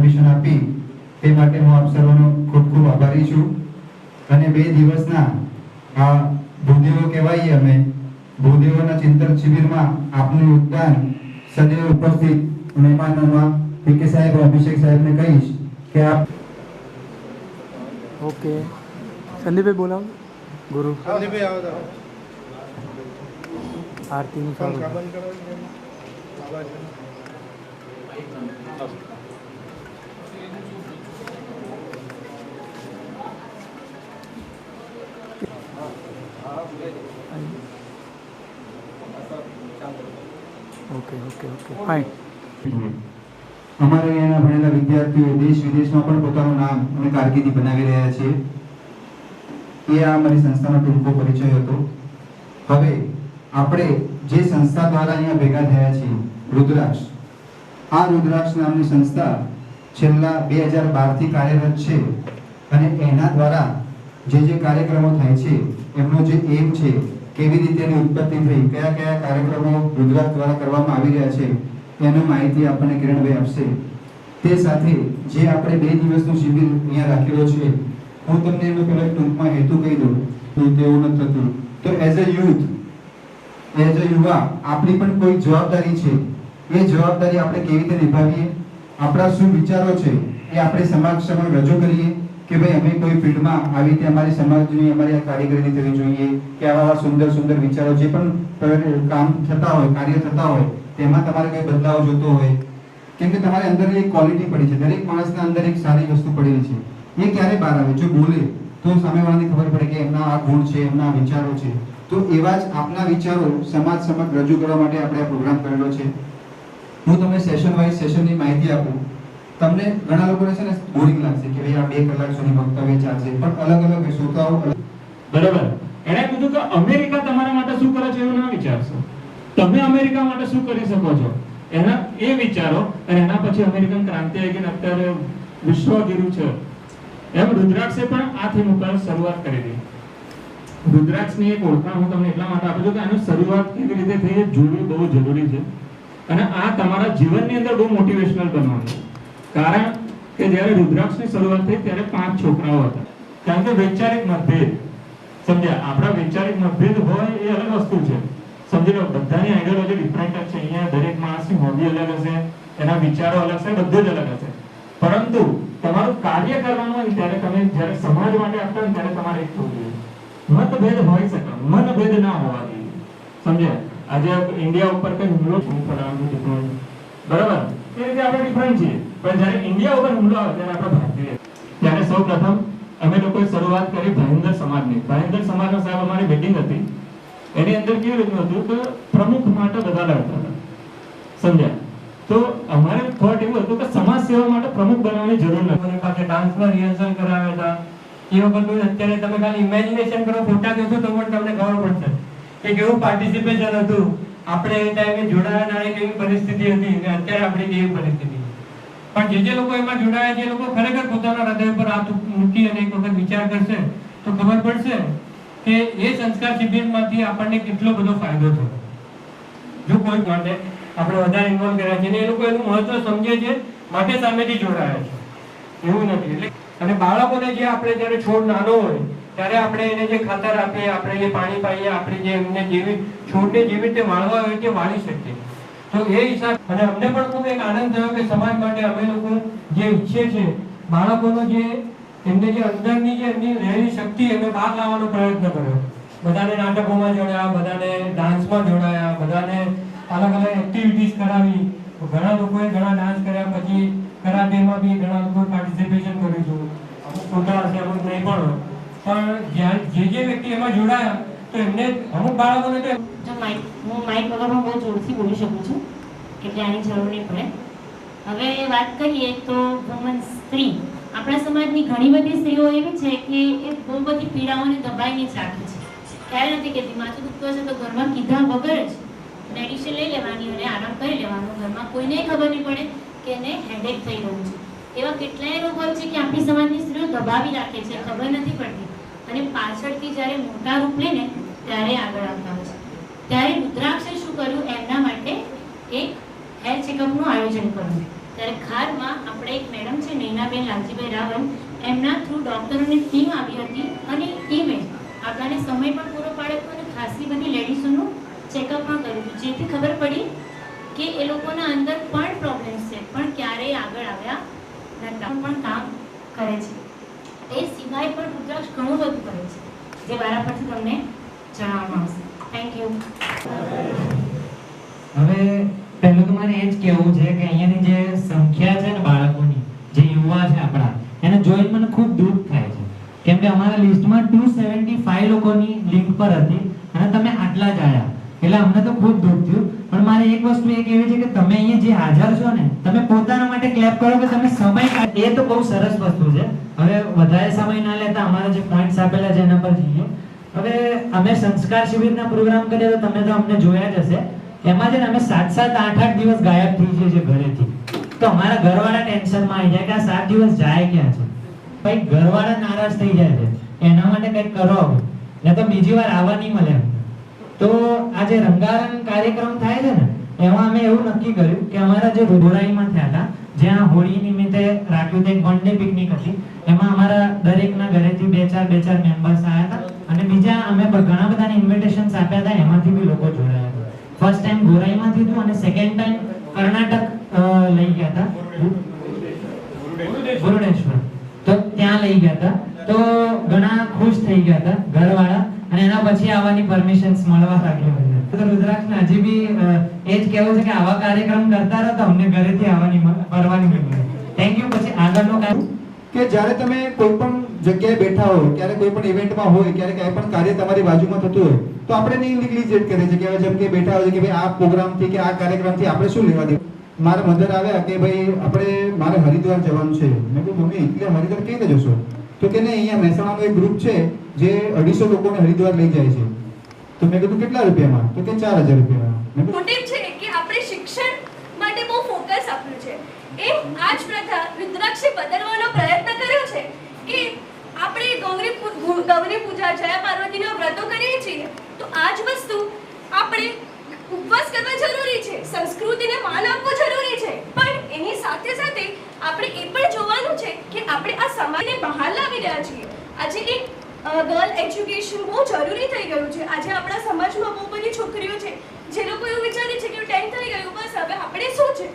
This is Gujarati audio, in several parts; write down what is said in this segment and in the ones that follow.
પરમિશન આપી તે માટે હું આપ સર્વનો ખૂબ ખૂબ આભારી છું. અને 2 દિવસના આ ભૂદેવો કહેવાય અમે ભૂદેવોના ચિંતન શિબિરમાં આપનું યોગદાન સદૈવ ઉપસ્થિત મહેમાનોમાં પીકે સાહેબ અભિષેક સાહેબને કહીશ કે આપ. ओके संदीप भाई बोला गुरु संदीप भाई आओ तो आरती में चालू बंद करो आवाज ओके ओके ओके फाइन. અમારા અહીંયાના ભણેલા વિદ્યાર્થીઓ દેશ વિદેશમાં પણ પોતાનું નામ અને કારકિર્દી બનાવી રહ્યા છે. એ આ અમારી સંસ્થાનો ટૂંકો પરિચય હતો. હવે આપણે જે સંસ્થા દ્વારા અહીંયા ભેગા થયા છીએ રુદ્રાક્ષ, આ રુદ્રાક્ષ નામની સંસ્થા છેલ્લા 2012 થી કાર્યરત છે અને એના દ્વારા જે કાર્યક્રમો થાય છે એમનો જે એમ છે કેવી રીતે એની ઉત્પત્તિ થઈ, કયા કયા કાર્યક્રમો રુદ્રાક્ષ દ્વારા કરવામાં આવી રહ્યા છે એની માહિતી આપણને કિરણભાઈ આપશે. તે સાથે જે આપણે 2 દિવસનું શિબિર અહીંયા રાખેલો છે હું તમને એનો પહેલા ટૂંકમાં હેતુ કહી દઉં તો તેવું નથી થતું. તો as a youth, as a યુવા આપણી પણ કોઈ જવાબદારી છે. એ જવાબદારી આપણે કેવી રીતે નિભાવીએ, આપણા શું વિચારો છે એ આપણે સમાજ સમક્ષ રજૂ કરીએ કે ભાઈ અમે કોઈ ફિલ્ડમાં આવી રીતે અમારી સમાજની અમારી આ કારીગરી થવી જોઈએ કે આવા સુંદર સુંદર વિચારો જે પણ કામ થતા હોય, કાર્ય થતા હોય તેમાં તમારે કોઈ બદલાવ જોતો હોય. કેમ કે તમારી અંદર એક ક્વોલિટી પડી છે, દરેક માણસના અંદર એક સારી વસ્તુ પડેલી છે. એ ક્યારે બહાર આવે? જો બોલે તો સામેવાળાને ખબર પડે કે એમના આ ગુણ છે, એમના વિચારો છે. તો એવા જ આપના વિચારો સમાજ સમક્ષ રજૂ કરવા માટે આપણે આ પ્રોગ્રામ કરેલો છે. હું તમને સેશન વાઇઝ સેશનની માહિતી આપું. તમને ઘણા લોકોને છે ને બોરિંગ લાગશે કે ભાઈ આ 2 કલાક સુધી વક્તવ્ય ચાલશે, પણ અલગ અલગ શ્રોતાઓ બરાબર. એણે કીધું કે અમેરિકા તમારા માટે શું કરે છે એવું ના વિચારશો, તમે અમેરિકા માટે શું કરી શકો છો એના એ વિચારો. અને એના પછી અમેરિકન ક્રાંતિ આવી ગઈ, અત્યારે વિશ્વગુરુ છે. એમ રુદ્રાક્ષે પણ આ થીમ ઉપર શરૂઆત કરી હતી. રુદ્રાક્ષની એક ઓળખાણ હું તમને એટલા માટે આપું છું કે આની શરૂઆત કેવી રીતે થઈ એ જોવી બહુ જરૂરી છે. અને આ તમારા જીવનની અંદર બહુ મોટિવેશનલ બનવાનું. કારણ કે જ્યારે રુદ્રાક્ષની શરૂઆત થઈ ત્યારે 5 છોકરાઓ હતા. કારણ કે વૈચારિક મતભેદ, સમજ્યા, આપણા વૈચારિક મતભેદ હોય એ અલગ વસ્તુ છે. સમજી લો, બધાની આઈડિયોલોજી ડિફરન્ટ છે. અહીંયા દરેક માણસની હોબી અલગ હશે, એના વિચારો અલગ છે, બધું જ અલગ હશે. પરંતુ તમારું કાર્ય કરવાનું હોય ત્યારે તમે જ્યારે સમાજ માટે આપતા હોય ત્યારે તમારે એક થવું જોઈએ. મતભેદ હોઈ શકે, મનભેદ ના હોવા જોઈએ. સમજ્યા? આજે ઇન્ડિયા ઉપર કઈ હુમલો કરવાનું, બરાબર, એ રીતે આપણે ડિફરન્ટ છીએ. પણ જ્યારે ઇન્ડિયા ઉપર હુમલો આવે ત્યારે આપણે ભારતીય. ત્યારે સૌપ્રથમ અમે લોકોએ શરૂઆત કરી ભાઈંદર સમાજની. ભાઈંદર સમાજના સાહેબ અમારી મીટિંગ હતી. એની અંદર કેવું રીતનું હતું કે પ્રમુખ માટે બધા લડતા હતા. સમજ્યા? તો અમારે થોટ એવું હતું કે સમાજ સેવા માટે પ્રમુખ બનવાની જરૂર નથી. પાસે ડાન્સમાં રિહર્સલ કરાવ્યા હતા. એ વખતનું અત્યારે તમે ખાલી ઇમેજિનેશન કરો, ફોટા જોશો તો પણ તમને ખબર પડશે કે કેવું પાર્ટિસિપેશન હતું. આપણે એ ટાઈમે જોડાયા ત્યારે કેવી પરિસ્થિતિ હતી અને અત્યારે આપણી કેવી પરિસ્થિતિ. પણ જે લોકો એમાં જોડાયા છે એ લોકો ખરેખર પોતાના હૃદય પર હાથ મૂકી અને એક વખત વિચાર કરશે તો ખબર પડશે કે એ સંસ્કાર શિબિરમાંથી આપણને કેટલો બધો ફાયદો થયો. જો કોઈ માટે આપણે વધારે ઇન્વોલ્વ કર્યા છે ને એ લોકો એનું મહત્વ સમજે છે માટે સામેથી જોડાયા છે, એવું નથી. એટલે અને બાળકોને જે આપણે જ્યારે છોડ નાનો હોય ત્યારે આપણે એને જે ખાતર આપીએ, આપણે જે પાણી પાઈએ, આપણે જે એમને જેવી છોડને જેવી રીતે વાળવા હોય તે વાળી શકીએ. તો એ હિસાબ અને અમને પણ ખૂબ એક આનંદ થયો કે સમાજ માટે અમે લોકો જે ઈચ્છીએ છીએ બાળકોનો જે એમને જે અંદરની જે એમની રહેલી શક્તિ એમને બહાર લાવવાનો પ્રયત્ન કર્યો. બધાને નાટકોમાં જોડાયા, બધાને ડાન્સમાં જોડાયા, બધાને અલગ અલગ એક્ટિવિટીઝ કરાવી. ઘણા લોકોએ ઘણા ડાન્સ કર્યા, પછી કરાટેમાં બી ઘણા લોકોએ પાર્ટિસિપેશન કર્યું હતું. અમુક છોટા હશે, અમુક નહીં પણ. પણ જે વ્યક્તિ એમાં જોડાયા તો એમને અમુક બાળકોને તો હું માઇક વગર બહુ જોરથી બોલી શકું છું એટલે આની જરૂર નહીં પડે. હવે વાત કરીએ તો વુમન, સ્ત્રી, આપણા સમાજની ઘણી બધી સ્ત્રીઓ એવી છે કે એ બહુ બધી પીડાઓને દબાઈને જ રાખે છે. ખ્યાલ નથી કહેતી માથું દુખતું હશે તો ઘરમાં કીધા વગર જ મેડિસિન લઈ લેવાની અને આરામ કરી લેવાનો. ઘરમાં કોઈને ખબર નહીં પડે કે એને હેડેક થઈ રહ્યું છે. એવા કેટલાય રોગ હોય છે કે આપણી સમાજની સ્ત્રીઓ દબાવી રાખે છે, ખબર નથી પડતી અને પાછળથી જ્યારે મોટા રૂપ લે ને ત્યારે આગળ આવતા હોય છે. ત્યારે રુદ્રાક્ષે શું કર્યું, એમના માટે એક હેલ્થ ચેકઅપનું આયોજન કર્યું. ત્યારે ખારમાં આપણે એક મેડમ છે નૈનાબેન લાલજીભાઈ રાવલ, એમના થ્રુ ડૉક્ટરોની ટીમ આવી હતી અને ટીમે આપણાને સમય પણ પૂરો પાડ્યો હતો અને ખાસી બધી લેડીઝોનું ચેકઅપ પણ કર્યું હતું, જેથી ખબર પડી કે એ લોકોના અંદર પણ પ્રોબ્લેમ્સ છે પણ ક્યારેય આગળ આવ્યા નહોતા, પણ કામ કરે છે. એ સિવાય પણ રુદ્રાક્ષ ઘણું બધું કરે છે, જે મારા પરથી તમને જણાવવામાં આવશે. Thank you. હવે પહેલું તો મારે એ જ કહેવું છે કે અહીંયાની જે સંખ્યા છે ને બાળકોની, જે યુવા છે આપણા, એને જોઈને મને ખૂબ દુઃખ થાય છે, કેમ કે અમારા લિસ્ટમાં 275 લોકોની લિંક પર હતી અને તમે આટલા જ આવ્યા, એટલે અમને તો ખૂબ દુઃખ થયું. પણ મારે એક વસ્તુ એ કહેવી છે કે તમે અહીંયા જે હાજર છો ને, તમે પોતાના માટે ક્લેપ કરો કે તમે સમય કાઢો, એ તો બહુ સરસ વસ્તુ છે. હવે વધારે સમય ના લેતા અમારા જે પોઈન્ટ્સ આપેલા છે એના પર જઈએ. હવે અમે સંસ્કાર શિબિરના પ્રોગ્રામ કરીએ તો તમે તો અમને જોયા જ હશે, એમાં છે ને અમે 7-7, 8-8 દિવસ ગાયબ થઈ જઈએ છીએ ઘરેથી. તો અમારા ઘરવાળા ટેન્શનમાં આવી જાય કે આ 7 દિવસ જાય ક્યાં છે. ભાઈ ઘરવાળા નારાજ થઈ જાય છે, એના માટે કંઈક કરો હવે, ને તો બીજી વાર આવવા નહીં મળે અમને. તો આ જે રંગારંગ કાર્યક્રમ થાય છે ને, એમાં અમે એવું નક્કી કર્યું કે અમારા જે ગોરાઈમાં થયા હતા, જ્યાં હોળી નિમિત્તે રાખ્યું હતું, એક વન ડે પિકનિક હતી, એમાં અમારા દરેકના ઘરેથી 2-4 મેમ્બર્સ આવ્યા હતા અને બીજા અમે ઘણા બધાને ઇન્વિટેશન્સ આપ્યા હતા, એમાંથી બી લોકો જોડાયા હતા. ફર્સ્ટ ટાઈમ ગોરાઈમાંથી હતું અને સેકન્ડ ટાઈમ કર્ણાટક લઈ ગયા હતા, મુરુડેશ્વર, તો ત્યાં લઈ ગયા હતા. તો ઘણા ખુશ થઈ ગયા હતા ઘરવાળા, અને એના પછી આવવાની પરમિશન્સ મળવા લાગી. તો રુદ્રાક્ષને હજી બી એ જ કહેવું છે કે આવા કાર્યક્રમ કરતા રહો તો અમને ઘરેથી આવવાની ફરવાની મળે. Thank you. પછી આગળનો કાર્ય કે જ્યારે તમે કોઈ પણ જગ્યાએ બેઠા હો, ક્યારે કોઈ પણ ઇવેન્ટમાં હોય, ક્યારે કંઈ પણ કાર્ય તમારી બાજુમાં થતું હોય, તો આપણે નહીં નેગ્લિજેટ કરીએ છીએ કે હવે જેમ કે બેઠા હોય કે ભાઈ આ પ્રોગ્રામથી કે આ કાર્યક્રમથી આપણે શું લેવા દેવું. મારા મધર આવ્યા કે ભાઈ મારે હરિદ્વાર જવાનું છે. મેં કહ્યું મમ્મી એટલે હરિદ્વાર કઈ રીતે જશો? તો કે નહીં, અહીંયા મહેસાણાનું એક ગ્રુપ છે જે 250 લોકોને હરિદ્વાર લઈ જાય છે. તો મેં કીધું કેટલા રૂપિયામાં? તો કે 4000 રૂપિયામાં. મોટિવ છે કે આપણે શિક્ષણ માટે બહુ ફોકસ આપ્યું છે. એ આજ પ્રથા રુદ્રાક્ષે બદલવાનો પ્રયત્ન કર્યો છે કે આપણે ગૌરી પૂજા, જયા પાર્વતીના વ્રતો કરીએ છીએ, તો આ જ વસ્તુ આપણે ઉપવાસ કરવા જરૂરી છે, સંસ્કૃતિને માન આપવું જરૂરી છે, પણ એની સાથે સાથે આપણે એ પણ જોવાનું છે કે આપણે આ સમાજને બહાર લાવી રહ્યા છીએ. આજે એક ગર્લ એજ્યુકેશન બહુ જરૂરી થઈ ગયું છે. આજે આપણા સમાજમાં બહુ બધી છોકરીઓ છે જે લોકો એવું વિચારે છે કે 10 થઈ ગયું બસ હવે આપણે શું છે,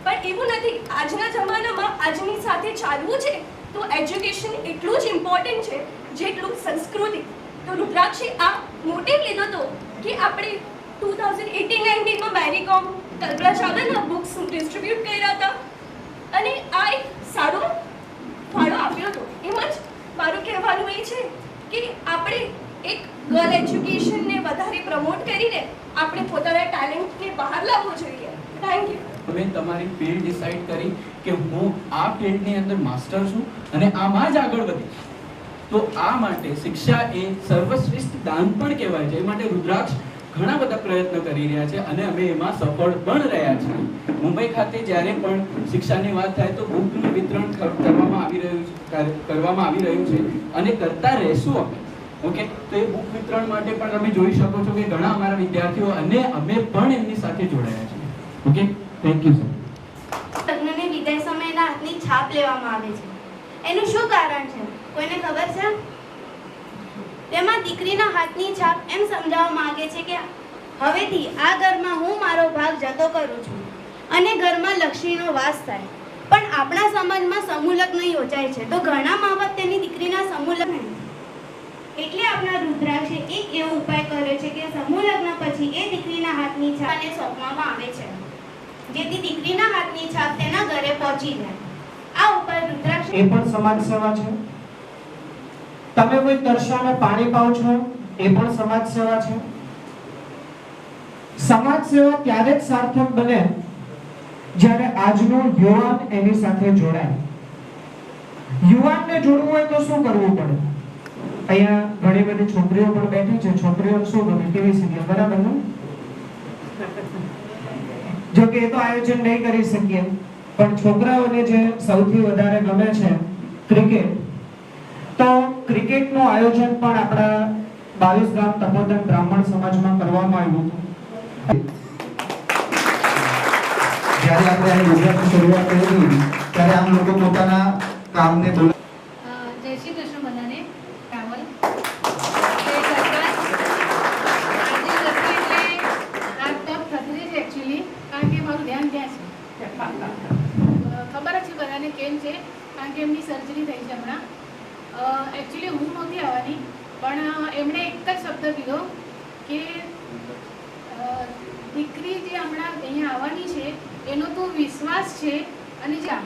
પણ એવું નથી. આજના જમાનામાં આજની સાથે ચાલવું છે તો એજ્યુકેશન એટલું જ ઇમ્પોર્ટન્ટ છે જેટલું સંસ્કૃતિ. તો રુદ્રાક્ષે આ મોટિવ લીધો હતો કે આપણે 2018-19માં મેરી કોમ, કલ્પના ચાવલાના બુક્સ ડિસ્ટ્રીબ્યુટ કર્યા હતા અને આ એક સારો ફાળો આપ્યો હતો. એમ જ મારું કહેવાનું એ છે કે આપણે એક ગર્લ એજ્યુકેશનને વધારે પ્રમોટ કરીને આપણે પોતાના ટેલેન્ટને બહાર લાવવું જોઈએ. Thank you. તમે તમારી ફિલ્ડ ડિસાઈડ કરી કે હું આ ફિલ્ડની અંદર માસ્ટર છું અને આમાં જ આગળ વધીશ, તો આ માટે શિક્ષા એ સર્વશ્રેષ્ઠ દાન પણ કહેવાય છે. એ માટે રુદ્રાક્ષ ઘણા બધા પ્રયત્નો કરી રહ્યા છે અને અમે એમાં સફળ પણ રહ્યા છીએ. મુંબઈ ખાતે જ્યારે પણ શિક્ષાની વાત થાય તો બુકનું વિતરણ કરવામાં આવી રહ્યું છે અને કરતા રહેશું અમે. ઓકે, તો એ બુક વિતરણ માટે પણ તમે જોઈ શકો છો કે ઘણા અમારા વિદ્યાર્થીઓ અને અમે પણ એમની સાથે જોડાયા છીએ. Okay, thank you sir. લગ્નની વિદાય સમયના હાથની છાપ લેવામાં આવે છે. એનું શું કારણ છે? કોઈને ખબર છે? તેમાં દીકરીના હાથની છાપ એમ સમજાવવા માંગે છે કે હવેથી આ ઘરમાં હું મારો ભાગ જતો કરું છું અને ઘરમાં લક્ષ્મીનો વાસ થાય. પણ આપણા સમાજમાં સમૂહ લગ્ન યોજાય છે તો ઘણા મા બાપ તેની દીકરીના સમૂહ લગ્ન, એટલે આપણા રુદ્રાક્ષે એક એવો ઉપાય કર્યો છે કે સમૂહ લગ્ન પછી એ દીકરીના હાથની છાપને સોંપવામાં આવે છે, જેથી દીકરીના હાથની છાપ તેના ઘરે પહોંચી જાય. આ ઉપાય રુદ્રાક્ષ એ પણ સમાજ સેવા છે. તમે કોઈ તરસ્યાને પાણી પાઓ છો, એ પણ સમાજ સેવા છે. સમાજ સેવા ત્યારે જ સાર્થક બને જ્યારે આજનો યુવાન એની સાથે જોડાય. યુવાનને જોડવું હોય તો શું કરવું પડે? અહીંયા ઘણી બધી છોકરીઓ પણ બેઠી છે. છોકરીઓ શું ગમે? ટીવી સિરિયલ, બરાબર ને? જો કે એ તો આયોજન નહીં કરી શકીએ, પણ છોકરાઓને જે સૌથી વધારે ગમે છે ક્રિકેટ, તો ક્રિકેટનું આયોજન પણ આપણા 22 ગામ તપોધન બ્રાહ્મણ સમાજમાં કરવામાં આવ્યું હતું. જ્યારે આપણે આ યોજનાની શરૂઆત કરી હતી ત્યારે આમ લોકો પોતાના કામને બોલ જય શ્રી કૃષ્ણ બધાને. રાવલ જય સરકાર. આજે નથી એટલે આ તપ થતી છે એકચ્યુઅલી, કારણ કે મારું ધ્યાન ત્યાં છે. ખબર જ છે બધાને કેમ છે, કારણ કે એમની સર્જરી થઈ છે હમણાં. એકચ્યુઅલી હું નહોતી આવવાની, પણ એમણે એક જ શબ્દ કીધો કે દીકરી જે હમણાં અહીંયા આવવાની છે એનો તો વિશ્વાસ છે અને જા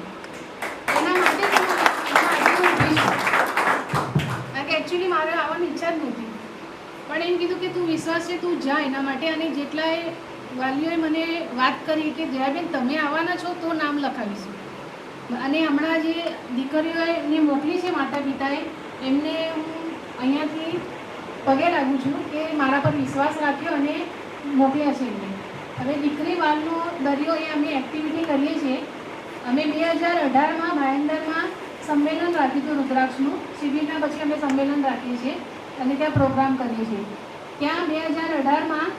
એના માટે જ હું આજે ઊભી છું. કારણ કે એકચ્યુઅલી મારે આવવાની ઈચ્છા જ નહોતી, પણ એમ કીધું કે તું વિશ્વાસ છે, તું જા એના માટે. અને જેટલાએ વાલીઓએ મને વાત કરી કે જયાબેન તમે આવવાના છો તો નામ લખાવીશું. અને હમણાં જે દીકરીઓને મોકલી છે માતા પિતાએ એમને હું અહીંયાથી પગે લાગું છું કે મારા પર વિશ્વાસ રાખ્યો અને મોકલ્યા છે એમને. હવે દીકરી બાળનો દરિયો એ અમે એક્ટિવિટી કરીએ છીએ. અમે 2018માં ભાયંદરમાં સંમેલન રાખ્યું હતું રુદ્રાક્ષનું. શિબિરના પછી અમે સંમેલન રાખીએ છીએ અને ત્યાં પ્રોગ્રામ કરીએ છીએ. ત્યાં 2018માં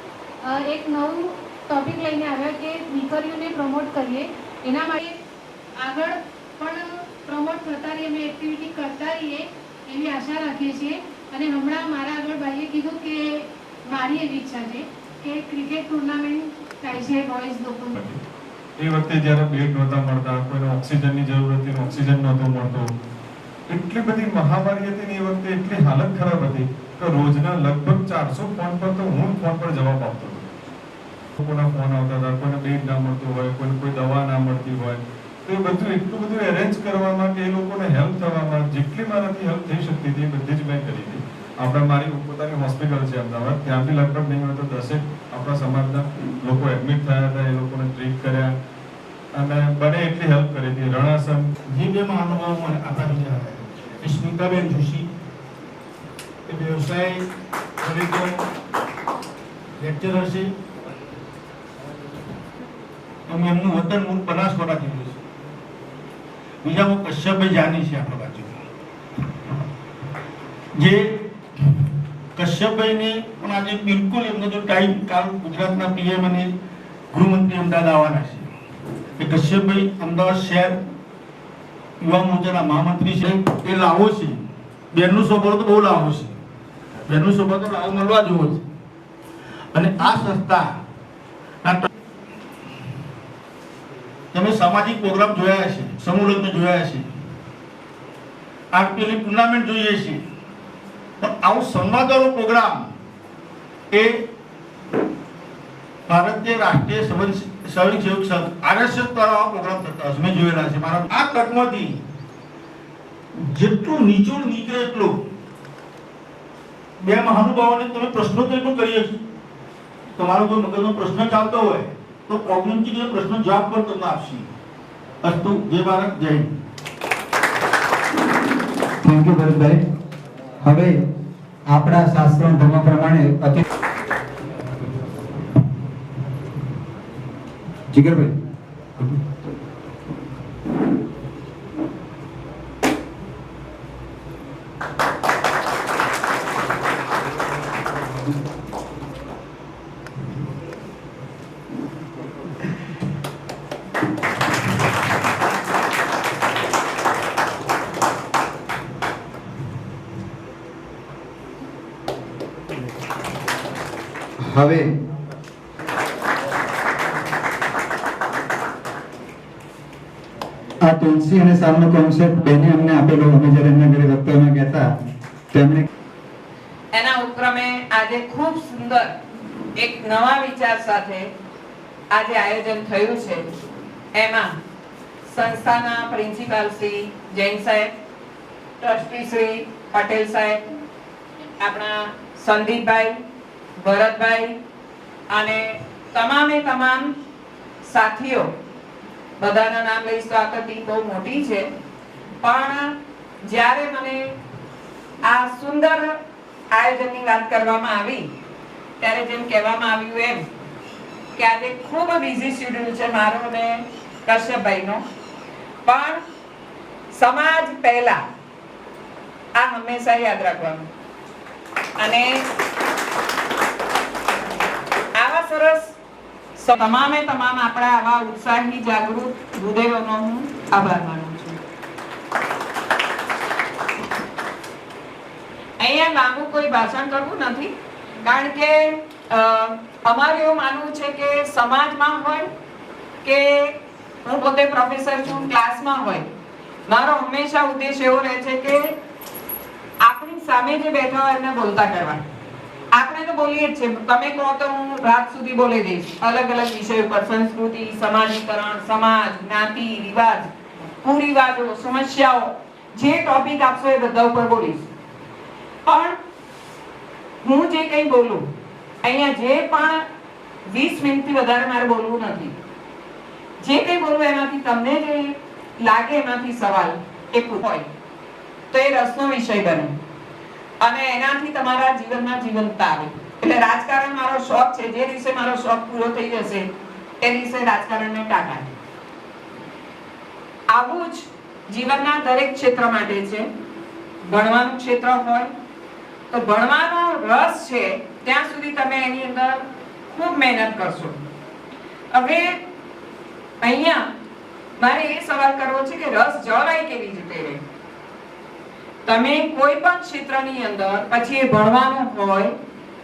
એક નવું ટૉપિક લઈને આવ્યા કે દીકરીઓને પ્રમોટ કરીએ, એના માટે આગળ પણ પ્રમોટ થતા રહીએ, અમે એક્ટિવિટી કરતા રહીએ એવી આશા રાખીએ છીએ. અને હમણાં મારા આગળ ભાઈએ કીધું કે મારી એવી ઈચ્છા છે કે ક્રિકેટ ટુર્નામેન્ટ થાય છે બોયઝ લોકો. એ વખતે જ્યારે બેડ નહોતા મળતા, કોઈને ઓક્સિજનની જરૂર હતી, ઓક્સિજન નહોતો મળતો, એટલી બધી મહામારી હતી ને એ વખતે એટલી હાલત ખરાબ હતી કે રોજના લગભગ 400 ફોન પર તો હું ફોન પર જવાબ આપતો હતો. લોકોના ફોન આવતા હતા, કોઈને બેડ ના મળતું હોય, કોઈને કોઈ દવા ના મળતી હોય, તો એ બધું એટલું બધું એરેન્જ કરવામાં કે એ લોકોને હેલ્પ થવામાં જેટલી મારાથી હેલ્પ થઈ શકતી હતી એ બધી જ મેં કરી હતી. આપણે મારી પોતાની હોસ્પિટલ છે અમદાવાદ, ત્યાં બી લગભગ નહીં હોય તો 10 આપણા સમાજના લોકો એડમિટ થયા હતા, એ લોકોને ટ્રીટ કર્યા અને બને એટલી હેલ્પ કરી હતી. રણાસન જે બે મહાનુભાવો મને આપણા બીજા એ સ્મિતાબેન જોશી એ વ્યવસાય તરીકે લેક્ચરર છે. અમે એમનું વતન મૂળ બનાસકાંઠા જેવું છે. બીજામાં કશ્યપભાઈ જાની છે આપણા બાજુ, જે કશ્યપભાઈને પણ આજે બિલકુલ એમનો જો ટાઈમ કાલ ગુજરાતના પીએમ અને ગૃહમંત્રી અમદાવાદ આવવાના છે. એ કશ્યપભાઈ અમદાવાદ શહેર યુવા મોરચાના મહામંત્રી છે. એ લાવો છે, બેનનું સ્વભાવ તો બહુ લાવો છે, બેનનું સ્વભાવ તો લાવો મળવા જેવો છે. અને આ સંસ્થા તમે સામાજિક પ્રોગ્રામ જોયા છે, સમૂહ લગ્ન જોયા છે, આરપીએલની ટુર્નામેન્ટ જોઈએ છે, પણ આવું સંવાદવાળો પ્રોગ્રામ એ ભારતીય રાષ્ટ્રીય સ્વયં સેવક સંઘ RSS દ્વારા આ પ્રોગ્રામ થતા હશે, મેં જોયેલા છે. મારા આ તકમાંથી જેટલું નીચોડ નીકળે એટલું બે મહાનુભાવોને તમે પ્રશ્નોત્તરી પણ કરીએ છીએ. તમારો કોઈ મગજનો પ્રશ્ન ચાલતો હોય તો કોગ્નિટિવ પ્રશ્ન જવાબ પણ તમને આપશે. અસ્તુ. જય ભારત, જય હિન્દ. Thank you Bharatbhai. હવે આપણા શાસ્ત્ર ધર્મ પ્રમાણે અતિ જીગરભાઈ હવે આ તુલસી અને સાલનો કોન્સેપ્ટ બેને અમને આપેલો. અમે જ્યારે એમના ઘરે વક્તવ્યમાં કહેતા તેમણે એના ઉપક્રમે આજે ખૂબ સુંદર એક નવા વિચાર સાથે આજે આયોજન થયું છે. એમાં સંસ્થાના પ્રિન્સિપાલ શ્રી જૈન સાહેબ, ટ્રસ્ટી શ્રી પટેલ સાહેબ, આપણા સંદીપભાઈ, ભરતભાઈ અને તમામે તમામ સાથીઓ, બધાના નામ લઈશ તો આ ટીમ બહુ મોટી છે, પણ જ્યારે મને આ સુંદર આયોજનની વાત કરવામાં આવી ત્યારે જેમ કહેવામાં આવ્યું એમ કે આજે ખૂબ બિઝી શેડ્યુલ છે મારો અને કશ્યપભાઈનો, પણ સમાજ પહેલા આ હંમેશા યાદ રાખવાનું. અને આવા સરસ તમામે તમામ આપણા આવા ઉત્સાહી જાગૃત હૃદયોનો હું આભાર માનું છું. અહીંયા લાંબુ કોઈ ભાષણ કરવું નથી, કારણ કે અમારે એવું માનવું છે કે સમાજમાં હોય કે હું પોતે પ્રોફેસર છું, ક્લાસમાં હોય, મારો હંમેશા ઉદ્દેશ એવો રહે છે કે આપણી સામે જે બેઠા હોય એમને બોલતા કરવા. આપણે તો બોલીએ જ છે, તમે કહો તો હું રાત સુધી બોલી દઈશ અલગ અલગ વિષયો પર, સંસ્કૃતિ, સમાજીકરણ, સમાજ, જ્ઞાતિ, રિવાજ, કુરિવાજો, સમસ્યાઓ, જે ટોપિક આપશો એ બધા ઉપર બોલીશ. પણ હું જે કંઈ બોલું અહીંયા, જે પણ 20 મિનિટથી વધારે મારે બોલવું નથી. જે કંઈ બોલું એમાંથી તમને જે લાગે એમાંથી સવાલ એ હોય તો એ રસનો વિષય બને અને એનાથી તમારા જીવનમાં જીવંતતા આવે. એટલે રાજકારણ મારો શોખ છે, જે દિવસે મારો શોખ પૂરો થઈ જશે એ દિવસે રાજકારણને ટાટા. આવું જ જીવનના દરેક ક્ષેત્ર માટે છે. ભણવાનું ક્ષેત્ર હોય તો ભણવાનો રસ છે ત્યાં સુધી તમે એની અંદર ખૂબ મહેનત કરશો. હવે અહીંયા મારે એ સવાલ કરવો છે કે રસ જળવાય કેવી રીતે રહે. તમે કોઈ પણ ક્ષેત્રની અંદર, પછી એ ભણવાનું હોય,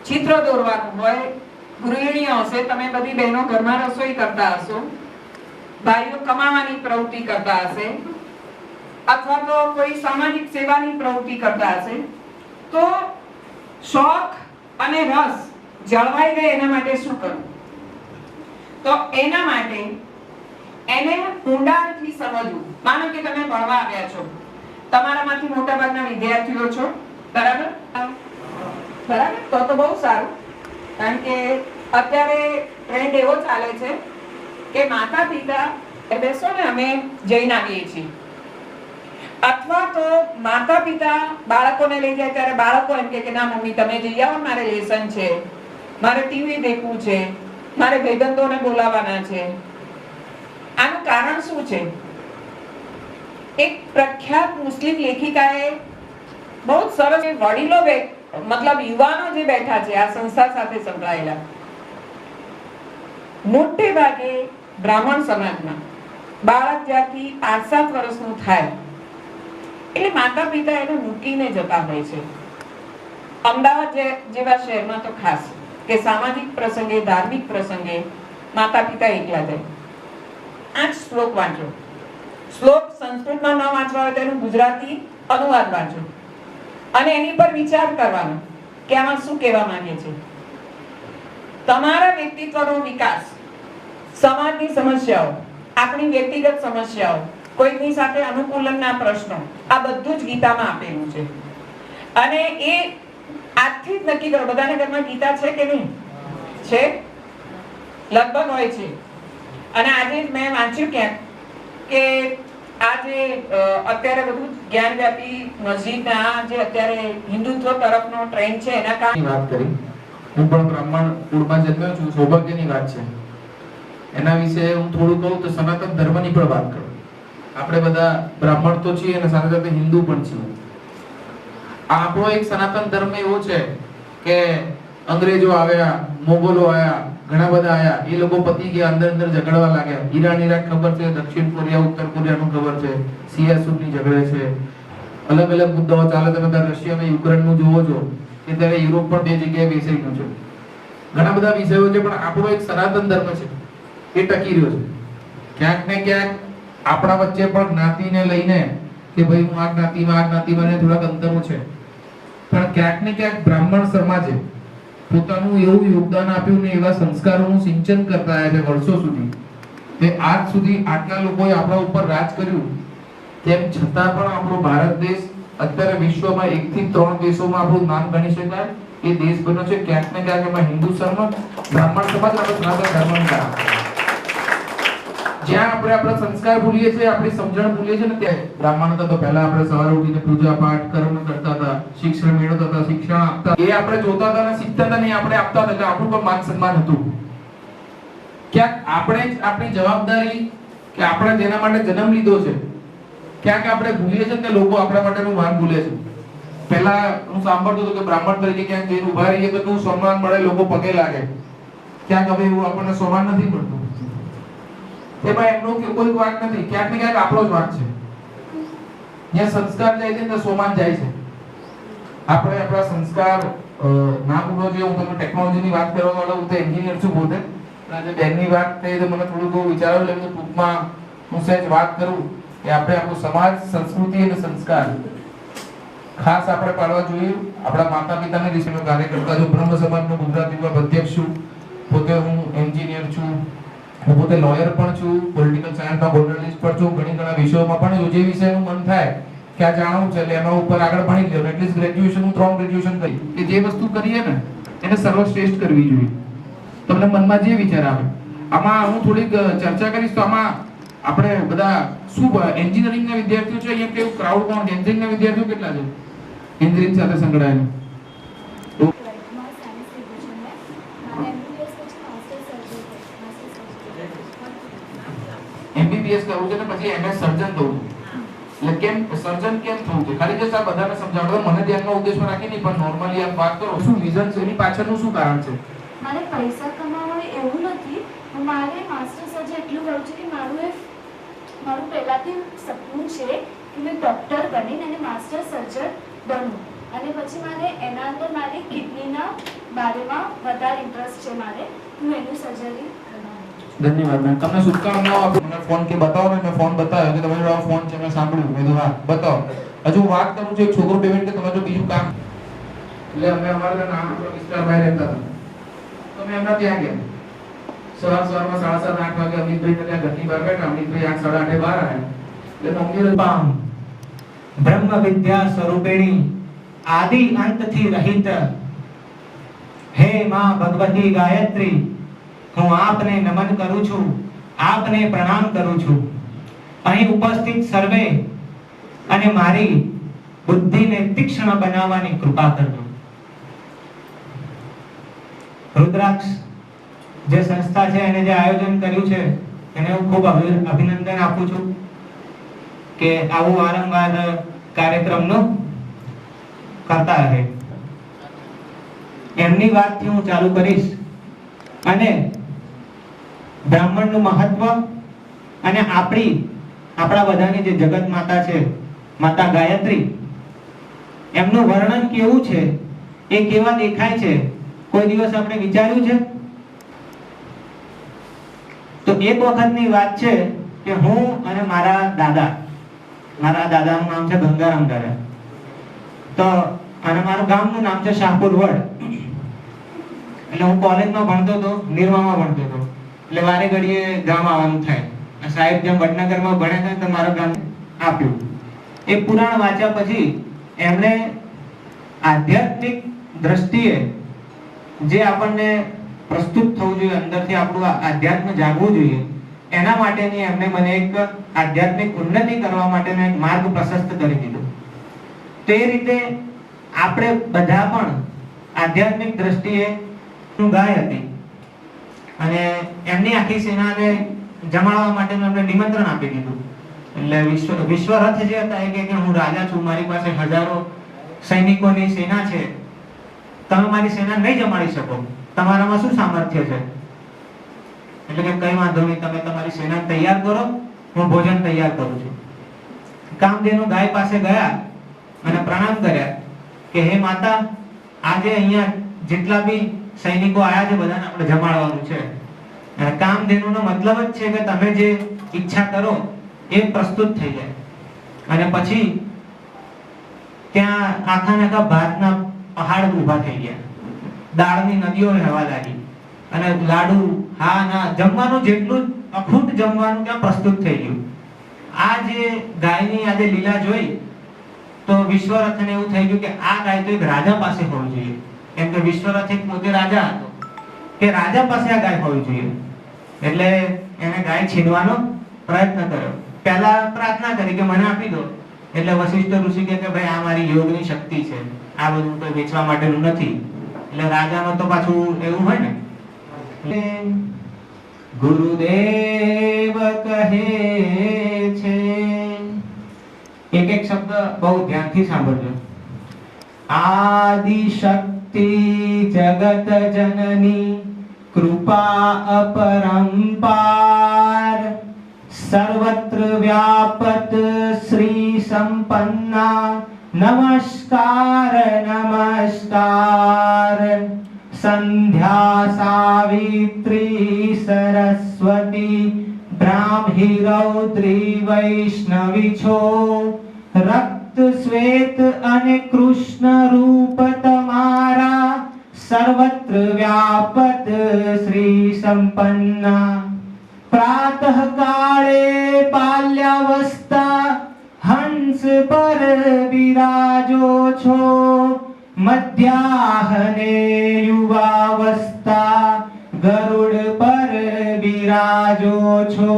ચિત્ર દોરવાનું હોય, ગૃહિણીઓ હશે, તમે બધી બહેનો ઘરમાં રસોઈ કરતા હશો, ભાઈઓ કમાવાની પ્રવૃત્તિ કરતા હશે, અથવા તો કોઈ સામાજિક સેવાની પ્રવૃત્તિ કરતા હશે, તો શોખ અને રસ જળવાઈ રહે એના માટે શું કરવું? તો એના માટે એને ઊંડાણથી સમજવું. માનો કે તમે ભણવા આવ્યા છો, તમારામાંથી મોટાભાગના વિદ્યાર્થીઓ છો, બરાબર? બરાબર, તો બહુ સારું. કારણ કે અત્યારે ટ્રેન્ડ એવો ચાલે છે કે માતા પિતા બેસો ને અમે જઈને આવીએ છીએ, અથવા તો માતા પિતા બાળકોને લઈ જાય ત્યારે બાળકો એમ કે ના મમ્મી તમે જઈ આવો, મારે લેસન છે, મારે ટીવી દેખવું છે, મારે ભાઈબંધોને બોલાવવાના છે. આનું કારણ શું છે? એક પ્રખ્યાત મુસ્લિમ લેખિકાએ બહુ સરસ વડીલો મતલબ યુવાનો જે બેઠા છે આ સંસ્થા સાથે સંકળાયેલા, મોટે ભાગે બ્રાહ્મણ સમાજમાં બાળક જ્યાંથી 5-7 વર્ષનું થાય એટલે માતા પિતા એને મૂકીને જતા હોય છે. અમદાવાદ જેવા શહેરમાં તો ખાસ કે સામાજિક પ્રસંગે, ધાર્મિક પ્રસંગે માતા પિતા એકલા જાય. આ જ શ્લોક વાંચો. શ્લોક સંસ્કૃતમાં ન વાંચવા હોય તો એનું ગુજરાતી અનુવાદ વાંચો અને એની પર વિચાર કરવાનો કે આમાં શું કહેવા માંગે છે. તમારા વ્યક્તિત્વનો વિકાસ, સમાજની સમસ્યાઓ, આપણી વ્યક્તિગત સમસ્યાઓ, કોઈની સાથે અનુકૂલનના પ્રશ્નો, આ બધું જ ગીતામાં આપેલું છે. અને એ આજથી જ નક્કી કરો. બધાના ઘરમાં ગીતા છે કે નહીં? છે, લગભગ હોય છે. અને આજે મેં વાંચ્યું ક્યાંક કે આ જે અત્યારે બધું જ્ઞાનવ્યાપી મસ્જિદના જે અત્યારે હિન્દુત્વ તરફનો ટ્રેન્ડ છે એના કારણે વાત કરી. હું પણ બ્રાહ્મણ કુળમાં જન્મ્યો છું, સૌભાગ્યની વાત છે. એના વિશે હું થોડું કહું તો સનાતન ધર્મની પણ વાત કરું. આપણે બધા બ્રાહ્મણ તો છીએ અને સાથે સાથે હિન્દુ પણ છીએ. આપણો એક સનાતન ધર્મ એવો છે કે અંગ્રેજો આવ્યા, મોગલો આવ્યા, ઘણા બધા આયા, એ લોકો પતી ગયા, અંદર ઝઘડવા લાગ્યા. ઈરાન ઈરાક ખબર છે, દક્ષિણ કોરિયા ઉત્તર કોરિયાનું ખબર છે, સિયાસુરની ઝઘડે છે, અલગ અલગ મુદ્દાઓ ચાલે. તમે ત્યાં રશિયા અને યુક્રેનનું જોવો છો કે ત્યારે યુરોપ પણ બે જગ્યાએ બેસી ગયું છે. ઘણા બધા વિષયો છે, પણ આપણો એક સનાતન ધર્મ છે એ ટકી રહ્યો છે. ક્યાંક ને ક્યાંક આપણા વચ્ચે પણ જ્ઞાતિને લઈને કે ભાઈ હું આ જ્ઞાતિમાં થોડાક અંતરો છે, પણ ક્યાંક ને ક્યાંક બ્રાહ્મણ સમાજે પોતાનું એવું યોગદાન આપ્યું ને એવા સંસ્કારોનું સિંચન કરતા આવ્યા છે વર્ષો સુધી. તે આજ સુધી આટલા લોકોએ આપણા ઉપર રાજ કર્યું, તેમ છતાં પણ આપણો ભારત દેશ અત્યારે વિશ્વમાં 1 થી 3 દેશોમાં આપણું નામ ગણી શકાય એ દેશ બન્યો છે. ક્યાંક ને ક્યાંક એમાં હિન્દુ ધર્મ, બ્રાહ્મણ સમાજ અને સનાતન ધર્મનું કામ. જ્યાં આપણે આપણા સંસ્કાર ભૂલીએ છીએ, આપણી સમજણ ભૂલીએ છીએ ને ત્યાં બ્રાહ્મણ હતા તો પહેલા આપણે સવારે ઉઠીને પૂજા પાઠ કર્મ કરતા હતા, શિક્ષણ મેળવતા હતા, શિક્ષણ આપતા, એ આપણે જોતા હતા અને શીખતા હતા ને આપણે આપતા હતા, એટલે આપણું પણ માન સન્માન હતું. ક્યાંક આપણે જ આપણી જવાબદારી કે આપણે જેના માટે જન્મ લીધો છે ક્યાંક આપણે ભૂલીએ છીએ કે લોકો આપણા માટેનું માન ભૂલે છે. પહેલા હું સાંભળતો હતો કે બ્રાહ્મણ તરીકે ક્યાંક જઈને ઉભા રહીએ તો તું સન્માન મળે, લોકો પગે લાગે. ક્યાંક હવે એવું આપણને સોમાન નથી મળતું. એમાં એમનો કોઈ વાંક નથી, ક્યાંક ને ક્યાંક આપણો જ વાંક છે. જ્યાં સંસ્કાર જાય છે ત્યાં સોમાન જાય છે. આપણે આપણા સંસ્કાર ના ભૂલવો જોઈએ. હું તમને ટેકનોલોજીની વાત કરવા વાળો, હું તો એન્જિનિયર છું પોતે. આજે બેનની વાત થઈ તો મને થોડું વિચારવું લાગ્યું. ટૂંકમાં હું સહેજ વાત કરું કે આપણે આપણું સમાજ, સંસ્કૃતિ અને સંસ્કાર ખાસ આપણે પાડવા જોઈએ. આપણા માતા પિતાને વિશેનો કાર્ય કરતા જો બ્રહ્મ સમાજનો ગુજરાત વિભાગ અધ્યક્ષ છું. પોતે હું એન્જિનિયર છું, હું પોતે લોયર પણ છું, પોલિટિકલ સાયન્સમાં જર્નલિસ્ટ પણ છું. ઘણા વિષયોમાં પણ જે વિષયનું મન થાય કે આ જાણવું છે એટલે એના ઉપર આગળ ભણી લેવું. એટલીસ્ટ ગ્રેજ્યુએશન, હું 3 ગ્રેજ્યુએશન કરી કે જે વસ્તુ કરીએ ને એને સર્વશ્રેષ્ઠ કરવી જોઈએ. તમને મનમાં જે વિચાર આવે. આમાં હું થોડીક ચર્ચા કરીશ. તો આમાં આપણે બધા શું એન્જિનિયરિંગના વિદ્યાર્થીઓ છે અહીંયા? કેવું ક્રાઉડ કોણ છે? એન્જિનિયરિંગના વિદ્યાર્થીઓ કેટલા છે એન્જિનિયરિંગ સાથે સંકળાયેલા? એમબીબીએસ કરવું છે ને પછી એમએસ સર્જન થવું છે. એટલે કેમ સર્જન કેમ થવું છે? ખાલી જસ્ટ આ બધાને સમજાવજો. મને ધ્યાનમાં ઉદ્દેશમાં રાખી નહીં, પણ નોર્મલી આપ વાત કરો. શું વિઝન છે એની પાછળનું શું કારણ છે? મારે પૈસા કમાવા હોય એવું નથી. મારે માસ્ટર્સ હજી એટલું કરવું છે કે મારું પહેલાથી સપનું છે કે મેં ડૉક્ટર બનીને અને માસ્ટર સર્જન બનવું. અને પછી મારે એના અંદર મારી કિડનીના બારેમાં વધારે ઇન્ટરેસ્ટ છે. મારે હું એનું સર્જરી ધન્યવાદ મેમ. તમને શુભકામનાઓ આપું. મને ફોન કે બતાવો ને. મેં ફોન બતાવ્યો કે તમારો આ ફોન છે, મેં સાંભળ્યું. મેં કીધું હા બતાવો. હજુ વાત કરું છું. એક છોકરો પેમેન્ટ કે તમે જો બીજું કામ, એટલે અમે અમારા નામ વિસ્તારમાં રહેતા હતા તો મેં એમના ત્યાં ગયા. સવારમાં 7:30 8 વાગે અમિતભાઈ ત્યાં ઘરની બહાર બેઠા. અમિતભાઈ 8 8:30 બહાર આવ્યા. એટલે મમ્મીને પામ બ્રહ્મ વિદ્યા સ્વરૂપિણી આદિ અંતથી રહિત હે માં ભગવતી ગાયત્રી, હું આપને નમન કરું છું, આપને પ્રણામ કરું છું. અહીં ઉપસ્થિત સર્વે અને મારી બુદ્ધિને તીક્ષ્ણ બનાવવાની કૃપા કરજો. રુદ્રાક્ષ જે સંસ્થા છે એને જે આયોજન કર્યું છે એને હું ખૂબ અભિનંદન આપું છું કે આવું વારંવાર કાર્યક્રમનું કરતા રહે. એમની વાતથી હું ચાલુ કરીશ. અને બ્રાહ્મણનું મહત્વ અને આપણા બધાની જે જગત માતા છે, માતા ગાયત્રી, એમનું વર્ણન કેવું છે, એ કેવા દેખાય છે, કોઈ દિવસ આપણે વિચાર્યું છે? તો એક વખતની વાત છે કે હું અને મારા દાદાનું નામ છે ગંગારામ દાદા. તો અને મારું ગામનું નામ છે શાહપુર વડ. એટલે હું કોલેજમાં ભણતો હતો, નિરમામાં ભણતો હતો. એટલે વારે ઘડીએ ગામ આવવાનું થાય. સાહેબ જેમ વડનગરમાં ભણ્યા હતા તો મારું ગામ આપ્યું. એ પુરાણ વાંચ્યા પછી એમણે આધ્યાત્મિક દ્રષ્ટિએ જે આપણને પ્રસ્તુત થવું જોઈએ, અંદરથી આપણું આધ્યાત્મ જાગવું જોઈએ, એના માટેની એમને મને એક આધ્યાત્મિક ઉન્નતિ કરવા માટેનો એક માર્ગ પ્રશસ્ત કરી દીધો. તે રીતે આપણે બધા પણ આધ્યાત્મિક દ્રષ્ટિએ ગાય હતી અને એમની આખી સેનાને જમાડવા માટેનું એમને નિમંત્રણ આપી દીધું. એટલે વિશ્વરથ જે હતા એ કે હું રાજા છું, મારી પાસે હજારો સૈનિકોની સેના છે, તમે મારી સેના નહીં જમાડી શકો, તમારામાં શું સામર્થ્ય છે? એટલે કે કઈ વાંધો નહીં, તમે તમારી સેના તૈયાર કરો, હું ભોજન તૈયાર કરું છું. કામધેનુ ગાય પાસે ગયા અને પ્રણામ કર્યા કે હે માતા, આજે અહીંયા જેટલા બી સૈનિકો આયા છે બધાને આપણે જમાડવાનું છે. અને કામધેનુનો મતલબ જ છે કે તમે જે ઈચ્છા કરો એ પ્રસ્તુત થઈ જાય. અને પછી ત્યાં આખા ભાતના પહાડ ઊભા થઈ ગયા, દાળની નદીઓ વહેવા લાગી અને લાડુ હા ના જમવાનું જેટલું અખૂટ જમવાનું ત્યાં પ્રસ્તુત થઈ ગયું. આ જે ગાયની આજે લીલા જોઈ તો વિશ્વરથને એવું થઈ ગયું કે આ ગાય તો એક રાજા પાસે હોવી જોઈએ. કેમ કે વિશ્વરથ એક પોતે રાજા હતો કે રાજા પાસે આ ગાય હોવી જોઈએ. એટલે એને ગાય છીનવાનો પ્રયત્ન કર્યો. પહેલા પ્રાર્થના કરી કે મને આપી દો. એટલે વશિષ્ઠ ઋષિ કે ભાઈ આ મારી યોગની શક્તિ છે, આ બધું કોઈ વેચવા માટેનું નથી. એટલે રાજાનો તો પાછું એવું હોય ને. એટલે ગુરુદેવ કહે છે, એક એક શબ્દ બહુ ધ્યાનથી સાંભળજો. આદિ શક્તિ જગત જનની कृपा अपरंपार सर्वत्र व्यापत श्री संपन्ना नमस्कार नमस्कार। संध्या सावित्री सरस्वती ब्राह्मी रौद्री वैष्णवी छो। रक्त श्वेत अने कृष्ण रूप तमारा सर्वत्र व्यापत श्री संपन्ना। प्रातः काले बाल्यावस्था हंस पर विराजो छो। मध्याह्ने युवावस्था गरुड़ पर विराजो छो।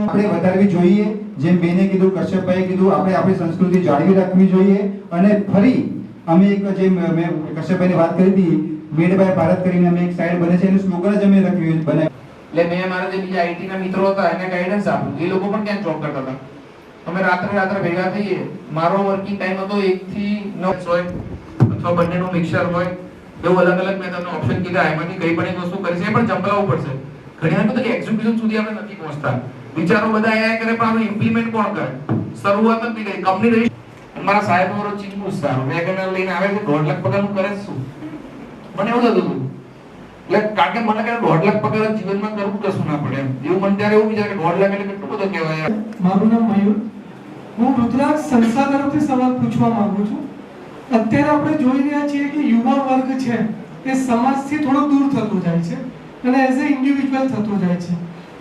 આપણે વધારવી જોઈએ, જેમ બેને કીધું, કશ્યપભાઈએ કીધું, આપણે આપણી સંસ્કૃતિ જાળવી રાખવી જોઈએ અને ફરી અમે એક જે મેં કશ્યપભાઈને વાત કરી હતી, મેડ બાય ભારત કરીને અમે એક સાઇડ બને છે, એનું સ્લોગન જ અમે લખ્યું બનાવ્યું. એટલે મેં મારા જે બીજા આઈટી ના મિત્રો હતા એને ગાઈડન્સ આપ્યું. એ લોકો પણ ક્યાં જોબ કરતા હતા. અમે રાત્રે ભેગા થઈએ. મારો વર્કિંગ ટાઈમ હતો 1 થી 9 હોય અથવા બંનેનું મિક્સર હોય. એવું અલગ અલગ મેં તમને ઓપ્શન કીધા. એમાંથી કઈ પણ એક વસ્તુ કરી છે પણ ચંપલાવવું પડશે. ઘણી વાર તો એક્ઝિક્યુશન સુધી આપણે નથી પહોંચતા. વિચારો બધા આયા કરે પણ આનું ઇમ્પ્લિમેન્ટ કોણ કરે? શરૂઆત નથી કરી. કંપની રહી મારા સાહેબ મારો ચીકુ સારો વેગનર લઈને આવે છે 1.5 લાખ પગારનું કરે શું? મને એવું થતું હતું. એટલે કારણ કે મને કે 1.5 લાખ પગાર જીવનમાં કરવું કશું ના પડે એમ. એવું મને ત્યારે એવું વિચાર કે 1.5 લાખ એટલે કેટલું બધું કહેવાય. મારું નામ મયુર. હું રુદ્રાક્ષ સંસ્થા તરફથી સવાલ પૂછવા માંગુ છું. અત્યારે આપણે જોઈ રહ્યા છીએ કે યુવા વર્ગ છે એ સમાજથી થોડો દૂર થતો જાય છે અને એઝ એ ઇન્ડિવિજ્યુઅલ થતો જાય છે.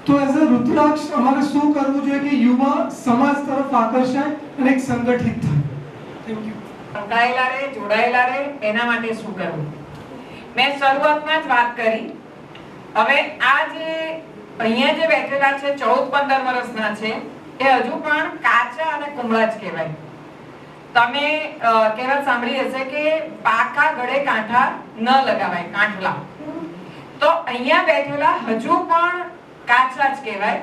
તો એઝ અ રુદ્રાક્ષ અમારે શું કરવું જોઈએ કે યુવા સમાજ તરફ આકર્ષાય અને એક સંગઠિત થાય? Thank you. સંકળાયેલા રહે, જોડાયેલા રહે, એના માટે શું કરવું? મેં શરૂઆતમાં જ વાત કરી. હવે આ જે અહીંયા જે બેઠેલા છે 14-15 વર્ષના છે એ હજુ પણ કાચા અને કુમળા જ કહેવાય. તમે કહેવત સાંભળી હશે કે પાકા ગળે કાંઠા ન લગાવાય, કાંઠલા. તો અહીંયા બેઠેલા હજુ પણ કાચા જ કહેવાય.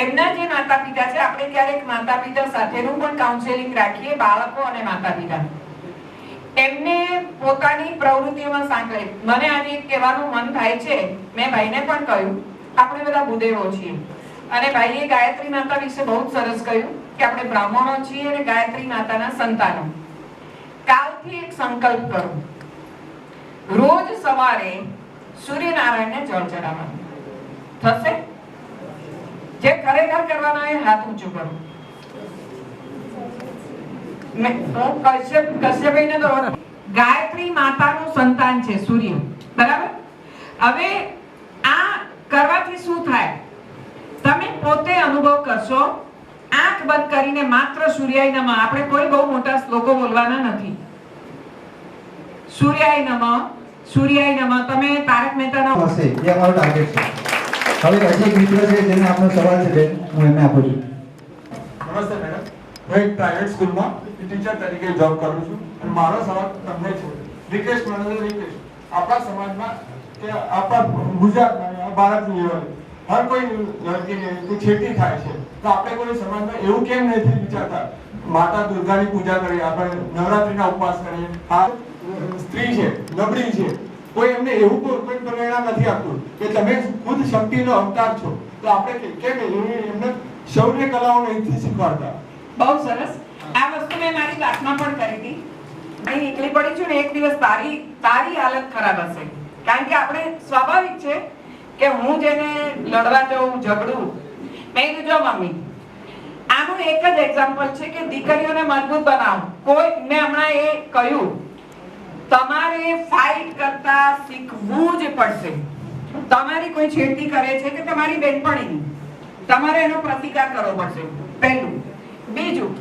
એમના જે માતા પિતા છે, આપણે ક્યારેક માતા પિતા સાથેનું પણ કાઉન્સેલિંગ રાખીએ, બાળકો અને માતા પિતા. એમને પોતાની પ્રવૃત્તિઓમાં સાંકળે. મને આજે એક કહેવાનું મન થાય છે, મેં ભાઈને પણ કહ્યું, આપણે બધા ભૂદેવો છીએ અને ભાઈએ ગાયત્રી માતા વિશે બહુ સરસ કહ્યું કે આપણે બ્રાહ્મણો છીએ અને ગાયત્રી માતાના સંતાનો. કાલથી એક સંકલ્પ કરો, રોજ સવારે સૂર્યનારાયણને જળ ચડાવવાનું. થશે? જે ખરેખર કરવાના એ હાથ ઊંચું કરો. કશ્યપભાઈને તો ગાયત્રી માતાનું સંતાન છે સૂર્ય, બરાબર? હવે આ કરવાથી શું થાય? તમે પોતે અનુભવ કરશો. આંખ બંધ કરીને માત્ર સૂર્યાય નમઃ. આપણે કોઈ બહુ મોટા શ્લોકો બોલવાના નથી. સૂર્યાય નમઃ, સૂર્યાય નમઃ. તમે તારક મહેતાના હશે એ અમારો ટાર્ગેટ છે. હવે હજી એક મિત્ર છે જેને આપણો સવાલ છે બેન, હું એમને આપું છું. નમસ્તે મેડમ. હું એક પ્રાઇવેટ સ્કૂલમાં ટીચર તરીકે જોબ કરું છું અને મારો સવાલ તમને છે. રિક્વેસ્ટ મને રિક્વેસ્ટ આપણા સમાજમાં કે આપણા ગુજરાતમાં ભારતની લેવલે હર કોઈ લડકીને છેડતી થાય છે, તો આપણે કોઈ સમાજમાં એવું કેમ નથી વિચારતા માતા દુર્ગાની પૂજા કરીએ, આપણે નવરાત્રીના ઉપવાસ કરીએ. આ સ્ત્રી છે, નબળી છે, કોઈ એમને એવું કોઈ પ્રેરણા નથી આપતું કે તમે ખુદ શક્તિનો અવતાર છો, તો આપણે કેમ એમને શૌર્ય કલાઓ નથી શીખવાડતા? બહુ સરસ. આ વસ્તુ મેં મારી ક્લાસમાં પણ કરી હતી. અહીં એકલી પડી છું ને, એક દિવસ તારી હાલત ખરાબ હશે. કારણ કે આપણે સ્વાભાવિક છે કે હું જેને લડવા જાઉં, ઝઘડું. મેં કીધું જો મમ્મી, આનું એક જ એક્ઝામ્પલ છે કે દીકરીઓને મજબૂત બનાવો. કોઈ મેં હમણાં એ કહ્યું, તમારે ફાઇટ કરતા શીખવું જ પડશે. તમારી કોઈ છેડતી કરે છે કે તમારી બેનપણી, તમારે એનો પ્રતિકાર કરવો પડશે, પહેલું. બીજું,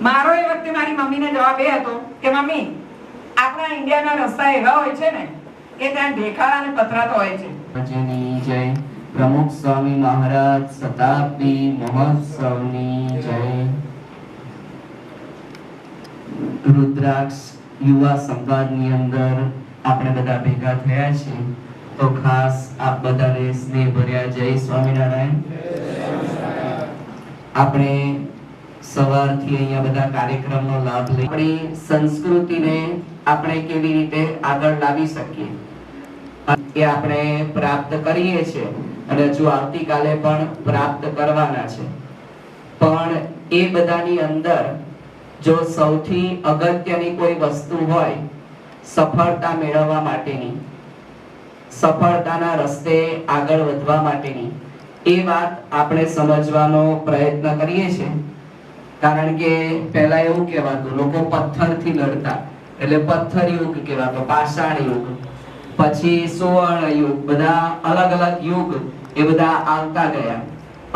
મારો એ વખતે મારી મમ્મીને જવાબ એ હતો કે મમ્મી, આપણા ઇન્ડિયાના રસ્તા એવા હોય છે ને કે ત્યાં ઢેખાડા અને પથરા તો હોય છે. જય પ્રમુખ સ્વામી મહારાજ શતાબ્દી મહોત્સવની જય. રુદ્રાક્ષ યુવા સંવાદની અંદર આપણે બધા ભેગા થયા છીએ, તો ખાસ આપ બધાને સ્નેહ ભર્યા જય સ્વામિનારાયણ. આપણે સવારથી અહીંયા બધા કાર્યક્રમનો લાભ લઈ આપણી સંસ્કૃતિને આપણે કેવી રીતે આગળ લાવી શકીએ. એ આપણે પ્રાપ્ત કરીએ છીએ અને હજુ આવતીકાલે પણ પ્રાપ્ત કરવાના છે. પણ એ બધાની અંદર જો સૌથી અગત્યની કોઈ વસ્તુ હોય સફળતા મેળવવા માટેની, સફળતાના રસ્તે આગળ વધવા માટેની, એ વાત આપણે સમજવાનો પ્રયત્ન કરીએ છીએ. કારણ કે પહેલા એવું કહેવાતું, લોકો પથ્થરથી લડતા, એટલે પથ્થર યુગ કહેવાતો, પાષાણ યુગ, પછી સુવર્ણ યુગ, બધા અલગ અલગ યુગ એ બધા આવતા ગયા.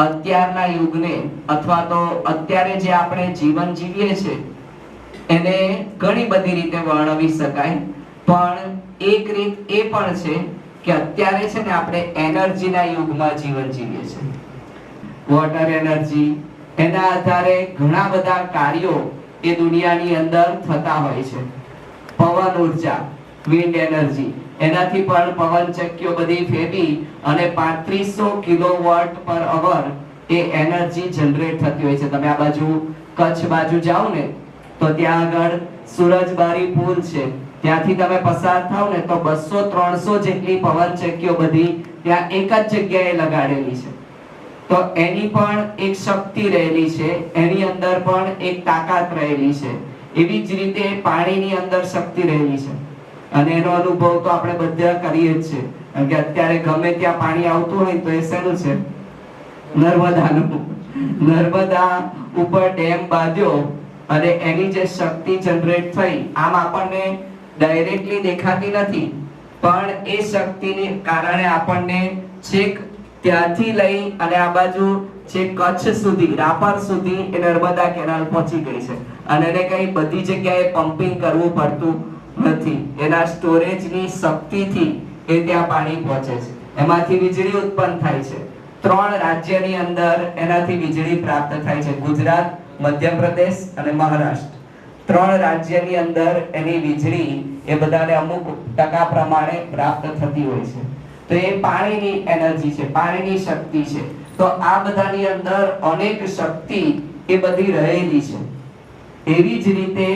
અત્યારના યુગને અથવા તો અત્યારે જે આપણે જીવન જીવીએ છીએ એને ઘણી બધી રીતે વર્ણવી શકાય, પણ એક રીત એ પણ છે કે અત્યારે છે ને આપણે એનર્જીના યુગમાં જીવન જીવીએ છીએ. વોટર એનર્જી, એના આધારે ઘણા બધા કાર્યો એ દુનિયાની અંદર થતા હોય છે. પવન ઉર્જા, વિન્ડ એનર્જી, એનાથી પણ પવન ચક્કીઓ બધી ફેરવી અને 3500 કિલોવોટ પર અવર એ એનર્જી જનરેટ થતી હોય છે. તમે આ બાજુ કચ્છ બાજુ જાઓ ને તો ત્યાં આગળ સુરજબારી પુલ છે, ત્યાંથી તમે પસાર થાવ ને તો 200-300 જેટલી પવન ચક્કીઓ બધી ત્યાં એક જ જગ્યાએ લગાડેલી છે. તો એની પણ એક શક્તિ રહેલી છે, એની અંદર પણ એક તાકાત રહેલી છે. એવી જ રીતે પાણીની અંદર શક્તિ રહેલી છે અને એનો અનુભવ તો આપણે બધા કરીએ જ છે. કારણ કે અત્યારે ગમે ત્યાં પાણી આવતું હોય તો એ શેનું છે? નર્મદાનું. નર્મદા ઉપર ડેમ બાંધ્યો અને એની જે શક્તિ જનરેટ થઈ, આમ આપણને ડાયરેક્ટલી દેખાતી નથી, પણ એ શક્તિને કારણે આપણને છેક ત્યાંથી લઈ અને આ બાજુ જે કચ્છ સુધી, રાપર સુધી એ નર્મદા કેનાલ પહોંચી ગઈ છે અને એને કઈ બધી જગ્યાએ પમ્પિંગ કરવું પડતું નથી. એના સ્ટોરેજની શક્તિથી એ ત્યાં પાણી પહોંચે છે, એમાંથી વીજળી ઉત્પન્ન થાય છે. 3 રાજ્યની અંદર એનાથી વીજળી પ્રાપ્ત થાય છે, ગુજરાત, મધ્યપ્રદેશ અને મહારાષ્ટ્ર. 3 રાજ્યની અંદર એની વીજળી એ બધાને અમુક ટકા પ્રમાણે પ્રાપ્ત થતી હોય છે. તો એ પાણીની એનર્જી છે, પાણીની શક્તિ છે. તો આ બધાની અંદર અનેક શક્તિ એ બધી રહેલી છે. એવી જ રીતે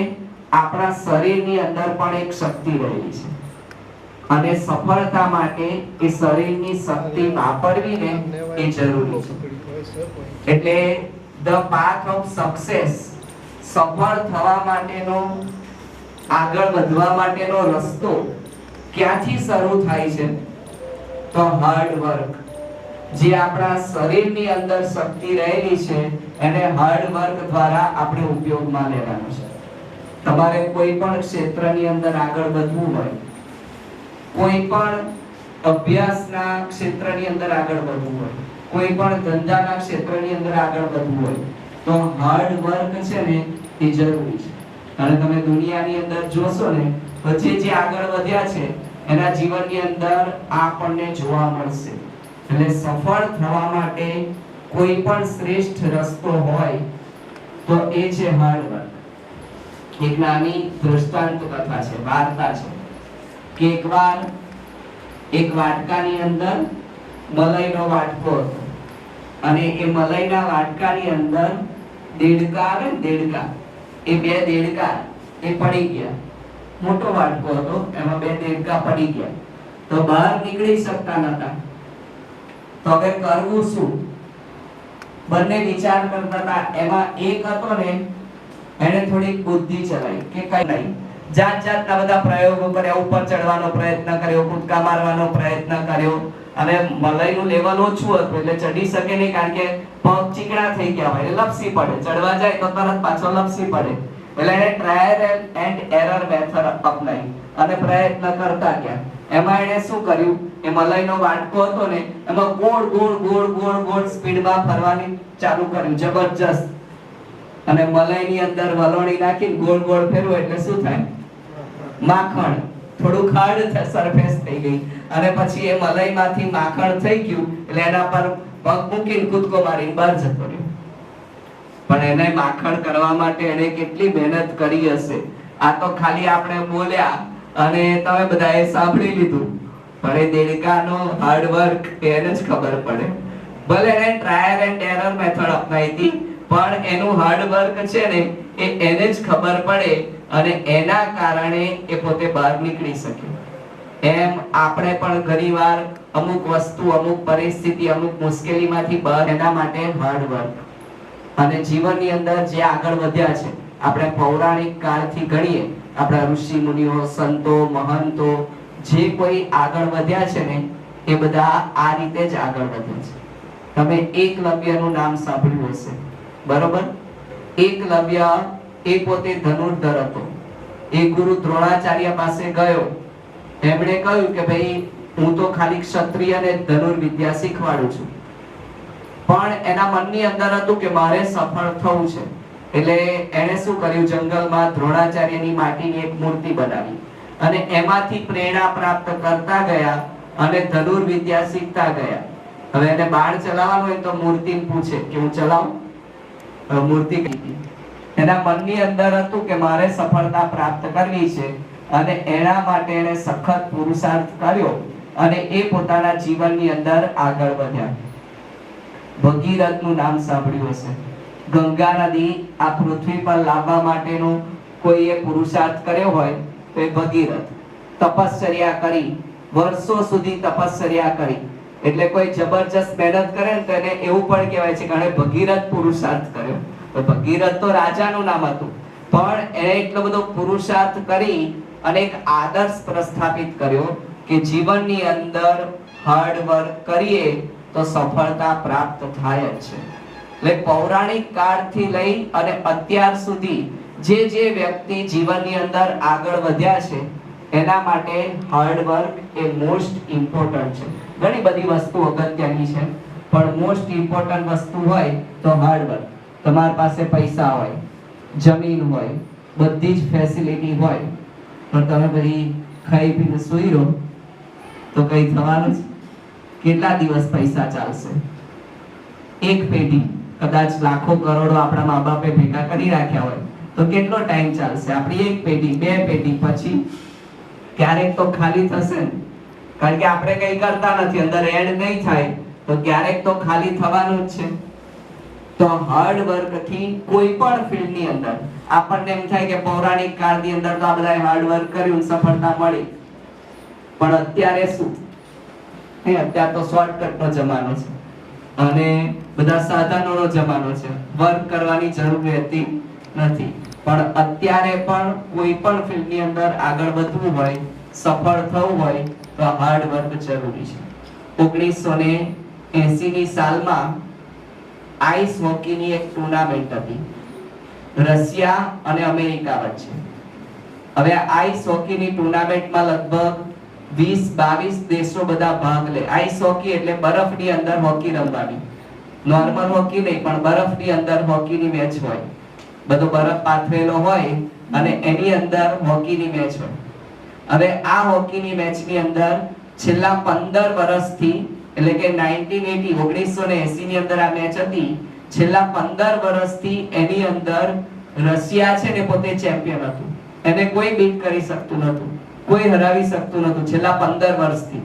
આપણા શરીરની અંદર પણ એક શક્તિ રહેલી છે અને સફળતા માટે એ શરીરની શક્તિ વાપરવીને એ જરૂરી છે. એટલે ધ પાથ ઓફ સક્સેસ, સફળ થવા માટેનો, આગળ વધવા માટેનો રસ્તો ક્યાંથી શરૂ થાય છે? તો હાર્ડ વર્ક. જે આપણા શરીરની અંદર શક્તિ રહેલી છે એને હાર્ડ વર્ક દ્વારા આપણે ઉપયોગમાં લેવાનું છે. તમારે કોઈ પણ ક્ષેત્રની અંદર આગળ વધવું હોય, કોઈ પણ અભ્યાસના ક્ષેત્રની અંદર આગળ વધવું હોય, કોઈ પણ ધંધાના ક્ષેત્રની અંદર આગળ વધવું હોય તો હાર્ડ વર્ક છે ને એ જરૂરી છે. અને તમે દુનિયાની અંદર જોશો ને તો જે આગળ વધ્યા છે એના જીવનની અંદર આપણને જોવા મળશે. એટલે સફળ થવા માટે કોઈ પણ શ્રેષ્ઠ રસ્તો હોય તો એ છે હાર્ડ વર્ક. એક નાની દૃષ્ટાંત કથા છે, વાર્તા છે કે એકવાર એક વાટકાની અંદર મલાઈનો વાટકો હતો અને એ મલાઈના વાટકાની અંદર દેડકા આવે ને, દેડકા, એ 2 દેડકા એ પડી ગયા. મોટો વાટકો હતો, એમાં 2 દેડકા પડી ગયા તો બહાર નીકળી શકતા નતા. તો હવે કરવું શું? બંને વિચાર કરતા હતા. એમાં એક હતો ને એને થોડીક બુદ્ધિ ચલાવી કે કઈ નહીં, જાત જાતના બધા પ્રયોગો કર્યા, ઉપર ચડવાનો પ્રયત્ન કર્યો, કૂદકા મારવાનો પ્રયત્ન કર્યો. હવે મલાઈનું લેવલ ઓછું હતું એટલે ચડી શકે નહીં, કારણ કે પગ ચીકણા થઈ ગયા હોય એટલે લપસી પડે, ચડવા જાય તો તરત પાછો લપસી પડે. એટલે એને ટ્રાયલ એન્ડ એરર મેથડ અપનાવી અને પ્રયત્ન કરતા ગયા. એમાં એને શું કર્યું, એ મલાઈનો વાટકો હતો ને એમાં ગોળ ગોળ ગોળ ગોળ ગોળ સ્પીડમાં ફરવાની ચાલુ કર્યું, જબરજસ્ત. અને મલાઈની અંદર વલોણી નાખીને ગોળ ગોળ ફેરવો એટલે શું થાય? માખણ. થોડું હાર્ડ સરફેસ થઈ ગઈ અને પછી એ મલાઈમાંથી માખણ થઈ ગયું એટલે એના પર પગ મૂકીને કૂદકો મારીને બહાર જતો રહ્યો. પણ એને માખણ કરવા માટે એને કેટલી મહેનત કરી હશે. આ તો ખાલી આપણે બોલ્યા અને તમે બધાએ સાંભળી લીધું, પણ એ દેડકાનો હાર્ડ વર્ક એને જ ખબર પડે. ભલે એને ટ્રાયલ એન્ડ એરર મેથડ અપનાવી હતી, પણ એનું હાર્ડ વર્ક છે ને એ એને જ ખબર પડે અને એના કારણે એ પોતે બહાર નીકળી શક્યો. એમ આપણે પણ ઘણીવાર અમુક વસ્તુ, અમુક પરિસ્થિતિ, અમુક મુશ્કેલીમાંથી બહાર એના માટે હાર્ડવર્ક અને જીવનની અંદર જે આગળ વધ્યા છે, આપણે પૌરાણિક કાળથી ગણીએ, આપણા ઋષિ મુનિઓ, સંતો, મહંતો જે કોઈ આગળ વધ્યા છે ને એ બધા આ રીતે જ આગળ વધ્યા છે. તમે એકલવ્યનું નામ સાંભળ્યું હશે, બરોબર? એકલવ્ય એ પોતે ધનુર્ધર હતો. એ ગુરુ દ્રોણાચાર્ય પાસે ગયો. એમણે કહ્યું કે ભાઈ હું તો ખાલી ક્ષત્રિય અને ધનુર્વિદ્યા શીખવાડું છું, પણ એના મનની અંદર હતું કે મારે સફળ થવું છે. એટલે એણે શું કર્યું, જંગલમાં દ્રોણાચાર્યની માટીની એક મૂર્તિ બનાવી અને એમાંથી પ્રેરણા પ્રાપ્ત કરતા ગયા અને ધનુર્વિદ્યા શીખતા ગયા. હવે એને બાણ ચલાવવાનું હોય તો મૂર્તિને પૂછે કે હું ચલાવું? મૂર્તિ એના મનની અંદર હતું કે મારે સફળતા પ્રાપ્ત કરવી છે અને એના માટે એને સખત પુરુષાર્થ કર્યો અને એ પોતાના જીવનની અંદર આગળ વધ્યા. ભગીરથનું નામ સાંભળ્યું હશે. ગંગા નદી આ પૃથ્વી પર લાવવા માટેનો કોઈએ પુરુષાર્થ કર્યો હોય તો એ ભગીરથ. તપશ્ચર્યા કરી, વર્ષો સુધી તપશ્ચર્યા કરી. એટલે કોઈ જબરજસ્ત મહેનત કરે ને તો એને એવું પણ કહેવાય છે કે એને ભગીરથ પુરુષાર્થ કર્યો. તો ભગીરથ તો રાજાનું નામ હતું, પણ એને એટલો બધો પુરુષાર્થ કરી અને એક આદર્શ પ્રસ્થાપિત કર્યો કે જીવનની અંદર હાર્ડ વર્ક કરીએ તો સફળતા પ્રાપ્ત થાય જ છે. એટલે પૌરાણિક કાળથી લઈ અને અત્યાર સુધી જે વ્યક્તિ જીવનની અંદર આગળ વધ્યા છે એના માટે હાર્ડ વર્ક એ મોસ્ટ ઇમ્પોર્ટન્ટ છે. ઘણી બધી વસ્તુ અગત્યની છે, પણ મોસ્ટ ઇમ્પોર્ટન્ટ વસ્તુ હોય તો હાર્ડ વર્ક. તમારી પાસે પૈસા હોય, જમીન હોય, બધી જ ફેસિલિટી હોય, પણ તમે બધી ખાઈ પીને સૂઈ રહો તો કઈ થવાનું છે? કેટલા દિવસ પૈસા ચાલશે? એક પેઢી, કદાચ લાખો કરોડો આપણા મા બાપે ભેગા કરી રાખ્યા હોય તો કેટલો ટાઈમ ચાલશે? આપણી એક પેઢી, બે પેઢી, પછી ક્યારેક તો ખાલી થશે ને. કારણ કે આપણે કઈ કરતા નથી, અંદર એડ નહીં થાય તો ક્યારેક તો ખાલી થવાનું જ છે. તો હાર્ડ વર્ક થી કોઈ પણ ફિલ્ડ ની અંદર આપણને એમ થાય કે પૌરાણિક કાળની અંદર તો આ બધાએ હાર્ડ વર્ક કર્યું, સફળતા મળી, પણ અત્યારે શું? અત્યારે તો શોર્ટકટ નો જમાનો છે અને બધા સાધનોનો જમાનો છે. વર્ક કરવાની જરૂર રહેતી નથી. પણ અત્યારે પણ કોઈ પણ ફિલ્ડ ની અંદર આગળ વધવું હોય, સફળ થવું હોય તો હાર્ડ વર્ક જરૂરી છે. 1980 ની સાલમાં આઈસ હોકીની એક ટુર્નામેન્ટ હતી રશિયા અને અમેરિકા વચ્ચે. હવે આઈસ હોકીની ટુર્નામેન્ટમાં લગભગ 20-22 દેશો બધા ભાગ લે. આઈસ હોકી એટલે બરફની અંદર હોકી રમવાની. નોર્મલ હોકી નહીં, પણ બરફની અંદર હોકીની મેચ હોય. બધો બરફ પાથરેલો હોય અને એની અંદર હોકીની મેચ હોય. હવે આ હોકીની મેચની અંદર છેલ્લા 15 વર્ષથી, એટલે કે 1980 ની અંદર આ મેચ હતી. છેલ્લા 15 વર્ષથી એની અંદર રશિયા છે ને પોતે ચેમ્પિયન હતું. એને કોઈ બીટ કરી શકતું નહોતું, કોઈ હરાવી શકતું નહોતું છેલ્લા 15 વર્ષથી.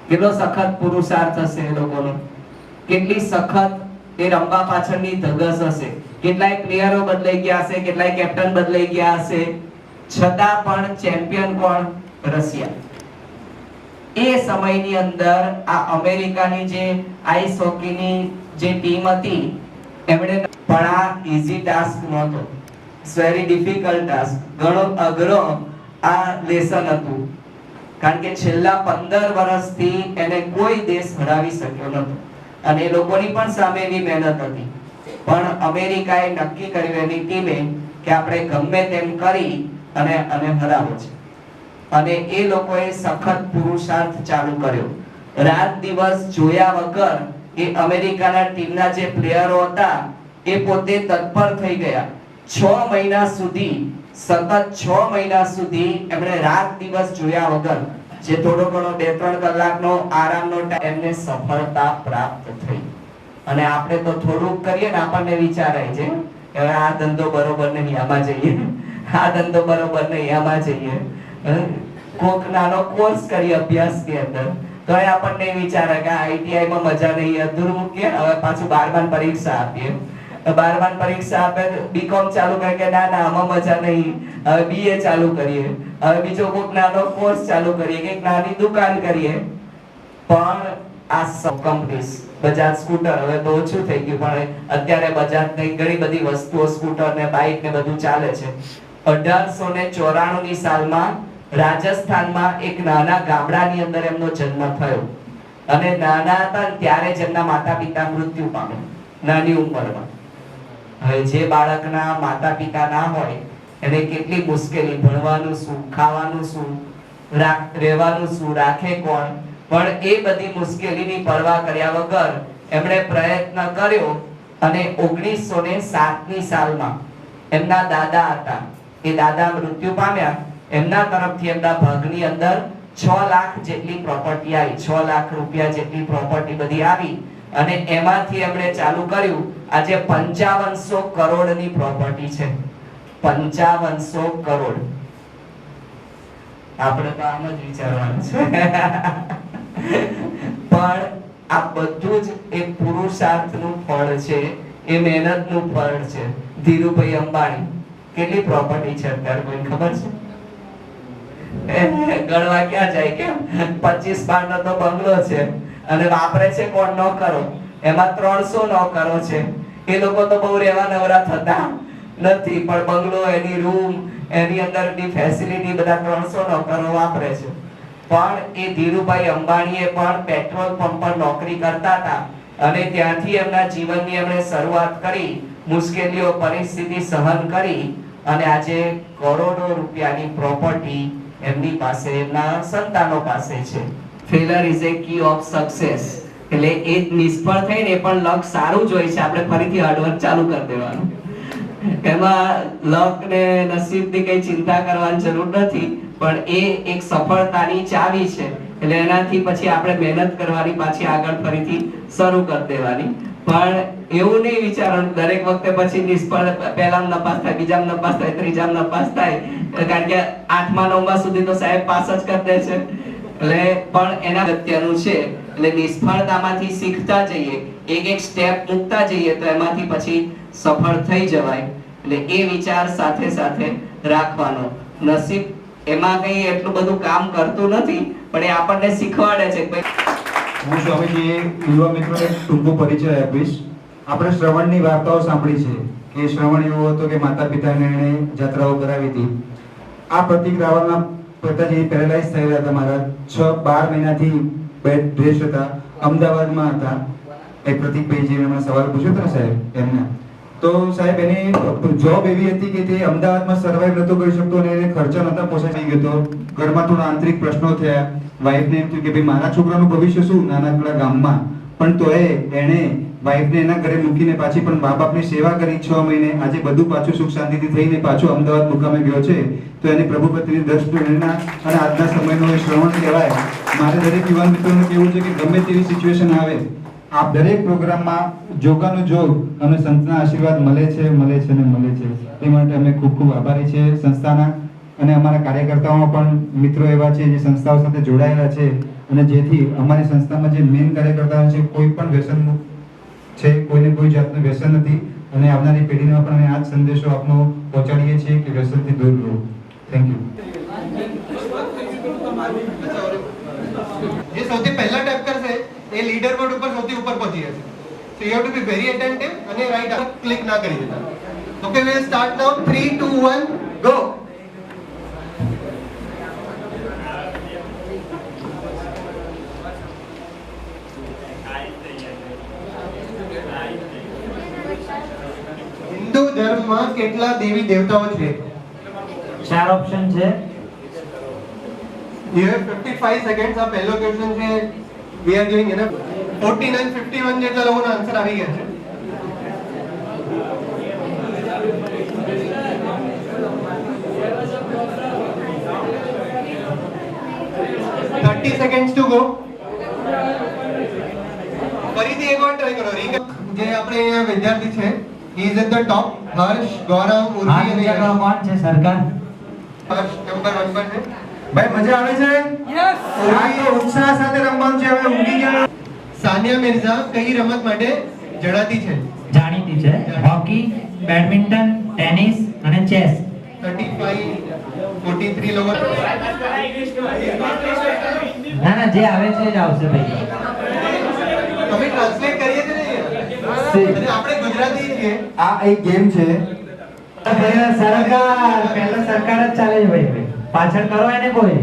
કેટલો સખત પુરુષાર્થ હશે એ લોકોનો, કેટલી સખત એ રમવા પાછળની ધગસ હશે. કેટલાય પ્લેયરો બદલાઈ ગયા હશે, કેટલાય કેપ્ટન બદલાઈ ગયા હશે, છતાં પણ ચેમ્પિયન કોણ? રશિયા. એ સમયની અંદર આ અમેરિકાની જે આઈસ હોકીની જે ટીમ હતી એમણે પણ આ ઈઝી ટાસ્ક નહોતો, ઇટ્સ વેરી ડિફિકલ્ટ ટાસ્ક. ઘણો અઘરો આ લેસન હતું, કારણ કે છેલ્લા 15 વર્ષથી એને કોઈ દેશ હરાવી શક્યો નહોતો અને એ લોકોની પણ સામે એની મહેનત હતી. પણ અમેરિકાએ નક્કી કર્યું એની ટીમે કે આપણે ગમે તેમ કરી અને હરાવવો છે. અને એ લોકોએ સખત પુરુષાર્થ ચાલુ કર્યો. રાત દિવસ જોયા વગર એ અમેરિકાના ટીમના જે પ્લેયરો હતા એ પોતે તત્પર થઈ ગયા. 6 મહિના સુધી, સતત 6 મહિના સુધી એમણે રાત દિવસ જોયા વગર, જે થોડો ઘણો 2-3 કલાકનો આરામનો ટાઈમ, એમને સફળતા પ્રાપ્ત થઈ. અને આપણે તો થોડુંક કરીએ ને આપણને વિચાર આવી છે કે આ ધંધો બરોબર નહીં, આમાં જઈએ, આ ધંધો બરોબર નહીં, આમાં જઈએ. કોક નાનો કોર્સ કરી અભ્યાસની અંદર તો એ આપણને વિચારે કે આઈટીઆઈ માં મજા નહીં, અધૂર મૂકીએ, હવે પાછું 12 પરીક્ષા આપીએ 12મા પરીક્ષા આપે બીકોમ ચાલુ કરે કે ના ના આમાં મજા નહીં, હવે બીએ ચાલુ કરીએ, હવે બીજો કોઈક નાનો કોર્સ ચાલુ કરીએ કે નાની દુકાન કરીએ. પણ આ કંપનીઝ બજાજ સ્કૂટર હવે તો ઓછું થઈ ગયું, પણ અત્યારે બજાજની ઘણી બધી વસ્તુઓ સ્કૂટર ને બાઇક ને બધું ચાલે છે. 1894 ની સાલમાં રાજસ્થાનમાં એક નાના ગામડાની અંદર એમનો જન્મ થયો અને નાના હતા ત્યારે જ એમના માતા પિતા મૃત્યુ પામ્યા નાની ઉંમરમાં. હવે જે બાળકના માતા પિતા ના હોય એને કેટલી મુશ્કેલી, ભણવાનું શું, ખાવાનું શું, રહેવાનું શું, રાખે કોણ, પણ એ બધી મુશ્કેલીની પરવા કર્યા વગર એમણે પ્રયત્ન કર્યો અને 1907 ની સાલમાં એમના દાદા હતા, એ દાદા મૃત્યુ પામ્યા, એમના તરફથી એમના ભાગની અંદર 6 લાખ જેટલી પ્રોપર્ટી આવી, 6 લાખ રૂપિયા જેટલી પ્રોપર્ટી બધી આવી અને એમાંથી એમણે ચાલુ કર્યું. આજે 5500 કરોડની પ્રોપર્ટી છે, 5500 કરોડ. આપણે તો આમ જ વિચારવાનું છે. પણ આ બધું જ એક પુરુષાર્થનું ફળ છે, એ મહેનતનું ફળ છે. ધીરુભાઈ અંબાણી કેટલી પ્રોપર્ટી છે અત્યારે કોઈ ખબર છે? ગણવા ક્યાં જાય કેમ? 25 માળનો તો બંગલો છે અને વાપરે છે કોણ? નોકરો. એમાં 300 નોકરો છે. એ લોકો તો બહુ રહેવા નવરા થતા નથી, પણ બંગલો, એની રૂમ, એની અંદરની ફેસિલિટી બધા 300 નોકરો વાપરે છે. પણ એ ધીરુભાઈ અંબાણીએ પણ પેટ્રોલ પંપ પર નોકરી કરતા હતા અને ત્યાંથી એમના જીવનની એમણે શરૂઆત કરી, મુશ્કેલીઓ પરિસ્થિતિ સહન કરી અને આજે કરોડો રૂપિયાની પ્રોપર્ટી એમની પાસે, એમના સંતાનો પાસે છે. Failure is a key of success. એટલે એ નિષ્ફળ થઈને પણ લક સારું જોઈ છે, આપણે ફરીથી હાર્ડવર્ક ચાલુ કરી દેવાનું. એમાં લક ને નસીબની કઈ ચિંતા કરવાની જરૂર નથી, પણ એ એક સફળતાની ચાવી છે. એટલે એનાથી પછી આપણે મહેનત કરવાની, પાછી આગળ ફરીથી શરૂ કરી દેવાની. પણ એવું નહીં વિચારવાનું દરેક વખતે પછી નિષ્ફળ, પહેલામાં નપાસ થાય, બીજામાં નપાસ થાય, ત્રીજામાં નપાસ થાય, કારણ કે 8મા 9મા સુધી તો સાહેબ પાસ જ કરી દે છે. એટલે પણ એના અગત્યનું છે. એટલે નિષ્ફળતામાંથી શીખતા જઈએ, એક એક સ્ટેપ મૂકતા જઈએ તો એમાંથી પછી સફળ થઈ જવાય. એટલે એ વિચાર સાથે સાથે રાખવાનો. નસીબ એમાં કઈ એટલું બધું કામ કરતું નથી, પણ એ આપણને શીખવાડે છે. હું સ્વામીજી યુવા મિત્રોને ટૂંકો પરિચય આપીશ. આપણે શ્રવણની વાર્તાઓ સાંભળી છે કે શ્રવણ એવો હતો કે માતા પિતાને એણે જાત્રાઓ કરાવી હતી. આ પ્રતિક રાવણના પિતાજી પેરેલાઇઝ થયેલા હતા. મારા 12 મહિનાથી બેડ રેસ્ટ હતા, અમદાવાદમાં હતા. એ પ્રતિકભાઈ જે એમણે સવાલ પૂછ્યો હતો ને સાહેબ એમને, તો સાહેબ એની જોબ એવી હતી કે તે અમદાવાદમાં સર્વાઈવ નતો કરી શકતો અને એને ખર્ચા નતા પોસાઈ ગયો હતો. ઘરમાં થોડા આંતરિક પ્રશ્નો થયા. વાઈફને એમ થયું કે ભાઈ મારા છોકરાનું ભવિષ્ય શું નાનકડા ગામમાં, પણ તોય એણે વાઈફને એના ઘરે મૂકીને પાછી પણ મા બાપની સેવા કરી 6 મહિને. આજે બધું પાછું સુખ શાંતિથી થઈને પાછો અમદાવાદ મુકામે ગયો છે. તો એની પ્રભુ પ્રત્યેની દ્રષ્ટિના અને આજના સમયનો એ શ્રવણ કહેવાય. મારે દરેક યુવાન મિત્રોને કહેવું છે કે ગમે તેવી સિચ્યુએશન આવે, આપ દરેક પ્રોગ્રામમાં જોગાનું જોગ અને સંતના આશીર્વાદ મળે છે ને મળે છે. એ માટે અમે ખૂબ ખૂબ આભારી છે સંસ્થાના, અને અમારા કાર્યકર્તાઓમાં પણ મિત્રો એવા છે જે સંસ્થાઓ સાથે જોડાયેલા છે અને જેથી અમારી સંસ્થામાં જે મેઇન કાર્યકર્તાઓ છે કોઈ પણ વ્યસન છે, કોઈને કોઈ જાતનું વ્યસન નથી. અને આવનારી પેઢીમાં પણ અમે આ જ સંદેશો આપનો પહોંચાડીએ છીએ કે વ્યસનથી દૂર રહો. Thank you. જે સૌથી પહેલા ટેપ કરશે એ લીડર બોર્ડ ઉપર સૌથી ઉપર પહોંચી જશે. So you have to be very attentive અને રાઈટ આ ક્લિક ના કરી દેતા. Okay, we will start now. 3, 2, 1, go. Hindu ધર્મમાં કેટલા દેવી દેવતાઓ છે? 4 ઓપ્શન છે. You have 55 seconds. આ પહેલો ક્વેશ્ચન છે. We are giving enough. 49, 51 જેટલા લોકોનો આન્સર આવી ગયા છે. seconds to go. ફરીથી એકવાર ટ્રાય કરો. જે આપણે અહીંયા વિદ્યાર્થી છે, he is at the top. હર્ષ, ગૌરવ, ઉર્વી અને કોણ છે સરકાર? હર્ષ નંબર 1 પર છે. ભાઈ મજા આવે છે? યસ. આ તો ઉત્સાહ સાથે રમવાનું છે. હવે ઊંઘી ગયા. સાનિયા મિર્ઝા કઈ રમત માટે જણાતી છે? જાણીતી છે. હોકી, બેડમિન્ટન, ટેનિસ અને ચેસ. 43 લોકો. ના ના, જે આવે છે જ આવશે ભાઈ. તમે ટ્રાન્સલેટ કરીએ છે ને આપણે ગુજરાતી છીએ. આ એક ગેમ છે. પહેલા સરકાર જ ચાલે છે ભાઈ. પાછળ કરો એને કોઈ.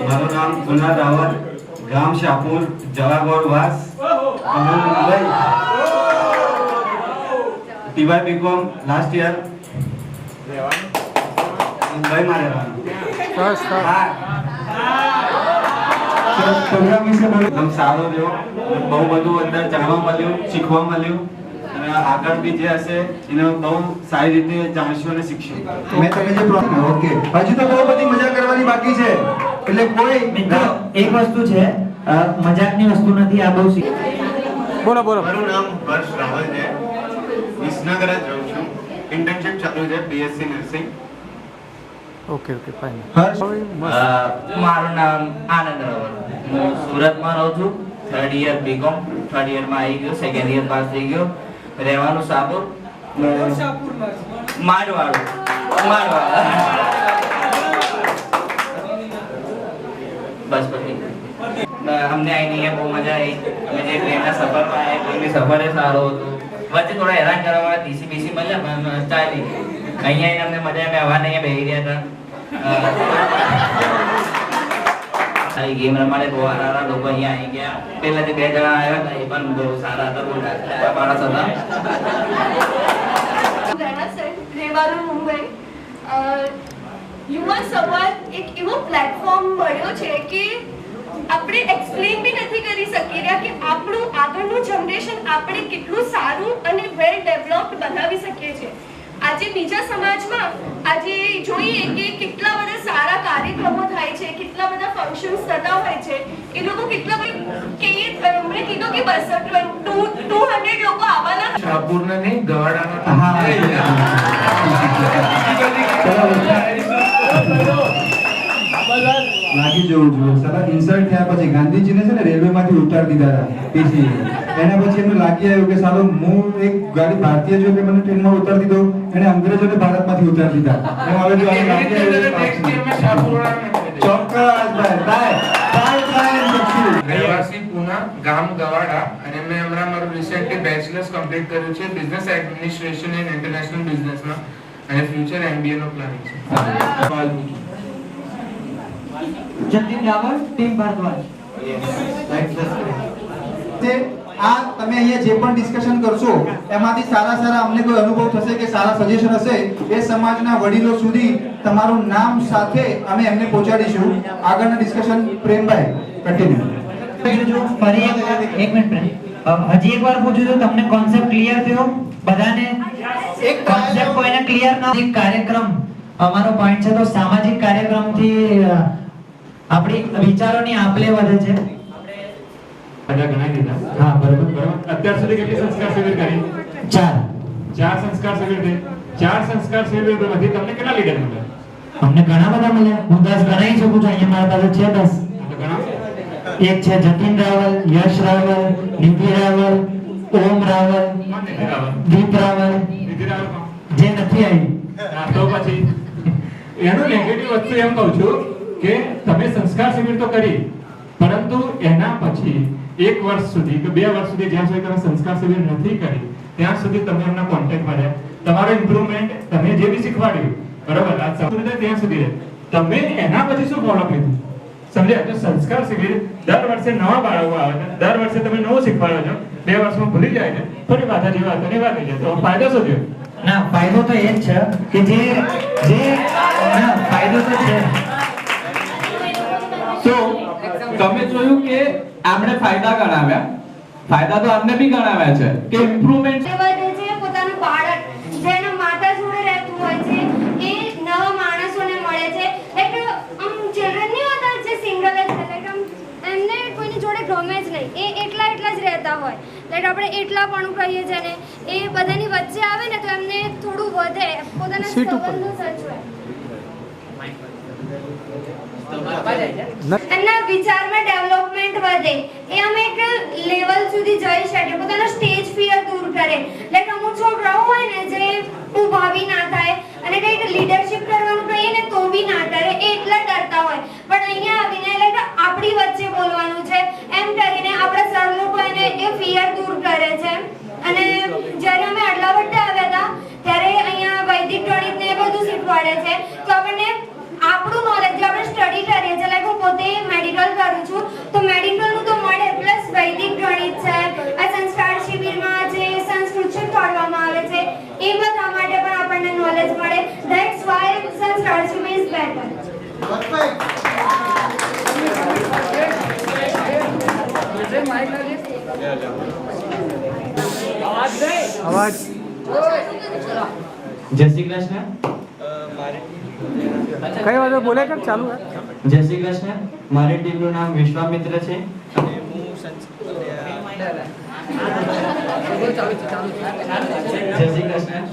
મારું નામ કુનાલ રાવત, ગામ શાહપુર, જવાગોળ વાસ, મુંબઈ. ટીવાય બીકોમ લાસ્ટ યર, મુંબઈમાં રહેવાનું. પ્રોગ્રામ વિશે એકદમ સારો રહ્યો, બહુ બધું અંદર જાણવા મળ્યું, શીખવા મળ્યું અને આગળ બી જે હશે એને બહુ સારી રીતે જાણશું અને શીખશું. મેં તમે જે ઓકે, હજુ તો બહુ બધી મજા કરવાની બાકી છે, એટલે કોઈ એક વસ્તુ છે, મજાકની વસ્તુ નથી, આ બહુ બોલો બોલો. મારું નામ હર્ષ રાવલ છે, વિસનગર જ રહું છું, ઇન્ટર્નશિપ ચાલુ છે BSc nursing. Okay okay fine. મારું નામ આનંદ રાવલ, હું સુરતમાં રહું છું, 3rd યર બીકોમ, 3rd યરમાં આવી ગયો, 2nd યર પાસ થઈ ગયો, રહેવાનું શાહપુર, મારવાડ. બસ પછી અમને આવી નહીં, બહુ મજા આવી. અમે જે ટ્રેનના સફરમાં આવ્યા, ટ્રેનની સફર એ સારો હતો. વચ્ચે થોડા હેરાન કરવા વાળા ટીસી બીસી મળ્યા પણ ચાલી. અહીંયા અમને મજા આવી, હવા નહીં બેસી રહ્યા હતા. સારી ગેમ રમાડે, બહુ સારા લોકો અહીંયા આવી ગયા. પહેલાથી 2 જણા આવ્યા હતા, એ પણ બહુ સારા હતા, બહુ માણસ હતા. રહેવાનું મુંબઈ. યુવા સંવાદ એક એવો પ્લેટફોર્મ મળ્યો છે કે આપણે એક્સપ્લેન બી નથી કરી શકી રહ્યા કે આપણું આગળનું જનરેશન આપણે કેટલું સારું અને વેલ ડેવલપ્ડ બનાવી શકીએ છીએ. આજે બીજા સમાજમાં આજે જોઈએ કે કેટલા બધા સારા કાર્યક્રમો થાય છે, કેટલા બધા ફંક્શન્સ થતા હોય છે, એ લોકો કેટલા મેં કીધું કે 200 લોકો આવવાના. શાહપુરના નહીં, ગવાડાના. લાગી જવું જોઈએ. સાલા ઇન્સલ્ટ થયા પછી ગાંધીજીને છે ને રેલવેમાંથી ઉતારી દીધા હતા પીસી. એના પછી એમને લાગી આવ્યું કે સાલો હું એક ગાડી ભારતીય જો કે મને ટ્રેનમાં ઉતારી દીધો, એને અંગ્રેજોને ભારતમાંથી ઉતારી દીધા. એમ હવે જો આ લાગી રહેવાસી પુના, ગામ ગવાડા, અને મેં હમણાં મારું રિસેન્ટલી બેચલર્સ કમ્પ્લીટ કર્યું છે બિઝનેસ એડમિનિસ્ટ્રેશન એન્ડ ઇન્ટરનેશનલ બિઝનેસમાં, અને ફ્યુચર MBA નો પ્લાનિંગ છે. જતીન રાવલ, ટીમ ભારદ્વાજ. આ તમે અહીંયા જે પણ ડિસ્કશન કરશો એમાંથી સારા અમને કોઈ અનુભવ થશે કે સારા સજેશન હશે, એ સમાજના વડીલો સુધી તમારું નામ સાથે અમે એમને પહોંચાડીશું. આગળના ડિસ્કશન પ્રેમભાઈ કન્ટિન્યુ. ફરી એક મિનિટ હજી એકવાર પૂછું છું, તમને કોન્સેપ્ટ ક્લિયર થયો બધાને? એક કોન્સેપ્ટ કોઈને ક્લિયર ના? એક કાર્યક્રમ અમારો પોઈન્ટ છે, તો સામાજિક કાર્યક્રમથી આપણી વિચારોની આપ-લે વધે છે. બધા ગણાઈ દીધા. હા બરાબર. અત્યાર સુધી કેટલી સંસ્કાર શિબિર કરી? 4 સંસ્કાર શિબિર થઈ. 4 સંસ્કાર શિબિરમાંથી તમને કેટલા લીડર મળ્યા? અમને ઘણા બધા મળ્યા. હું 10 ગણાઈ શકું છું, અહીંયા મારા પાસે છે 10. એક છે જતીન રાવલ, યશ રાવલ, નિધિ રાવલ, ઓમ રાવલ, દીપ રાવલ, જે નથી આવી. તો પછી એનું નેગેટિવ વસ્તુ એમ કહું છું કે તમે સંસ્કાર શિબિર તો કરી, પરંતુ એના પછી 1 વર્ષ સુધી કે 2 વર્ષ સુધી જ્યાં સુધી તમે સંસ્કાર શિબિર નથી કરી ત્યાં સુધી તમે એમના કોન્ટેક્ટમાં રહ્યા, તમારો ઇમ્પ્રુવમેન્ટ તમે જે બી શીખવાડ્યું બરોબર આ ત્યાં સુધી રહે. તમે એના પછી શું ફોલોઅપ લીધું? સમજ્યા? તો સંસ્કાર શિબિર દર વર્ષે નવા બાળકો આવે છે, દર વર્ષે તમે નવું શીખવાડો છો, 2 વર્ષમાં ભૂલી જાય છે, ફરી પાછા જેવા હતા એવા થઈ જાય. તો ફાયદો શું થયો? ના, ફાયદો તો એ જ છે કે જે ફાયદો તો છે. તો તમે જોયું કે આપણે ફાયદા ગણાવ્યા, ફાયદા તો આપણે બી ગણાવ્યા છે કે ઇમ્પ્રુવમેન્ટ પોતાનું બાળક જેના માતા જોડે રહેતું હોય છે, એ નવા માણસોને મળે છે. ચિલ્ડ્રન નહીં હોતા જે સિંગલ જ છે, એમને કોઈની જોડે ગમે જ નહીં, એ એકલા જ રહેતા હોય. આપણે એટલાપણું કહીએ છીએ ને, એ બધાની વચ્ચે આવે ને તો એમને થોડું વધે, પોતાના સંબંધો સચવે. એમના વિચારમાં ડેવલપમેન્ટ વધે, એ અમે એક લેવલ સુધી જઈ શકે, પોતાનો સ્ટેજ ફિયર દૂર કરે. લાઈક અમુક છોકરાઓ હોય ને જે ઉભાવી ના થાય અને કંઈક લીડરશિપ કરવાનું કહીએ ને તો બી ના કરે, એ એટલા ડરતા હોય. પણ અહીંયા આવીને લાઈક આપણી વચ્ચે બોલવાનું છે એમ કરીને આપણા સર લોકો એને એ ફિયર દૂર કરે છે. અને જ્યારે અમે અડલાવટ્ટે આવ્યા હતા ત્યારે અહીંયા વૈદિક ગણિત ને એ બધું શીખવાડે છે, તો આપણને આપણું નોલેજ જે આપણે સ્ટડી કરીએ છીએ, લાઈક હું પોતે મેડિકલ કરું છું તો મેડિકલનું તો મળે, પ્લસ વૈદિક ગણિત છે, આ સંસ્કાર શિબિરમાં જે સંસ્કૃત શીખવાડવામાં આવે છે એ બધા માટે પણ આપણને નોલેજ મળે. ધેટ્સ વાય સંસ્કાર શિબિર ઇઝ બેટર. અવાજ જય શ્રી કૃષ્ણ. કઈ વાત બોલે કર ચાલુ હે. જય શ્રી કૃષ્ણ. મારી ટીમનું નામ વિશ્વામિત્ર છે અને હું જય શ્રી કૃષ્ણ.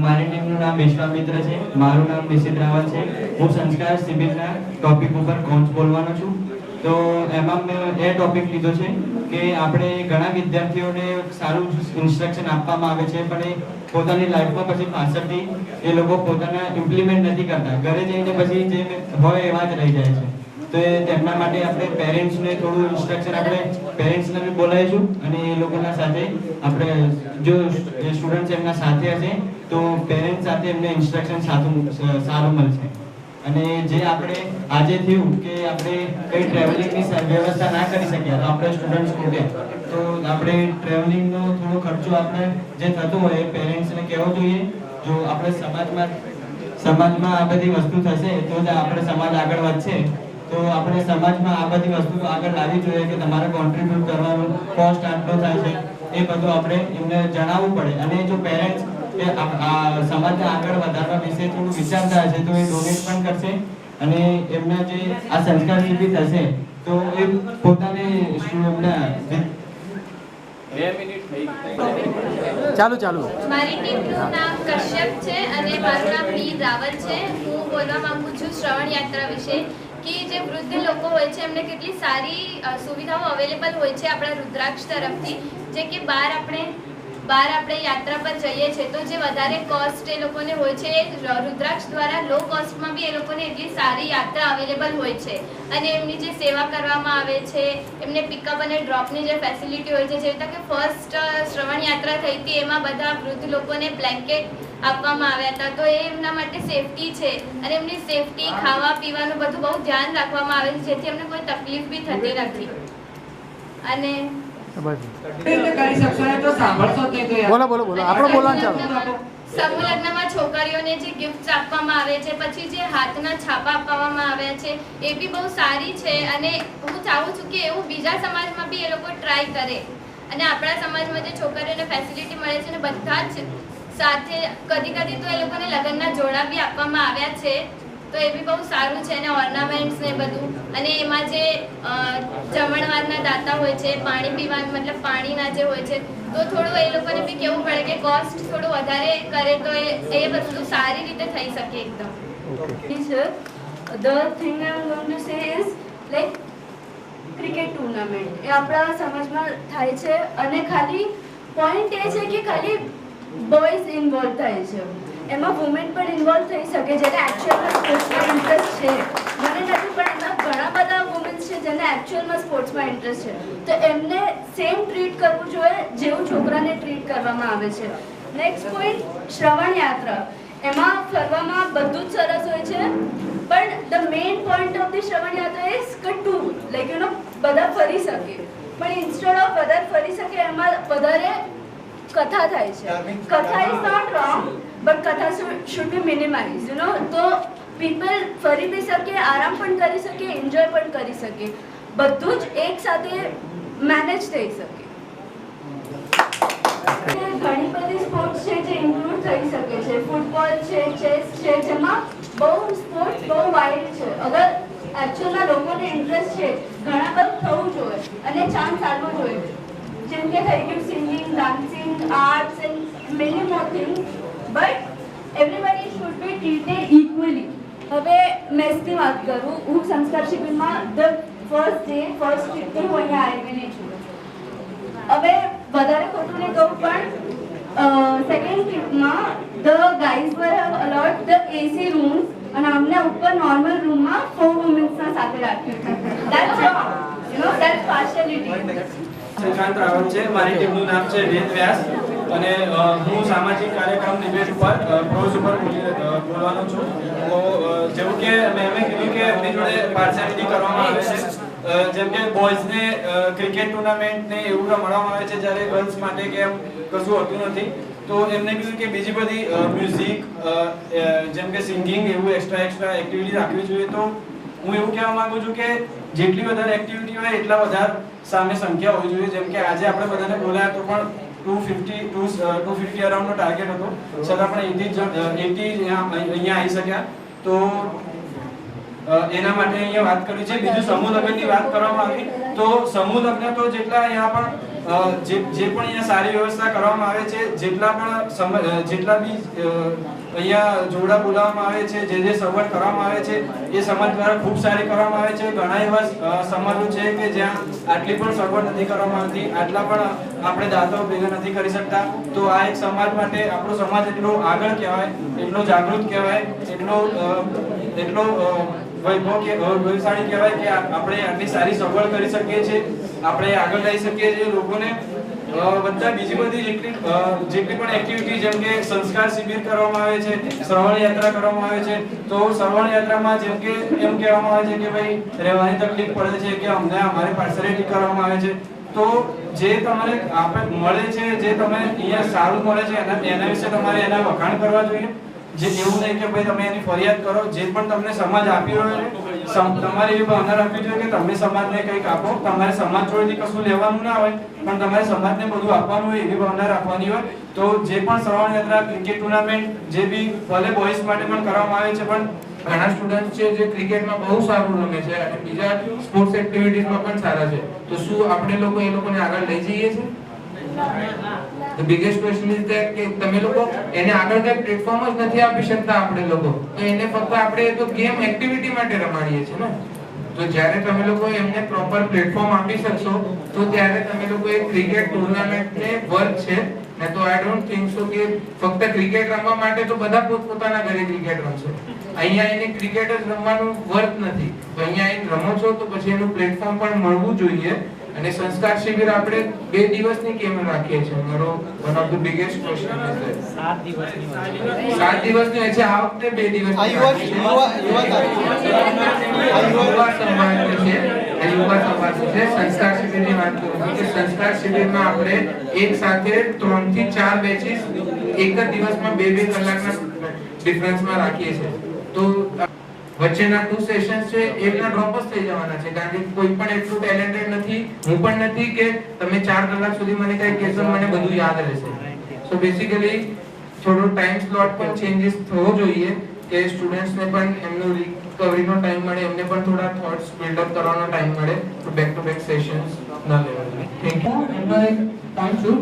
મારી ટીમનું નામ વિશ્વામિત્ર છે. મારું નામ નિશિત રાવલ છે. હું સંસ્કાર શિબિરના ટોપિક ઉપર કોચ બોલવાનો છું. તો એમાં મેં એ ટોપિક લીધો છે કે આપણે ઘણા વિદ્યાર્થીઓને સારું ઇન્સ્ટ્રક્શન આપવામાં આવે છે પણ એ પોતાની લાઈફમાં પછી પાછળથી એ લોકો પોતાના ઇમ્પ્લિમેન્ટ નથી કરતા, ઘરે જઈને પછી જે હોય એવા જ રહી જાય છે. તો એ તેમના માટે આપણે પેરેન્ટ્સને થોડું ઇન્સ્ટ્રક્શન આપણે પેરેન્ટ્સને બી બોલાવીશું અને એ લોકોના સાથે આપણે જો સ્ટુડન્ટ્સ એમના સાથે હશે તો પેરેન્ટ્સ સાથે એમને ઇન્સ્ટ્રક્શન સારું મળશે. અને જે આપણે આજે થયું કે આપણે કઈ ટ્રાવેલિંગની વ્યવસ્થા ના કરી શક્યા તો આપણે સ્ટુડન્ટ્સ માટે તો આપણે ટ્રાવેલિંગનો થોડો ખર્ચો આપણે જે થતો હોય એ પેરેન્ટ્સને કહેવો જોઈએ. જો આપણે સમાજમાં આ બધી વસ્તુ થશે તો જ આપણે સમાજ આગળ વધશે. તો આપણે સમાજમાં આ બધી વસ્તુ આગળ લાવવી જોઈએ કે તમારે કોન્ટ્રીબ્યુટ કરવાનું કોસ્ટ આટલો થાય છે એ બધું આપણે એમને જણાવવું પડે. અને જો પેરેન્ટ્સ કે સમાજને આગળ વધારવા વિશે થોડું વિચારતા હશે તો એ ડોનેટ પણ કરશે અને એમના જે આ સંસ્કાર શિબિર થશે તો એ પોતાને ચાલુ ચાલુ. મારી ટીમનું નામ કશ્યપ છે અને મારું નામ બી રાવલ છે. હું બોલવા માંગુ છું શ્રવણ યાત્રા વિશે કે જે વૃદ્ધ લોકો હોય છે એમને કેટલી સારી સુવિધાઓ અવેલેબલ હોય છે આપણા રુદ્રાક્ષ તરફથી. જે કે બહાર આપણે યાત્રા પર જઈએ છીએ તો જે વધારે કોસ્ટ એ લોકોને હોય છે એ રુદ્રાક્ષ દ્વારા લો કોસ્ટમાં બી એ લોકોને એટલી સારી યાત્રા અવેલેબલ હોય છે. અને એમની જે સેવા કરવામાં આવે છે, એમને પિકઅપ અને ડ્રોપની જે ફેસિલિટી હોય છે, જેવી રીતે કે ફર્સ્ટ શ્રવણ યાત્રા થઈ હતી એમાં બધા વૃદ્ધ લોકોને બ્લેન્કેટ આપવામાં આવ્યા હતા. તો એ એમના માટે સેફટી છે અને એમની સેફટી, ખાવા પીવાનું બધું બહુ ધ્યાન રાખવામાં આવે છે જેથી એમને કોઈ તકલીફ બી થતી નથી. અને બોલો બોલો બોલો આપણો બોલવાનું ચાલુ. સમૂહ લગ્નમાં છોકરીઓને જે ગિફ્ટ આપવામાં આવે છે, પછી જે હાથના છાપા આપવામાં આવ્યા છે એ બી બહુ સારી છે. અને હું ચાહું છું કે એવું બીજા સમાજમાં બી એ લોકો ટ્રાય કરે. અને આપણા સમાજમાં જે છોકરીઓને ફેસિલિટી મળે છે ને બધા જ સાથે કદી તો એ લોકોને લગ્નના જોડા બી આપવામાં આવ્યા છે તો એ બી બહુ સારું છે. અને ઓર્નામેન્ટ્સ ને બધું, અને એમાં જે જમણવારના દાતા હોય છે, પાણી પીવાનું મતલબ પાણીના જે હોય છે તો થોડું એ લોકોને બી કહેવું પડે કે કોસ્ટ થોડું વધારે કરે તો એ વસ્તુ સારી રીતે થઈ શકે એકદમ. The thing I am going to say is like cricket tournament એ આપણા સમાજમાં થાય છે અને ખાલી પોઈન્ટ એ છે કે ખાલી બોયઝ ઇન્વોલ્વ થાય છે. એમાં વુમેન પણ ઇન્વોલ્વ થઈ શકે જેને એકચ્યુઅલમાં સ્પોર્ટ્સમાં ઇન્ટરેસ્ટ છે. મને નથી પણ એમાં ઘણા બધા વુમેન્સ છે જેને એકચ્યુઅલમાં સ્પોર્ટ્સમાં ઇન્ટરેસ્ટ છે તો એમને સેમ ટ્રીટ કરવું જોઈએ જેવું છોકરાને ટ્રીટ કરવામાં આવે છે. નેક્સ્ટ પોઈન્ટ શ્રવણ યાત્રા. એમાં ફરવામાં બધું જ સરસ હોય છે પણ the main point of the Shravan Yatra is to like you know બધા ફરી શકે પણ ઇન્સ્ટેડ ઓફ બધા ફરી શકે એમાં વધારે કથા થાય છે. કથા ઇઝ નોટ રોંગ બટ કથા should be minimise you know. તો પીપલ ફરી બી શકે, આરામ પણ કરી શકે, એન્જોય પણ કરી શકે, બધું જ એક સાથે મેનેજ થઈ શકે. ઘણી બધી સ્પોર્ટ્સ છે જે ઇન્ક્લુડ થઈ શકે છે. ફૂટબોલ છે, ચેસ છે, જેમાં બહુ સ્પોર્ટ્સ બહુ વાઇડ છે. અગર એકચ્યુઅલમાં લોકોને ઇન્ટરેસ્ટ છે ઘણા બધું થવું જોઈએ અને ચાન્સ આપવો જોઈએ. જેમ કે થઈ ગયું singing, dancing, arts and many more things but everybody should be treated equally. હવે મેથ્સની વાત કરું, હું સંસ્કાર શિબિરમાં ધ ફર્સ્ટ વીકથી હું અહીંયા આવેલી છું. હવે વધારે ખોટું નહીં કહું પણ સેકન્ડ વીકમાં the guys were have allot the AC rooms અને અમને ઉપર નોર્મલ રૂમમાં 4 વુમેન્સના સાથે રાખ્યું. That's that's partiality. Shrikant Rawat છે, મારી ટીમનું નામ છે વેદ વ્યાસ અને હું સામાજિક કાર્યક્રમ ડિબેટ ઉપર પ્રોઝ ઉપર બોલવાનો છું. તો જેવું કે મેમે કીધું કે એમની જોડે પાર્શિયાલિટી કરવામાં આવે છે, જેમ કે બોયઝને ક્રિકેટ ટુર્નામેન્ટ ને એવું રમાડવામાં આવે છે જ્યારે ગર્લ્સ માટે કે એમ કશું હોતું નથી. તો એમને કીધું કે બીજી બધી મ્યુઝિક જેમ કે સિંગિંગ એવું એક્સ્ટ્રા એક્ટિવિટી રાખવી જોઈએ. તો હું એવું કહેવા માંગુ છું કે જેટલી વધારે એક્ટિવિટી હોય એટલા વધારે સામે સંખ્યા હોવી જોઈએ. જેમ કે આજે આપણે બધાને બોલાયા તો પણ 250 અરાઉન્ડનો ટાર્ગેટ હતો, છતાં પણ 80 અહીંયા આવી શક્યા. તો એના માટે અહીંયા વાત કરી છે. બીજું સમૂહ લગ્નની વાત કરવામાં આવી તો સમૂહ લગ્ન તો જેટલા અહીંયા પણ જે પણ અહીંયા સારી વ્યવસ્થા કરવામાં આવે છે, જેટલા બી અહીંયા જોડા બોલાવવામાં આવે છે, જે સગવડ કરવામાં આવે છે એ સમાજ દ્વારા ખૂબ સારી કરવામાં આવે છે. ઘણા એવા સમાજો છે કે જ્યાં આટલી પણ સગવડ નથી કરવામાં આવતી, આટલા પણ આપણે દાતાઓ ભેગા નથી કરી શકતા. તો આ એક સમાજ માટે આપણો સમાજ એટલો આગળ કહેવાય, એટલો જાગૃત કહેવાય, એટલો વૈભવશાળી કહેવાય કે આપણે આટલી સારી સગવડ કરી શકીએ છીએ, આપણે આગળ લઈ શકીએ છીએ લોકોને. બધા બીજી બધી જેટલી પણ એક્ટિવિટી જેમ કે સંસ્કાર શિબિર કરવામાં આવે છે, શ્રવણ યાત્રા કરવામાં આવે છે. તો શ્રવણ યાત્રામાં જેમ કે એમ કહેવામાં આવે છે કે ભાઈ રહેવાની તકલીફ પડે છે કે અમને અમારે પાર્સલિટી કરવામાં આવે છે. તો જે તમારે આપણે મળે છે, જે તમે અહીંયા સારું મળે છે એના વિશે તમારે એના વખાણ કરવા જોઈએ. જે એવું નહીં કે ભાઈ તમે એની ફરિયાદ કરો. જે પણ તમને સમાજ આપી રહ્યો છે તમારે એવી ભાવના રાખવી જોઈએ કે તમે સમાજને કંઈક આપો. તમારે સમાજ જોડેથી કશું લેવાનું ના હોય પણ તમારે સમાજને બધું આપવાનું હોય એવી ભાવના રાખવાની હોય. તો જે પણ શ્રવણ યાત્રા, ક્રિકેટ ટુર્નામેન્ટ જે બી ભલે બોયઝ માટે પણ કરવામાં આવે છે, પણ ઘણા સ્ટુડન્ટ છે જે ક્રિકેટમાં બહુ સારું રમે છે અને બીજા સ્પોર્ટ્સ એક્ટિવિટીઝમાં પણ સારા છે. તો શું આપણે લોકો એ લોકોને આગળ લઈ જઈએ છીએ? The biggest question is that કે તમે લોકો એને આગળ કઈ પ્લેટફોર્મ જ નથી આપી શકતા આપણે લોકો. તો એને ફક્ત આપણે તો ગેમ એક્ટિવિટી માટે રમાડીએ છીએ ને. તો જ્યારે તમે લોકો એમને પ્રોપર પ્લેટફોર્મ આપી શકશો તો ત્યારે તમે લોકો એક ક્રિકેટ ટુર્નામેન્ટ ને વર્ક છે ને. તો આઈ ડોન્ટ થિંક સો કે ફક્ત ક્રિકેટ રમવા માટે તો બધા પોતપોતાના ઘરે ક્રિકેટ રમશે. અહીંયા એને ક્રિકેટ જ રમવાનું વર્ક નથી. તો અહીંયા એને રમો છો તો પછી એનું પ્લેટફોર્મ પણ મળવું જોઈએ. અને સંસ્કાર શિબિર આપણે 2 દિવસની કેમ રાખીએ છીએ? મારો one of the biggest question is that 7 દિવસની છે. આ વખતે 2 દિવસ યુવા સંવાદ છે. સંસ્કાર શિબિરની વાત કરું કે સંસ્કાર શિબિરમાં આપણે એક સાથે 3 થી 4 બેચીસ એક જ દિવસમાં 2 કલાકના ડિફરન્સમાં રાખીએ છીએ. તો વચ્ચેના 2 સેશન્સ છે એકના ડ્રોપ જ થઈ જવાના છે, કારણ કે કોઈ પણ એટલું ટેલેન્ટેડ નથી, હું પણ નથી કે તમે 4 કલાક સુધી મને કઈ કહેશો મને બધું યાદ રહેશે. સો બેસિકલી થોડો ટાઈમ સ્લોટ પણ ચેન્જીસ થવો જોઈએ કે સ્ટુડન્ટ્સને પણ એમનો રિકવરીનો ટાઈમ મળે, એમને પણ થોડા થોટ્સ બિલ્ડ અપ કરવાનો ટાઈમ મળે. તો બેક ટુ બેક સેશન્સ ન લેવાય. Thank you. એનો એક પોઈન્ટ છું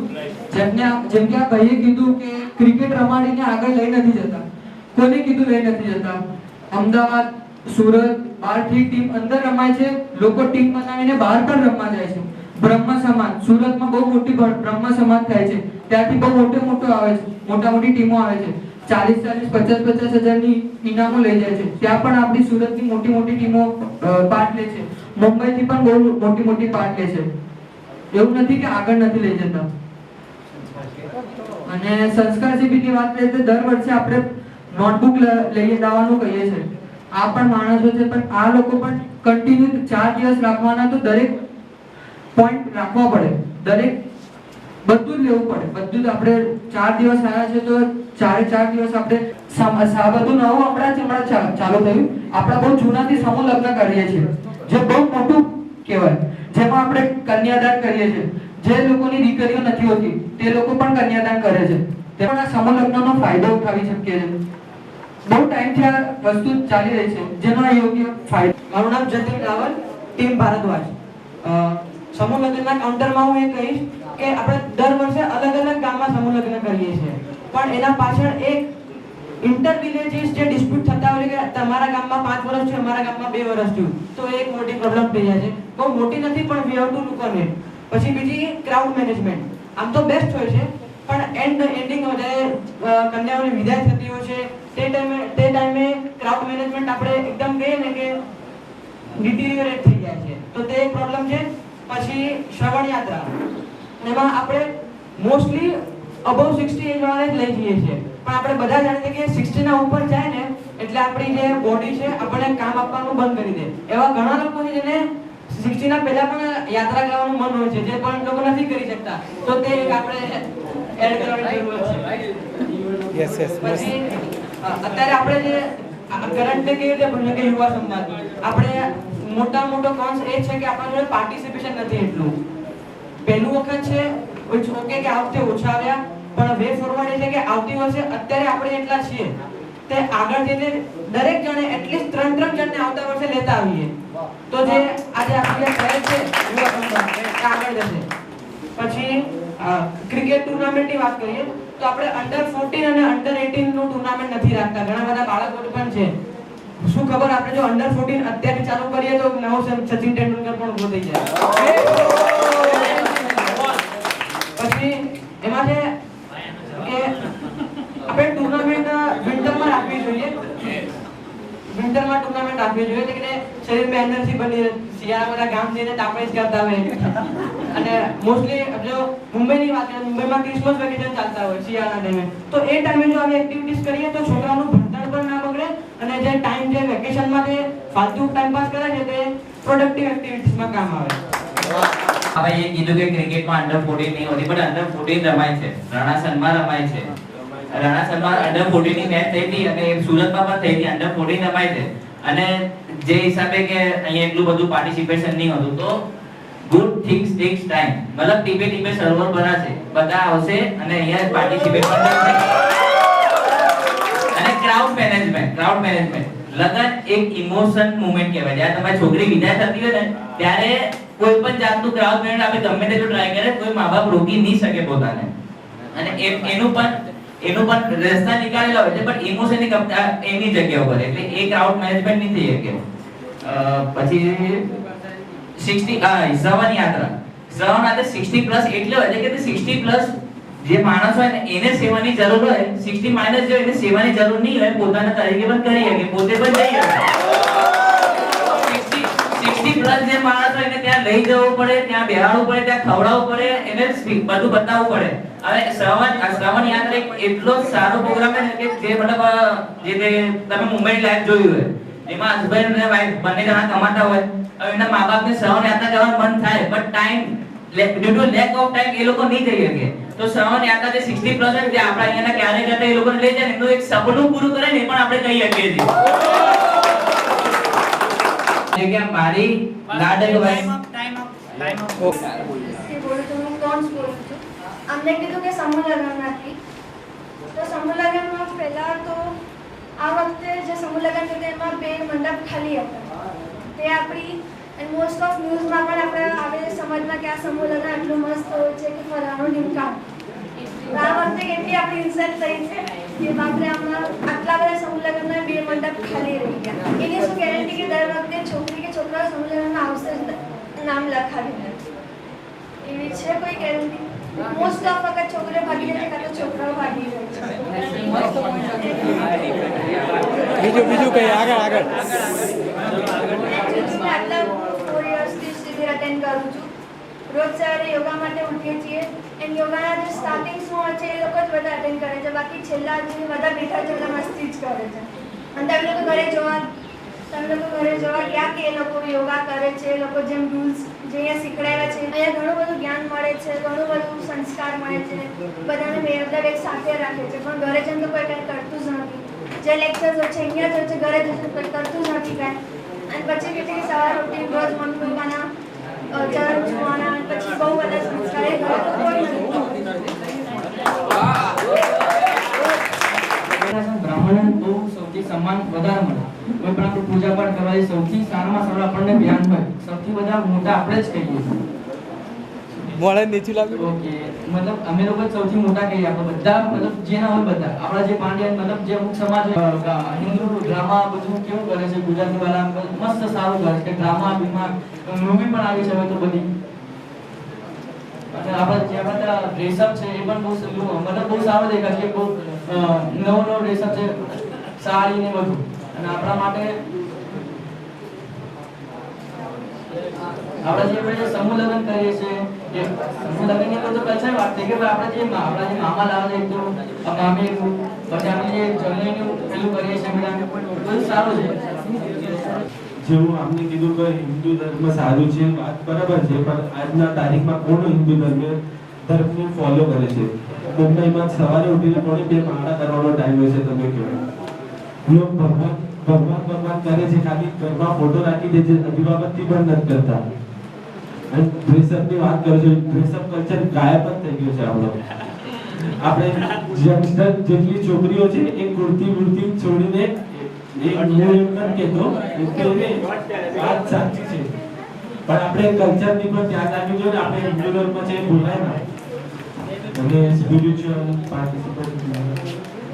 જેમ કે આ ભાઈએ કીધું કે ક્રિકેટ રમાડીને આગળ લઈ નથી જતા. કોને કીધું લઈ નથી જતા? અમદાવાદ, સુરત, બહારથી ટીમ અંદર રમાય છે, લોકો ટીમ બનાવીને બહાર પણ રમવા જાય છે. બ્રહ્મ સમાજ સુરતમાં બહુ મોટી બ્રહ્મ સમાજ થાય છે, ત્યાંથી બહુ મોટો આવે છે, મોટી ટીમો આવે છે, 40 50 હજારની ઇનામો લઈ જાય છે. ત્યાં પણ આપણી સુરતની મોટી ટીમો પાર્ટ લે છે, મુંબઈથી પણ બહુ મોટી પાર્ટ લે છે. એવું નથી કે આગળ નથી લઈ જતા. અને સંસ્કાર શિબિરની વાત કરીએ તો દર વર્ષે આપણે નોટબુક લઈ જવાનું કહીએ છીએ. આ પણ માણસો છે પણ આ લોકો પણ કન્ટિન્યુ 4 દિવસ રાખવાના, તો દરેક પોઈન્ટ રાખવા પડે, દરેક બધું જ લેવું પડે. બધું જ આપણે 4 દિવસ આવ્યા છે તો 4 દિવસ આપણે બધું નવું હમણાં ચાલુ થયું. આપણે બહુ જૂનાથી સમૂહ લગ્ન કરીએ છીએ જે બહુ મોટું કહેવાય, જેમાં આપણે કન્યાદાન કરીએ છીએ. જે લોકોની દીકરીઓ નથી હોતી તે લોકો પણ કન્યાદાન કરે છે. તે પણ આ સમૂહ લગ્નનો ફાયદો ઉઠાવી શકીએ છીએ. બહુ ટાઈમથી આ વસ્તુ ચાલી રહી છે જેનો યોગ્ય ફાયદો. મારું નામ જતીન રાવલ, ટીમ ભારદ્વાજ. સમૂહ લગ્નના કાઉન્ટરમાં હું એ કહીશ કે આપણે દર વર્ષે અલગ અલગ ગામમાં સમૂહ લગ્ન કરીએ છીએ, પણ એના પાછળ એક ઇન્ટર વિલેજીસ જે ડિસ્પ્યુટ થતા હોય કે તમારા ગામમાં 5 વર્ષ છે અમારા ગામમાં 2 વર્ષ થયું તો એ એક મોટી પ્રોબ્લેમ થઈ જાય છે. બહુ મોટી નથી પણ we have to look on it. પછી બીજી ક્રાઉડ મેનેજમેન્ટ. આમ તો બેસ્ટ હોય છે પણ એન્ડિંગ જ્યારે કન્યાઓની વિદાય થતી હોય છે તે ટાઈમે ક્રાઉડ મેનેજમેન્ટ આપણે એકદમ કહીએ ને કે ડિટેરિયોરેટ થઈ જાય છે તો તે એક પ્રોબ્લેમ છે. પછી શ્રવણ યાત્રા એમાં આપણે મોસ્ટલી અબવ 60 એજ વાળાને જ લઈ જઈએ છીએ પણ આપણે બધા જાણીએ કે 60 ના ઉપર જાય ને એટલે આપણી જે બોડી છે આપણને કામ આપવાનું બંધ કરી દે. એવા ઘણા લોકો છે જેને 60 ના પહેલા પણ યાત્રા કરવાનું મન હોય છે જે પણ લોકો નથી કરી શકતા તો તે એક આપણે એડ કરવાની જરૂર છે. યસ પછી અત્યારે આપણે જે કરંટ કેવી રીતે ભણ્યું કે યુવા સમાજ આપણે મોટો કોન્સ એ છે કે આપણા જોડે પાર્ટિસિપેશન નથી એટલું. પહેલું વખત છે ઓકે કે આ વખતે ઓછા આવ્યા પણ વે ફોરવર્ડ એ છે કે આવતી વર્ષે અત્યારે આપણે એટલા છીએ તે આગળ જઈને દરેક જણે એટલીસ્ટ 3 જણને આવતા વર્ષે લેતા આવીએ તો જે આજે આપણે શહેર છે આગળ જશે. પછી ક્રિકેટ ટુર્નામેન્ટની વાત કરીએ તો આપણે અંડર 14 અને અંડર 18 નું ટુર્નામેન્ટ નથી રાખતા. ઘણા બધા બાળકો પણ છે. શું ખબર આપણે જો અંડર 14 અત્યારે ચાલુ કરીએ તો નવો સચિન તેંડુલકર પણ ઉભો થઈ જાય. પછી એમાં છે કે આપણે ટુર્નામેન્ટ વિન્ટરમાં રાખવી જોઈએ. વિન્ટરમાં ટુર્નામેન્ટ રાખવી જોઈએ એટલે કે શરીરમાં એનર્જી બની રહે. શિયાળા બધા ગામ જઈને તાપણી જ કરતા હોય અને મોસ્ટલી જો મુંબઈની વાત કરીએ મુંબઈમાં ક્રિસમસ વેકેશન ચાલતા હોય શિયાળા ટાઈમે તો એ ટાઈમે જો આવી એક્ટિવિટીઝ કરીએ તો છોકરાઓનું ભણતર પણ ના બગડે અને જે ટાઈમ જે વેકેશનમાં જે ફાલતુ ટાઈમ પાસ કરે છે તે પ્રોડક્ટિવ એક્ટિવિટીઝમાં કામ આવે. હવે એ કીધું કે ક્રિકેટમાં અંડર 14 નહીં હોતી પણ અંડર 14 રમાય છે. રણાસનમાં રમાય છે. રણાસનમાં અંડર 14 ની મેચ થઈ હતી અને સુરતમાં પણ થઈ હતી. અંડર 14 રમાય છે અને જે હિસાબે કે અહીંયા એટલું બધું પાર્ટિસિપેશન નહીં હતું તો ગુડ થિંગ્સ ટેક્સ ટાઈમ. મતલબ ટીપે સર્વર બનાશે બધા આવશે અને અહીંયા પાર્ટિસિપેટ કરશે. અને ક્રાઉડ મેનેજમેન્ટ લગન એક ઇમોશન મુવમેન્ટ કહેવાય. જ્યારે તમારી છોકરી વિદાય થતી હોય ને ત્યારે કોઈ પણ જાતનું ક્રાઉડ મેનેજમેન્ટ આપણે ગમે તેટલું ટ્રાય કરે કોઈ મા-બાપ રોકી નહીં શકે પોતાને અને એનું પણ રસ્તા નીકાળેલા હોય છે પણ ઇમોશનની એની જગ્યા ઉપર એટલે એ ક્રાઉડ મેનેજમેન્ટ નહીં થઈ શકે. પછી 60 શ્રવણ યાત્રા 60 પ્લસ એટલે હોય છે કે 60 પ્લસ જે માણસ હોય ને એને સેવાની જરૂર હોય 60 માઇનસ જો એને સેવાની જરૂર નહીં હોય પોતાના તરીકે પણ કરી શકે પોતે પણ જઈ શકે. 60 પ્લસ જે માણસ હોય એને ત્યાં લઈ જવું પડે ત્યાં બેહાડવું પડે ત્યાં ખવડાવવું પડે એને બધું બતાવવું પડે. હવે શ્રવણ યાત્રા એક એટલો સારો પ્રોગ્રામ છે કે જે મતલબ જે તમે મુંબઈ લાઈવ જોયું હોય એમાં હસબન્ડ અને વાઈફ બંને જણા કમાતા હોય હવે એના મા-બાપને શ્રવણ યાત્રા કરવાનું મન થાય પણ time due to lack of time એ લોકો નહીં જઈ શકે તો શ્રવણ યાત્રા જે 60 પ્લસ જે આપણા અહીંયાના ક્યારે કરતા એ લોકોને લઈ જાય ને એનું એક સપનું પૂરું કરે ને એ પણ આપણે કહી શકીએ છીએ કે મારી લાડલી વાઈફ અમને કીધું કે સમૂહ લગ્ન નથી તો સમૂહ લગ્નમાં પહેલા તો આ વખતે જે સમૂહ લગ્ન છે એમાં 2 મંડપ ખાલી હતા તે આપણી અને મોસ્ટ ઓફ ન્યૂઝમાં પણ આપણે આવે સમજમાં કે આ સમૂહ લગ્ન આટલું મસ્ત હોય છે કે ફલાણું ઢીમકામ આ વખતે કેટલી આપણી ઇન્સલ્ટ થઈ છે કે બાપરે હમણાં આટલા બધા સમૂહ લગ્નના 2 મંડપ ખાલી રહી ગયા એની શું ગેરંટી કે દર વખતે છોકરી કે છોકરા સમૂહ લગ્નમાં આવશે નામ લખાવીને એવી છે કોઈ ગેરંટી મોસ્ટ ઓફ વખત છોકરીઓ ભાગી જાય કાં તો છોકરાઓ ભાગી જાય બીજું કઈ આગળ આટલા 4 યર્સથી શિબિર અટેન્ડ કરું છું. રોજ સવારે યોગા માટે ઉઠીએ છીએ એન્ડ યોગાના જે સ્ટાર્ટિંગ શું હોય છે એ લોકો જ બધા અટેન્ડ કરે છે બાકી છેલ્લા જે બધા બેઠા છે બધા મસ્તી જ કરે છે અને તમે લોકો ઘરે જોવા ગયા કે એ લોકો યોગા કરે છે એ લોકો જેમ રૂલ્સ જે અહીંયા શીખડાવ્યા છે અહીંયા ઘણું બધું જ્ઞાન મળે છે ઘણું બધું સંસ્કાર મળે છે બધાને મતલબ એક સાથે રાખે છે પણ ઘરે જઈને તો કોઈ કંઈ કરતું જ નથી જે લેક્ચર્સ હોય છે અહીંયા જ હોય છે ઘરે જઈને કોઈ કરતું જ નથી કાંઈ અને પછી કેટલી સવારે ઉઠી રોજ મમ્મી પપ્પાના ચરણ છોવાના પછી બહુ બધા સંસ્કાર એ ઘરે તો કોઈ નથી. બ્રાહ્મણ તો સૌથી સન્માન વધારે મળે કોઈ પણ આપણે પૂજા પાઠ કરવાથી સૌથી સારામાં સારું આપણને ધ્યાન હોય સૌથી બધા મોટા આપણે જ કહીએ મોડે નીચું લાગ્યું ઓકે મતલબ અમે લોકો સૌથી મોટા કહીએ આપણે બધા મતલબ જે ના હોય બધા આપણા જે પાંડ્યા મતલબ જે અમુક સમાજ હિન્દુ ડ્રામા બધું કેવું કરે છે ગુજરાતી વાળા મસ્ત સારું કરે છે ડ્રામા બીમા મૂવી પણ આવી છે હવે તો બધી અને આપણા જે બધા ડ્રેસઅપ છે એ પણ બહુ મતલબ બહુ સારો દેખાય છે બહુ નવો ડ્રેસઅપ છે સાડી ને બધું અને આપણા માટે આપણે જે આપણે સમૂહ લગ્ન કરીએ છીએ એ સમૂહ લગ્નની તો કલ્ચર વાત થઈ કે આપણે જે મામા લાવે છે તો મામી પછી આપણે જે જમીનનું પેલું કરીએ છીએ બધું સારું છે જેવું આપને કીધું કે હિન્દુ ધર્મ સારું છે વાત બરાબર છે પણ આજના તારીખમાં કોણ હિન્દુ ધર્મને ફોલો કરે છે મુંબઈમાં સવારે ઉઠીને કોણે 2 પાણા કરવાનો ટાઈમ હોય છે તમે કહો લોક ભગવાન કરે છે ખાલી ઘરમાં ફોટો રાખી દે છે દીવાબત્તી પણ નથી કરતા અને ડ્રેસઅપની વાત કરો છો ડ્રેસઅપ કલ્ચર ગાયબ જ થઈ ગયો છે આપણો આપણે યંગસ્ટર જેટલી છોકરીઓ છે એ કુર્તી છોડીને એક નિયમ કહેતો કે વાત સાચી છે પણ આપણે કલ્ચરની પર ધ્યાન રાખવું જોઈએ આપણે હિન્દુ ધર્મ છે બોલાય ના અને સ્પિરિચ્યુઅલ પાર્ટિસિપેટ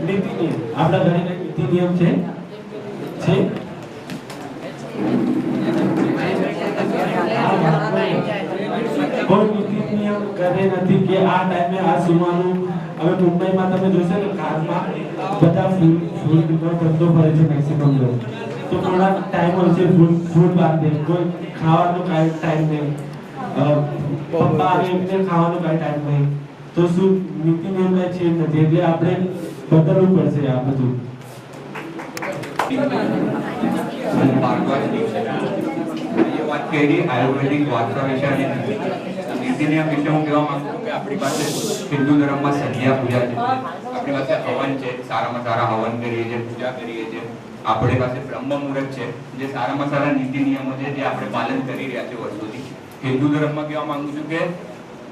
નીતિ નિયમ આપણા ઘરે નીતિ નિયમ છે કોઈ નીતિ નિયમ કરે નથી કે આ ટાઈમે આ સુવાનું હવે મુંબઈમાં તમે જોશો ને કારમાં બધા ફૂલ ધંધો કરે છે મેક્સિમમ લોકો તો થોડા ટાઈમ હોય છે ફૂલ બાંધે કોઈ ખાવાનો કાંઈ ટાઈમ નહીં પપ્પા આવે એમને ખાવાનો કાંઈ ટાઈમ નહીં તો શું નીતિ નિયમ કાંઈ છે નથી એટલે આપણે બદલવું પડશે આ બધું વાત કરી આયુર્વેદિક વાસ્ત્ર વિશે અને નીતિ નિયમ વિશે હું કહેવા માંગુ છું કે આપણી પાસે હિન્દુ ધર્મમાં સંધ્યા પૂજા છે આપણી પાસે હવન છે સારામાં સારા હવન કરીએ છીએ પૂજા કરીએ છીએ આપણી પાસે બ્રહ્મ મુહૂર્ત છે જે સારામાં સારા નીતિ નિયમો છે જે આપણે પાલન કરી રહ્યા છે વર્ષોથી હિન્દુ ધર્મમાં કહેવા માંગુ છું કે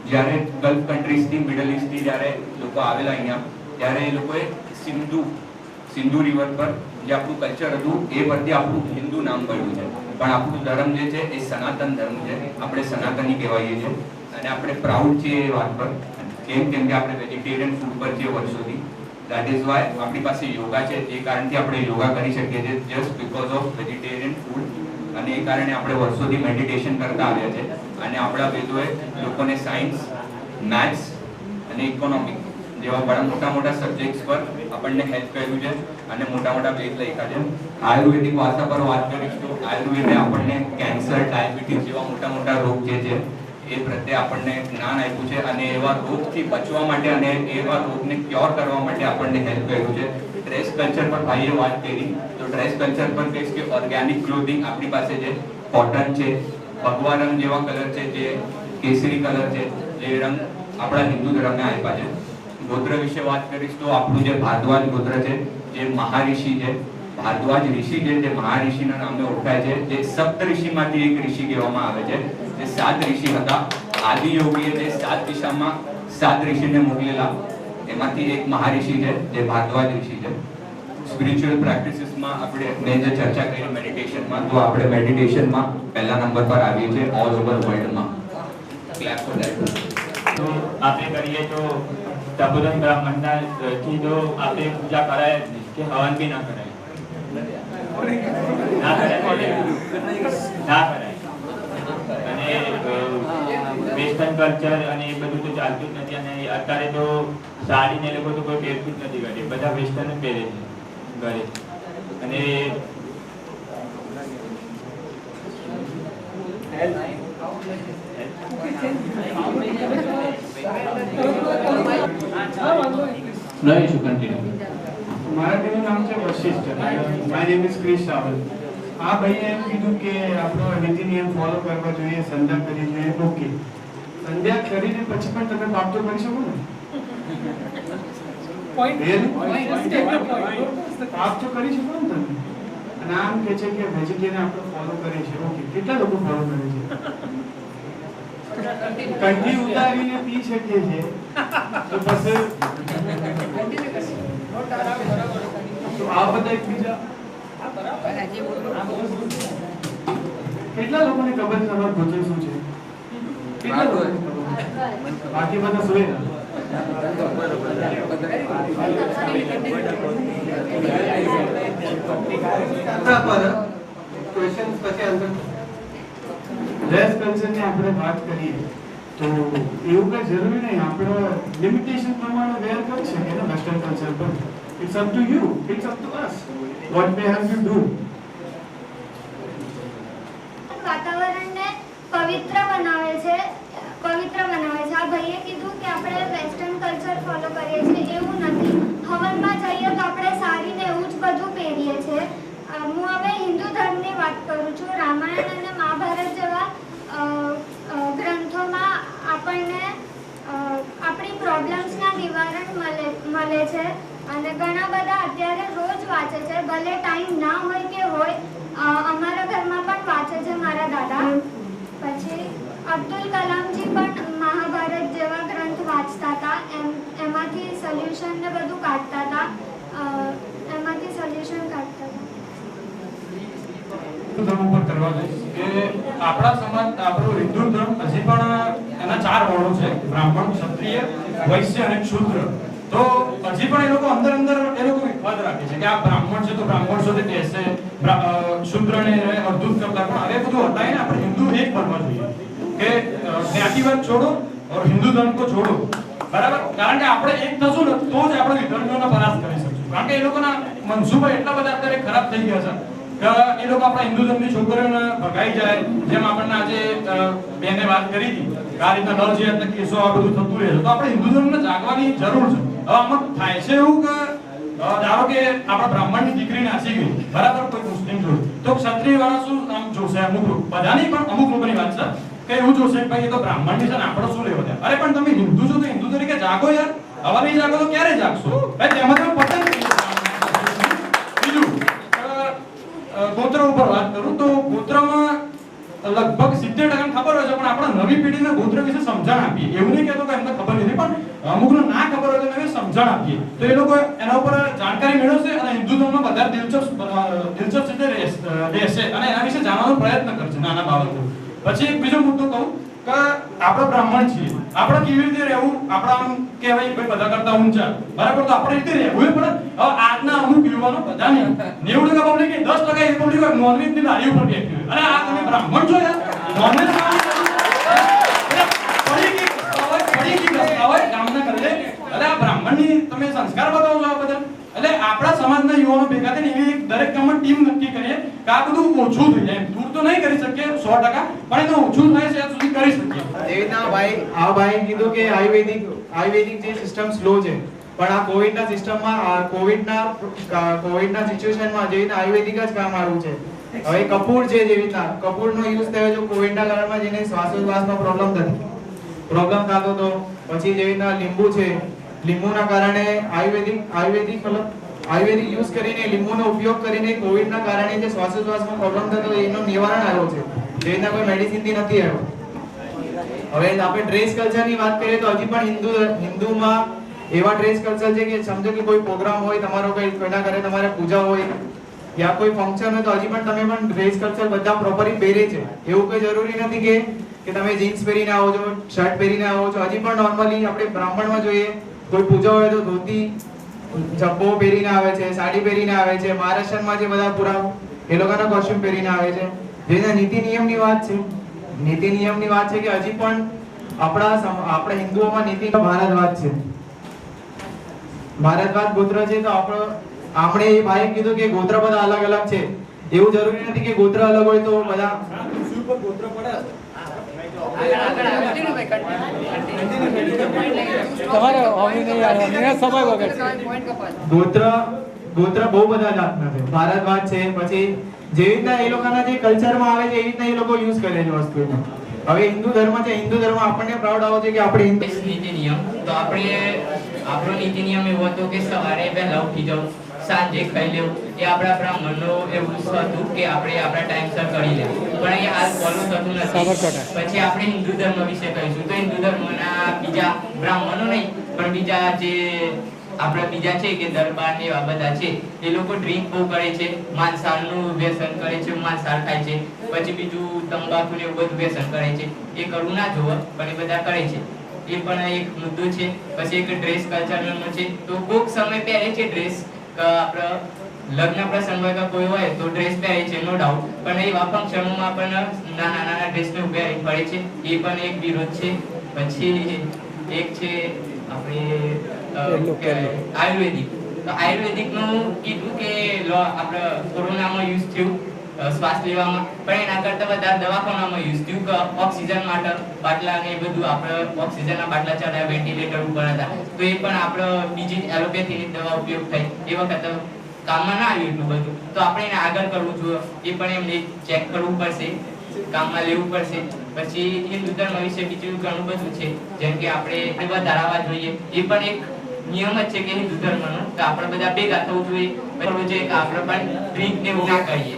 જ્યારે ગલ્ફ કન્ટ્રીઝથી મિડલ ઇસ્ટથી જ્યારે લોકો આવેલા અહીંયા ત્યારે એ લોકોએ સિંધુ રિવર પર જે આપણું કલ્ચર હતું એ પરથી આપણું હિન્દુ નામ પડ્યું છે પણ આપણું ધર્મ જે છે એ સનાતન ધર્મ છે આપણે સનાતની કહેવાઈએ છીએ અને આપણે પ્રાઉડ છીએ એ વાત પર કેમ કે આપણે વેજીટેરિયન ફૂડ પર છીએ વર્ષોથી દેટ ઇઝ વાય આપણી પાસે યોગા છે એ કારણથી આપણે યોગા કરી શકીએ છીએ just because of vegetarian food અને એ કારણે આપણે વર્ષોથી મેડિટેશન કરતા આવ્યા છે અને આપણા વેદોએ લોકોને સાયન્સ મેથ્સ અને ઇકોનોમિક્સ જેવા બડા મોટા સબ્જેક્ટ્સ પર આપણને હેલ્પ કર્યું છે અને મોટા વેદ લખ્યા છે આયુર્વેદિક ભાષા પર વાત કરીશ તો આયુર્વેદે આપણને કેન્સર ડાયાબિટીસ જેવા મોટા રોગ જે છે એ પ્રત્યે આપણને જ્ઞાન આપ્યું છે અને એવા રોગથી બચવા માટે અને એવા રોગને ક્યોર કરવા માટે આપણને હેલ્પ કર્યું છે ડ્રેસ કલ્ચર પર ભાઈએ વાત કરી તો ડ્રેસ કલ્ચર પર કહીશ કે ઓર્ગેનિક ક્લોથિંગ આપણી પાસે છે કોટન છે ભગવા રંગ જેવા કલર છે જે કેસરી કલર છે જે રંગ આપણા હિન્દુ ધર્મને આપ્યા છે ગોત્ર વિશે વાત કરીશ તો આપણું જે ભારદ્વાજ ગોત્ર છે જે મહાઋષિ છે ભારદ્વાજ ઋષિ છે જે મહાઋષિના નામે ઓળખાય છે જે સપ્ત ઋષિમાંથી એક ઋષિ કહેવામાં આવે છે જે 7 ઋષિ હતા આદિયોગીએ જે 7 દિશામાં 7 ઋષિને મોકલેલા એમાંથી એક મહાઋષિ છે જે ભારદ્વાજ ઋષિ છે સ્પિરિચ્યુઅલ પ્રેક્ટિસીસમાં આપણે મેં જે ચર્ચા કરી મેડિટેશનમાં તો આપણે મેડિટેશનમાં પહેલા નંબર પર આવીએ છીએ ઓલ ઓવર વર્લ્ડમાં ક્લેપ ફોર ધેટ તો આપણે કરીએ તો તપોધન બ્રાહ્મણના થી તો આપણે પૂજા કરાય કે હવન બી ના કરાય અને વેસ્ટર્ન કલ્ચર અને એ બધું તો ચાલતું જ નથી અને અત્યારે તો સાડી ને લોકો તો કોઈ પહેરતું જ નથી ઘરે બધા વેસ્ટર્ન જ પહેરે છે ઘરે અને રહીશું કન્ટિન્યુ મારા તેનું નામ છે Vashishtha my name is Krish Rawal આ ભાઈએ એમ કીધું કે આપણો નીતિ નિયમ ફોલો કરવા જોઈએ સંધ્યા કરવી જોઈએ ઓકે સંધ્યા કરીને પછી પણ તમે પાપ તો કરી શકો ને પાપ તો કરી શકો ને તમે અને આમ કે છે કે વેજીટેરિયન આપણે ફોલો કરીએ છીએ ઓકે કેટલા લોકો ફોલો કરે છે કંઠી ઉતારીને પી શકીએ છીએ તો પછી તો આ બધા એકબીજા કેટલા લોકોને ખબર છે તમારું ભોજન શું છે કેટલા લોકોને ખબર બાકી બધા સુઈ ક્વેશ્ચન પછી આન્સર ડ્રેસ કલ્ચરની આપણે વાત કરીએ તો એવું કઈ જરૂરી નહીં, આપણે લિમિટેશન પ્રમાણે વેર કરી શકીએ ને વેસ્ટર્ન કલ્ચર પર. It's up to you, it's up to us what we have you do. વાતાવરણને પવિત્ર બનાવે છે. આ ભાઈએ કીધું કે આપણે વેસ્ટર્ન કલ્ચર ફોલો કરીએ છીએ, એવું નથી. હવનમાં જઈએ તો આપણે સાડીને એવું જ બધું પહેરીએ છીએ. હું હવે હિન્દુ ધર્મની વાત કરું છું. રામાયણ અને મહાભારત જેવા ગ્રંથોમાં આપણને આપણી પ્રોબ્લેમ્સના નિવારણ મળે છે અને ઘણા બધા અત્યારે રોજ વાંચે છે, ભલે ટાઈમ ના હોય કે હોય. અમારા ઘરમાં પણ વાંચે છે મારા દાદા. પછી અબ્દુલ કલામજી પણ મહાભારત જેવા ગ્રંથ વાંચતા હતા, એમાંથી સોલ્યુશન ને બધું કાઢતા હતા. ધર્મ ઉપર કરવા જઈશ કે આપણા સમાજ, આપણો હિન્દુ ધર્મ હજી પણ એના 4 વર્ણો છે: બ્રાહ્મણ, ક્ષત્રિય, વૈશ્ય અને શૂદ્ર. તો હજી પણ એ લોકો અંદર એ લોકો વિવાદ રાખે છે કે આ બ્રાહ્મણ છે તો બ્રાહ્મણ સાથે બેસે, શૂદ્રને અર્ધુત કરતા. પણ હવે બધું હટાવીને આપણે હિન્દુ એક બનવા જોઈએ કે જ્ઞાતિવાદ છોડો और हिंदू धर्म को छोड़ो, बराबर. कारण કે આપણે એક થશું ને તો જ આપણે વિધર્મીઓનો પરાસ્ત કરી શકશું. કારણ કે એ લોકોના મનસુબા એટલા બધા અત્યારે ખરાબ થઈ ગયા છે કે એ લોકો આપણા હિન્દુ ધર્મની છોકરીઓને ભગાઈ જાય. જેમ આપણને આજે બેને વાત કરી હતી કે આ રીતના નરજીયાતના કેસો આ બધું થતું રહે છે, તો આપણે હિન્દુ ધર્મને જાગવાની જરૂર છે. હવે આમાં થાય છે એવું કે ધારો કે આપણા બ્રાહ્મણની દીકરી નાસી ગઈ, બરાબર, કોઈ મુસ્લિમ જોડે, તો ક્ષત્રિય વાળા શું આમ જોશે? અમુક લોકો, બધાની પણ અમુક લોકોની વાત છે કે એવું જોશે કે ભાઈ એ તો બ્રાહ્મણની છે ને આપણે શું લેવા દે. અરે પણ તમે હિન્દુ છો તો હિન્દુ તરીકે જાગો યાર. હવે નહીં જાગો તો ક્યારે જાગશો ભાઈ? તેમાં તમે પતન. બીજું ગોત્ર ઉપર વાત કરું તો ગોત્રમાં લગભગ 70% ખબર હોય છે, પણ આપણે નવી પેઢીને ગોત્ર વિશે સમજણ આપીએ. એવું નહીં કહેતો કે એમને ખબર નથી, પણ અમુકને ના ખબર હોય તો નવી સમજણ આપીએ તો એ લોકો એના ઉપર જાણકારી મેળવશે અને હિન્દુ ધર્મમાં વધારે દિલચસ્પ રીતે રહેશે અને એના વિશે જાણવાનો પ્રયત્ન કરશે નાના બાળકો. પછી એક બીજો મુદ્દો કહું કે આપણે બ્રાહ્મણ છીએ, આપણે કેવી રીતે રહેવું? આપણે આમ કહેવાય ભાઈ બધા કરતા ઊંચા, બરાબર, તો આપણે રીતે રહેવું પડે. હવે આજના અમુક યુવાનો બધા નહીં, 90% પબ્લિક, 10% એ પબ્લિક નોનવેજ ની લારી ઉપર બેઠી હોય. અને આ તમે બ્રાહ્મણ છો યાર, નોનવેજ ગામના કરે. એટલે આ બ્રાહ્મણની તમે સંસ્કાર બતાવો છો આ બધા. એટલે આપણા સમાજના યુવાનો ભેગા થઈને એવી દરેક ગામમાં ટીમ નક્કી કરીએ કે આ બધું ઓછું થઈ જાય. દૂર તો નહીં કરી શકીએ 100%, પણ એને ઓછું થાય છે ત્યાં સુધી કરી શકીએ. દેવના ભાઈ કીધું કે આયુર્વેદિક જે સિસ્ટમ સ્લો છે, પણ આ કોવિડના સિસ્ટમમાં કોવિડના સિચ્યુએશનમાં જે રીતના આયુર્વેદિક જ કામ આવ્યું છે. હવે કપૂર છે, જે રીતના કપૂરનો યુઝ થયો છે કોવિડના કારણમાં, જેને શ્વાસોશ્વાસનો પ્રોબ્લેમ થતો હતો. પછી જે રીતના લીંબુ છે, લીંબુના કારણે આયુર્વેદિક યુઝ કરીને, લીંબુનો ઉપયોગ કરીને કોવિડના કારણે જે શ્વાસોશ્વાસનો પ્રોબ્લેમ થતો એનું નિવારણ આવ્યો છે. જે રીતના કોઈ મેડિસિનથી નથી આવ્યો. હવે આપણે ડ્રેસ કલ્ચરની વાત કરીએ તો હજી પણ હિન્દુમાં એવા ડ્રેસ કલ્ચર છે કે સમજો કે કોઈ પ્રોગ્રામ હોય તમારો, કોઈના ઘરે તમારે પૂજા હોય યા કોઈ ફંક્શન હોય તો હજી પણ તમે પણ ડ્રેસ કલ્ચર બધા પ્રોપરલી પહેરે છે. એવું કોઈ જરૂરી નથી કે તમે જીન્સ પહેરીને આવો છો, શર્ટ પહેરીને આવો છો. હજી પણ નોર્મલી આપણે બ્રાહ્મણમાં જોઈએ, કોઈ પૂજા હોય તો ધોતી જબ્બો પહેરીને આવે છે, સાડી પહેરીને આવે છે. મહારાષ્ટ્રમાં જે બધા પૂરા એ લોકોના કોસ્ટ્યુમ પહેરીને આવે છે. જેના નીતિ નિયમની વાત છે કે હજી પણ આપણા હિન્દુઓમાં નીતિ ભારતવાદ છે. ભારતવાદ ગોત્ર છે. તો આપણે એ ભાઈએ કીધું કે ગોત્ર બધા અલગ અલગ છે. એવું જરૂરી નથી કે ગોત્ર અલગ હોય તો બધા ગોત્ર પડે. ગોત્ર બહુ બધા જાતના છે. ભારતવાદ છે. પછી જે રીતના એ લોકોના જે કલ્ચરમાં આવે છે એ રીતના એ લોકો યુઝ કરે છે વસ્તુને. હવે હિન્દુ ધર્મ છે, હિન્દુ ધર્મ આપણને પ્રાઉડ આવે છે કે આપણે નીતિ નિયમ તો આપણો નીતિ નિયમ એવો હતો કે સવારે વહેલા ઉઠી જાવ, સાંજે ખાઈ લેવું. એ આપણા બ્રાહ્મણનો એવું હતું કે આપણે આપણા ટાઈમસર કરી લેવું, પણ એ હાલ ફોલો થતું નથી. પછી આપણે હિન્દુ ધર્મ વિશે કહીશું તો હિન્દુ ધર્મના બીજા બ્રાહ્મણો નહીં પણ બીજા જે આપણા બીજા છે કે દરબાર ને એવા બધા છે એ લોકો ડ્રિંક બહુ કરે છે, માંસાહારનું વ્યસન કરે છે, માંસાહાર ખાય છે, પછી બીજું તંબાકુ ને એવું બધું વ્યસન કરે છે. એ કરવું ના જોવે પણ એ બધા કરે છે. એ પણ એક મુદ્દો છે. પછી એક ડ્રેસ કલ્ચરનો છે. તો કોઈક સમય પહેરે છે ડ્રેસ, આપણે લગ્ન પ્રસંગ હોય કે કોઈ હોય તો ડ્રેસ પહેરે છે, નો ડાઉટ, પણ એવા ફંક્શનોમાં પણ નાના નાના ડ્રેસને પહેરી ફરે છે. એ પણ એક વિરોધ છે. પછી એક છે આપણે આયુર્વેદિક. તો આયુર્વેદિકનું કીધું કે આપણે કોરોનામાં યુઝ થયું શ્વાસ લેવામાં, પણ એના કરતા વધારે દવાખાનામાં યુઝ થયું કે ઓક્સિજન માટે બાટલા ને એ બધું આપણે ઓક્સિજનના બાટલા ચડાવ્યા, વેન્ટિલેટર ઉપર હતા. તો એ પણ આપણે બીજી એલોપેથીની દવા ઉપયોગ થઈ એ વખતે કામમાં ના આવ્યું એટલું બધું. તો આપણે એને આગળ કરવું જોઈએ. એ પણ એમને ચેક કરવું પડશે, કામમાં લેવું પડશે. પછી હિન્દુ ધર્મ વિશે બીજું ઘણું બધું છે, જેમ કે આપણે વધારવા જોઈએ. એ પણ એક નિયમ જ છે કે હિન્દુ ધર્મનો કે આપણે બધા ભેગા થવું જોઈએ, કે આપણે પણ ડ્રિંક ને એવું ના કરીએ.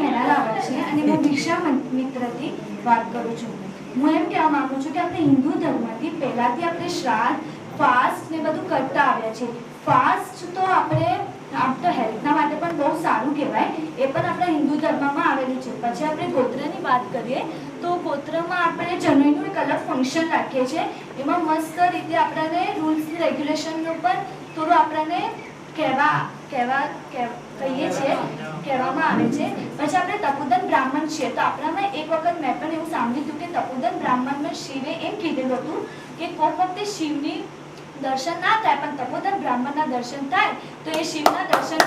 હેના રાવળ છે અને હું દીક્ષા મિત્રથી વાત કરું છું. હું એમ કહેવા માંગુ છું કે આપણે હિન્દુ ધર્મથી પહેલાથી આપણે શ્રાદ્ધ, ફાસ્ટ ને બધું કરતા આવ્યા છે. ફાસ્ટ તો આપણે હેલ્થના માટે પણ બહુ સારું કહેવાય, એ પણ આપણા હિન્દુ ધર્મમાં આવેલું છે. પછી આપણે ગોત્રની વાત કરીએ તો ગોત્રમાં આપણે જનોઈનું એક અલગ ફંક્શન રાખીએ છીએ. એમાં મસ્ત રીતે આપણને રૂલ્સ રેગ્યુલેશનનું પણ થોડું આપણને કહીએ છીએ, કહેવામાં આવે છે. પછી આપણે તપોદન બ્રાહ્મણ છીએ, તો આપણામાં એક વખત મેં પણ એવું સાંભળ્યું હતું કે તપોદન બ્રાહ્મણમાં શિવે એમ કીધેલું હતું કે કોઈ વખતે શિવની દર્શન ના થાય પણ તપોદન બ્રાહ્મણના દર્શન થાય તો એ શિવના દર્શન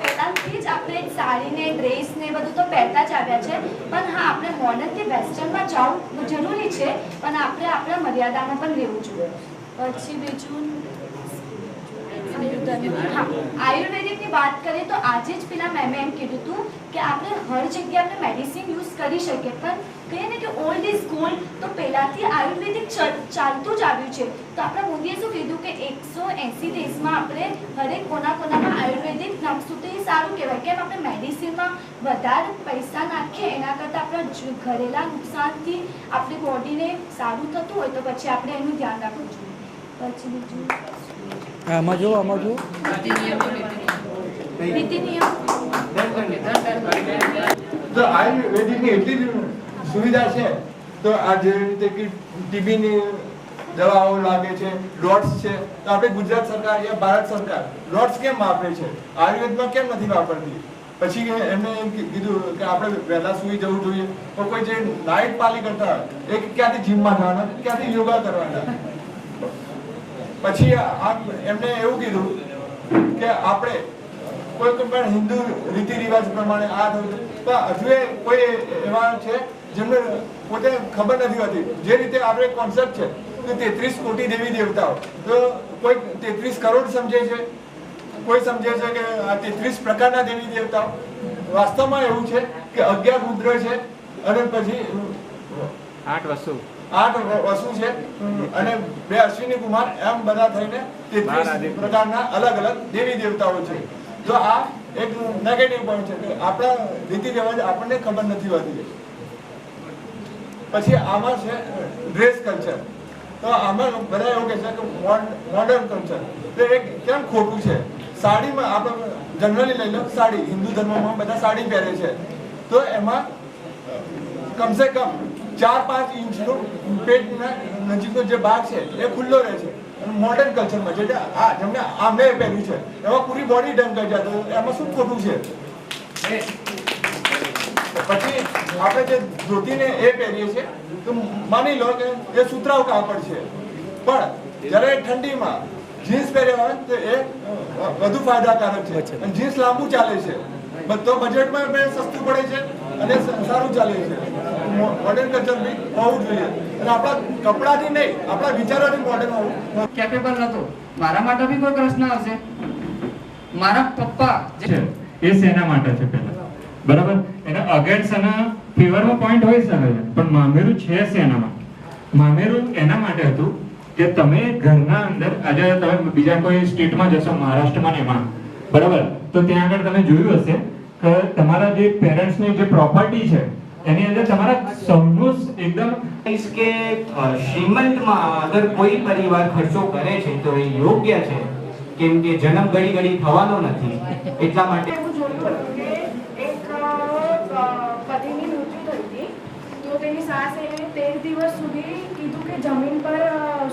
પહેલાથી જ આપણે સાડી ને ડ્રેસ ને બધું તો પહેરતા જ આવ્યા છે. પણ હા, આપણે મોડર્ન થી વેસ્ટર્નમાં જવું જરૂરી છે, પણ આપણે આપણા મર્યાદામાં પણ રહેવું જોઈએ. પછી બીજું આયુર્વેદિકની વાત કરીએ તો આજે જ પેલા મેમે એમ કીધું હતું કે આપણે હર જગ્યાએ આપણે મેડિસિન યુઝ કરી શકીએ, પણ કહીએ ને કે ઓલ્ડ ઇઝ ગોલ્ડ. તો પહેલાથી આયુર્વેદિક ચાલતું જ આવ્યું છે. તો આપણા મોદીએ શું કીધું કે 180 દેશમાં આપણે હરેક કોનામાં આયુર્વેદિક નાખશું તો એ સારું કહેવાય. કેમ આપણે મેડિસિનમાં વધારે પૈસા નાખીએ એના કરતાં આપણા ઘરેલા નુકસાનથી આપણી બોડીને સારું થતું હોય તો પછી આપણે એનું ધ્યાન રાખવું જોઈએ. પછી બીજું આમાં જો નીતિ નિયમ તો આયુર્વેદિકની એટલી સુવિધા છે. તો આ જે રીતે કે ટીબીની દવાઓ લાગે છે, ડોટ્સ છે, તો આપણે ગુજરાત સરકાર યા ભારત સરકાર ડોટ્સ કેમ વાપરે છે, આયુર્વેદમાં કેમ નથી વાપરતી? પછી એમને એમ કીધું કે આપણે વહેલા સૂઈ જવું જોઈએ. તો કોઈ જે નાઇટ પાલી કરતા હોય એ ક્યાંથી જીમમાં જવાના, ક્યાંથી યોગા કરવાના. પછી એમને એવું કીધું કે આપણે કોઈ પણ હિન્દુ રીતિ રિવાજ પ્રમાણે આ થયું, પણ હજુ કોઈ એવા છે જેમને પોતે ખબર નથી હોતી. જે રીતે આપણે કોન્સેપ્ટ છે કે 33 કોટી દેવી દેવતાઓ, તો કોઈ 33 કરોડ સમજે છે, કોઈ સમજે છે કે આ 33 પ્રકારના દેવી દેવતાઓ. વાસ્તવમાં એવું છે કે 11 રુદ્ર છે અને પછી 8 વસુ છે અને 2 અશ્વિની કુમાર, એમ બધા થઈને 33 પ્રકારના અલગ અલગ દેવી દેવતાઓ છે. તો આ એક નેગેટિવ પોઈન્ટ છે કે આપણા રીતિ રિવાજ આપણને ખબર નથી હોતી. પછી આમાં છે ડ્રેસ કલ્ચર. તો આમાં બધા એવું કહે છે કે મોડર્ન કલ્ચર, તો એ કેમ ખોટું છે? સાડીમાં આપણે જનરલી લઈ લો, સાડી હિન્દુ ધર્મમાં બધા સાડી પહેરે છે, તો એમાં કમસે કમ 4-5 ઇંચનો પેટના નજીકનો જે ભાગ છે એ ખુલ્લો રહે છે. મોડર્ન કલ્ચરમાં જેમને આમને પહેર્યું છે એમાં પૂરી બોડી ઢંકાઈ જાય, તો એમાં શું ખોટું છે? પછી આપણે જે ધોતીને એ પહેરીએ છીએ તો માની લો કે એ સુતરાઉ કાપડ છે, પણ જ્યારે ઠંડીમાં જીન્સ પહેર્યા હોય તો એ વધુ ફાયદાકારક છે. અને જીન્સ લાંબુ ચાલે છે, બધો બજેટમાં સસ્તું પડે છે અને સારું ચાલે છે. મોડર્ન કલ્ચર બી હોવું જોઈએ અને આપણા કપડાથી નહીં, આપણા વિચારોથી મોડર્ન હોવું. કેપેબલ નતો. મારા માટે બી કોઈ પ્રશ્ન હશે. મારા પપ્પા છે એ શેના માટે છે પહેલા, બરાબર? એના અગેન્સ્ટ એના ફેવરમાં પોઈન્ટ હોઈ શકે છે, પણ મામેરું છે શેના માટે? મામેરું એના માટે હતું કે તમે ઘરના અંદર, આજે તમે બીજા કોઈ સ્ટેટમાં જશો, મહારાષ્ટ્રમાં એમાં, બરાબર, તો ત્યાં આગળ તમે જોયું હશે કે તમારા જે પેરેન્ટ્સની જે પ્રોપર્ટી છે એની અંદર તમારા સૌનું એકદમ કે શ્રીમંતમાં અગર કોઈ પરિવાર ખર્ચો કરે છે તો એ યોગ્ય છે, કેમ કે જન્મ ઘડી ઘડી થવાનો નથી, એટલા માટે એવું જોયું હતું કે એક પતિની મૃત્યુ થઈ હતી, તો તેની સાસે 13 દિવસ સુધી કીધું કે જમીન પર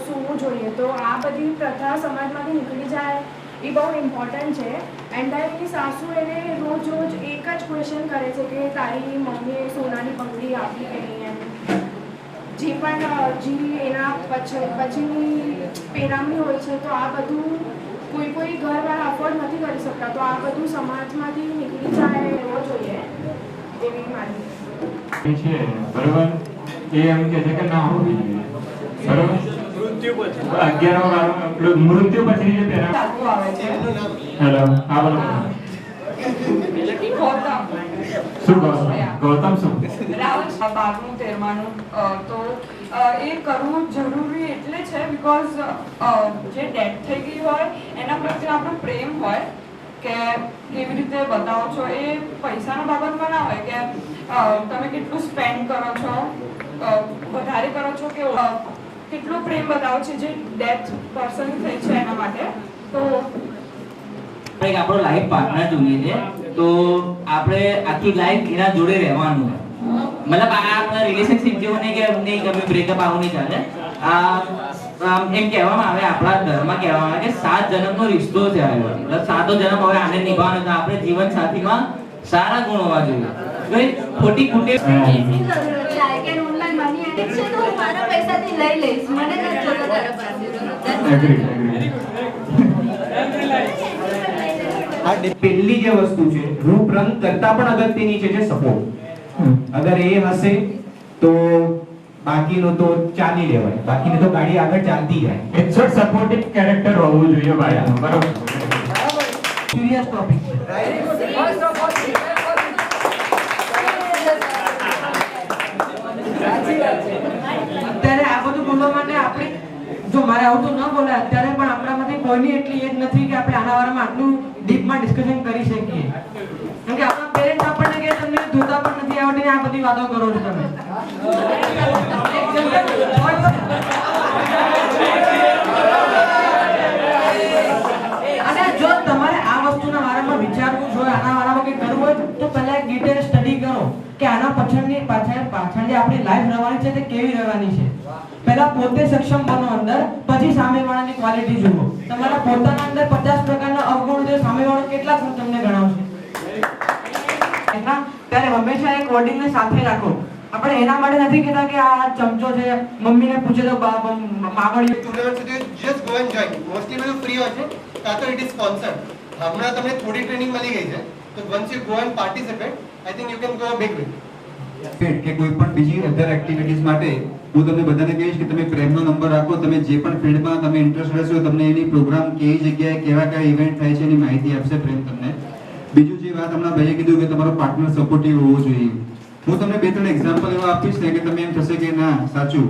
સૂવું જોઈએ. તો આ બધી પ્રથા સમાજમાંથી નીકળી જાય એ બહુ ઇમ્પોર્ટન્ટ છે. એન્ડ એની સાસુ એને રોજ રોજ એક જ ક્વેશ્ચન કરે છે કે તારી મમ્મીએ સોનાની બંગડી આપી કે નહીં એમ. જે પણ એના પછીની પેરામણી હોય છે, તો આ બધું કોઈ ઘરવાળા અફોર્ડ નથી કરી શકતા, તો આ બધું સમાજમાંથી નીકળી જાય એવો જોઈએ એવી મારી છે. બરોબર, એ એમ કે છે કે ના હોવી જોઈએ. બરોબર, મૃત્યુ પછી જે પેરા હેલો, હા બોલો. શું ગૌતમ શું 12મું 13માનું તો એ કરવું જરૂરી એટલે છે બીકોઝ જે ડેથ થઈ ગઈ હોય એના પ્રત્યે આપણો પ્રેમ હોય કે કેવી રીતે બતાવો છો. એ પૈસાના બાબતમાં ના હોય કે તમે કેટલું સ્પેન્ડ કરો છો, વધારે કરો છો કે કેટલો પ્રેમ બતાવો છે જે ડેથ પર્સન થઈ છે એના માટે. તો આપણો લાઈફ પાર્ટનર જોઈએ છે, તો આપણે આખી લાઈફ એના જોડે રહેવાનું છે. મતલબ આ આપણા રિલેશનશિપ જેવું નહીં કે નહીં ગમે બ્રેકઅપ આવું નહીં ચાલે. એમ કહેવામાં આવે, આપણા ધર્મમાં કહેવામાં આવે કે 7 જન્મનો રિશ્તો છે. મતલબ 7 જન્મ હવે આને નિભાવવાનો તો આપણે જીવન સાથીમાં સારા ગુણ હોવા જોઈએ. ખોટી ખૂટે મારા પૈસાથી લઈ લઈશ, મને નથી જોતો તારા પાસે. પહેલી જે વસ્તુ છે રૂપ રંગ કરતા પણ અગત્યની છે જે સપોર્ટ. અગર એ હશે તો બાકીનું તો ચાલી લેવાય, બાકીની તો ગાડી આગળ ચાલતી જાય. ઇટ્સ અ સપોર્ટિવ કેરેક્ટર હોવું જોઈએ ભાઈ. બરોબર, સિરિયસ ટોપિક છે. અત્યારે આ બધું બોલવા માટે આપણે જો મારે આવું તો ન બોલાય અત્યારે, પણ આપણામાંથી કોઈની એટલી એજ નથી કે આપણે આના વારામાં આટલું ડીપમાં ડિસ્કશન કરી શકીએ. કેમ કે આપણા પેરેન્ટ્સ આપણને કે તમને ધોતા પણ નથી આવડતી, આ બધી વાતો કરો છો તમે. અને જો તમારે આ વસ્તુના વારામાં વિચારવું હોય, આના વારામાં કંઈ કરવું હોય તો પહેલા એક ડિટેલ સ્ટડી કરો કે આના પાછળ જે આપણી લાઈફ રહેવાની છે તે કેવી રહેવાની છે. પહેલા પોતે સક્ષમ બનો અંદર, પછી સામેવાળાની ક્વોલિટી જુઓ. તમારા પોતાના અંદર 50 પ્રકારના અવગુણ છે, સામેવાળો કેટલા ગુણ તમને ગણાવશે. ત્યારે હંમેશા એક વર્ડિંગને સાથે રાખો. આપણે એના માટે નથી કહેતા કે આ ચમચો છે, મમ્મીને પૂછે તો માગણી just go and join. Mostly બધું ફ્રી હોય છે, કાં તો ઇટ ઇઝ સ્પોન્સર્ડ. હમણાં તમને થોડી ટ્રેનિંગ મળી ગઈ છે, તો once you go and participate, I think you can go big way. કે કોઈ પણ બીજી અધર એક્ટિવિટીઝ માટે હું તમને બધાને કહીશ કે તમે પ્રેમનો નંબર રાખો. તમે જે પણ ફિલ્ડમાં તમે ઇન્ટરેસ્ટેડ છો, તમને એની પ્રોગ્રામ કઈ જગ્યાએ કેવા કયા ઇવેન્ટ થાય છે એની માહિતી આપશે પ્રેમ તમને. બીજું જે વાત હમણાં ભાઈએ કીધું કે તમારો પાર્ટનર સપોર્ટિવ હોવો જોઈએ. હું તમને 2-3 એક્ઝામ્પલ એવા આપીશ ને કે તમે એમ થશે કે ના સાચું.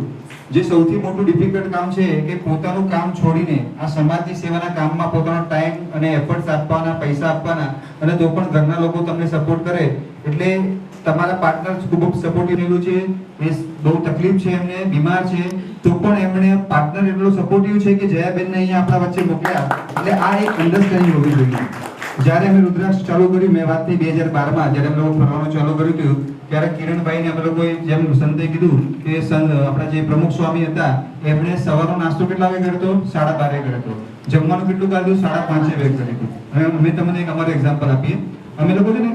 જે સૌથી મોટું ડિફિકલ્ટ કામ છે કે પોતાનું કામ છોડીને આ સમાજની સેવાના કામમાં પોતાનો ટાઈમ અને એફર્ટ્સ આપવાના, પૈસા આપવાના, અને તો પણ ઘરના લોકો તમને સપોર્ટ કરે. એટલે તમારા પાર્ટનર ખૂબ સપોર્ટિવ રહેલું છે, એ બહુ તકલીફ છે, એમને બીમાર છે, તો પણ એમણે પાર્ટનર એટલો સપોર્ટિવ છે કે જયાબેનને અહીંયા આપણા વચ્ચે મોકલ્યા. એટલે આ એક અન્ડરસ્ટેન્ડિંગ હોવી જોઈએ. જ્યારે અમે રુદ્રાક્ષ ચાલુ કર્યું, મેં વાત થઈ 2012માં જ્યારે અમે લોકો ફરવાનું ચાલુ કર્યું હતું, ત્યારે કિરણભાઈને અમે લોકોએ જેમ સંતે કીધું કે આપણા જે પ્રમુખ સ્વામી હતા એમણે સવારનો નાસ્તો કેટલા વાગે કર્યો હતો? 12:30 કર્યો હતો. જમવાનું કેટલું કાઢ્યું? 5:30 વાગે કર્યું હતું. હવે અમે તમને એક અમારું એક્ઝામ્પલ આપીએ. અમે લોકો છે ને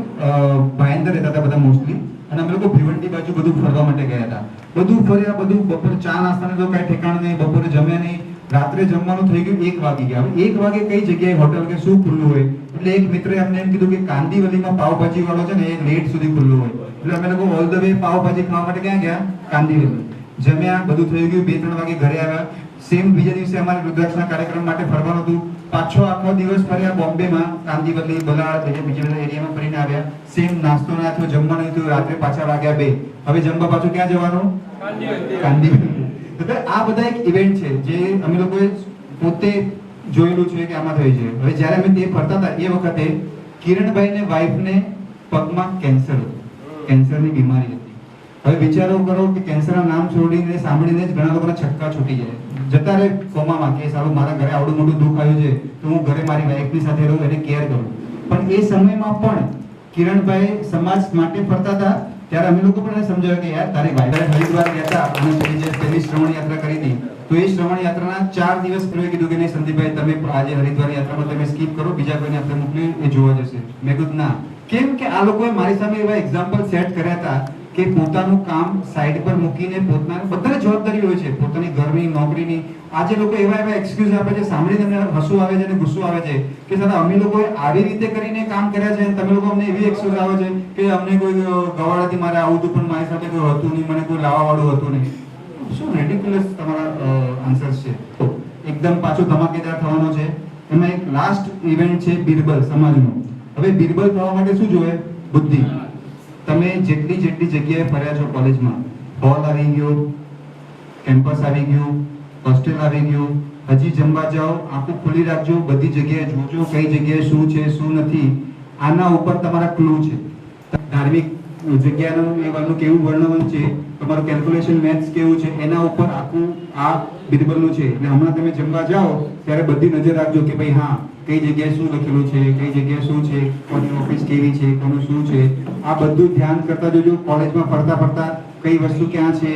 ભાઈંદર રહેતા હતા બધા મોસ્ટલી, અને અમે લોકો ભિવંડી બાજુ બધું ફરવા માટે ગયા હતા. બધું ફર્યા, બધું બપોરે ચા નાસ્તાને તો કઈ ઠેકાણ નહીં, બપોરે જમ્યા નહીં, રાત્રે જમવાનું થઈ ગયું 1 વાગી ગયા. 1 વાગે કઈ જગ્યાએ હોટલ કે શું ખુલ્લું હોય? એટલે એક મિત્રે અમને એમ કીધું કે કાંદીવલીમાં પાવભાજી વાળો છે ને એ લેટ સુધી ખુલ્લું હોય. એટલે અમે લોકો ઓલ ધ વે પાવભાજી ખાવા માટે ક્યાં ગયા? કાંદીવલી. જમ્યા, બધું થઈ ગયું, 2-3 વાગે ઘરે આવ્યા. સેમ બીજા દિવસે અમારે રુદ્રાક્ષના કાર્યક્રમ માટે ફરવાનું હતું. પાછો આખો દિવસ ફર્યા બોમ્બેમાં, કાંદીવલી, બલાડ, બીજા બધા એરિયામાં ફરીને આવ્યા. સેમ નાસ્તો ના થયો, જમવાનું થયું, રાત્રે પાછા વાગ્યા 2. હવે જમવા પાછું ક્યાં જવાનું? કાંદીવલી. આ બધા એક ઇવેન્ટ છે જે અમે લોકોએ પોતે જોયેલું છે કે આમાં થઈ છે. હવે જ્યારે અમે તે ફરતા હતા એ વખતે કિરણભાઈને વાઈફને પગમાં કેન્સરની બીમારી હતી. હવે વિચારો કરો કે કેન્સરના નામ છોડીને સાંભળીને જ ઘણા લોકોના છક્કા છૂટી જાય, જતા રહે કોમામાં કે સારું મારા ઘરે આવડું મોટું દુઃખ આવ્યું છે તો હું ઘરે મારી વાઈફની સાથે રહું, એને કેર કરું. પણ એ સમયમાં પણ કિરણભાઈ સમાજ માટે ફરતા હતા ત્યારે અમે લોકો પણ એને સમજાવ્યું કે યાર તારી વાઈફ હરિદ્વાર ગયા હતા અને પેલી જે પહેલી શ્રવણ યાત્રા કરી હતી તો એ શ્રવણ યાત્રાના 4 દિવસ પહેલા કીધું કે નહીં સંદીપભાઈ તમે આજે હરિદ્વાર યાત્રામાં તમે સ્કીપ કરો, બીજા કોઈને આપણે મોકલી એ જોવા જશે. મેં કીધું ના, કેમ કે આ લોકોએ મારી સામે એવા એક્ઝામ્પલ સેટ કર્યા હતા કે પોતાનું કામ સાઈડ પર મૂકીને પોતાની બધાને જવાબદારી હોય છે, પોતાની ઘરની નોકરીની. આજે લોકો એવા એક્સક્યુઝ આપે છે, સાંભળીને અમને હસવું આવે છે અને ગુસ્સો આવે છે કે સાલા અમે લોકોએ આવી રીતે કરીને કામ કર્યા છે અને તમે લોકો અમને એવી એક્સક્યુઝ આવે છે કે અમને કોઈ ગવાડાથી મારે આવું હતું પણ મારી સાથે કોઈ હતું નહીં, મને કોઈ લાવવાવાળું હતું નહીં. શું રેડિક્યુલસ તમારા આન્સર્સ છે. તો એકદમ પાછો ધમાકેદાર થવાનો છે. એમાં એક લાસ્ટ ઇવેન્ટ છે બિરબલ સમાજનો. હવે બિરબલ થવા માટે શું જોઈએ? બુદ્ધિ. તમે જેટલી જગ્યાએ ફર્યા છો કોલેજમાં, હોલ આવી ગયો, કેમ્પસ આવી ગયું, હોસ્ટેલ આવી ગયું, હજી જમવા જાઓ, આંખો ખુલ્લી રાખજો, બધી જગ્યાએ જોજો કઈ જગ્યાએ શું છે શું નથી. આના ઉપર તમારા ક્લુ છે. ધાર્મિક જગ્યાનું એ વાળનું કેવું વર્ણન છે, તમારું કેલ્ક્યુલેશન મેથ્સ કેવું છે, એના ઉપર આખું આ બિરબલનું છે. એટલે હમણાં તમે જમવા જાઓ ત્યારે બધી નજર રાખજો કે ભાઈ હા કઈ જગ્યાએ શું લખેલું છે, કઈ જગ્યાએ શું છે, કોની ઓફિસ કેવી છે, કોનું શું છે, આ બધું ધ્યાન કરતા જોજો. કોલેજમાં ફરતા ફરતા કઈ વસ્તુ ક્યાં છે,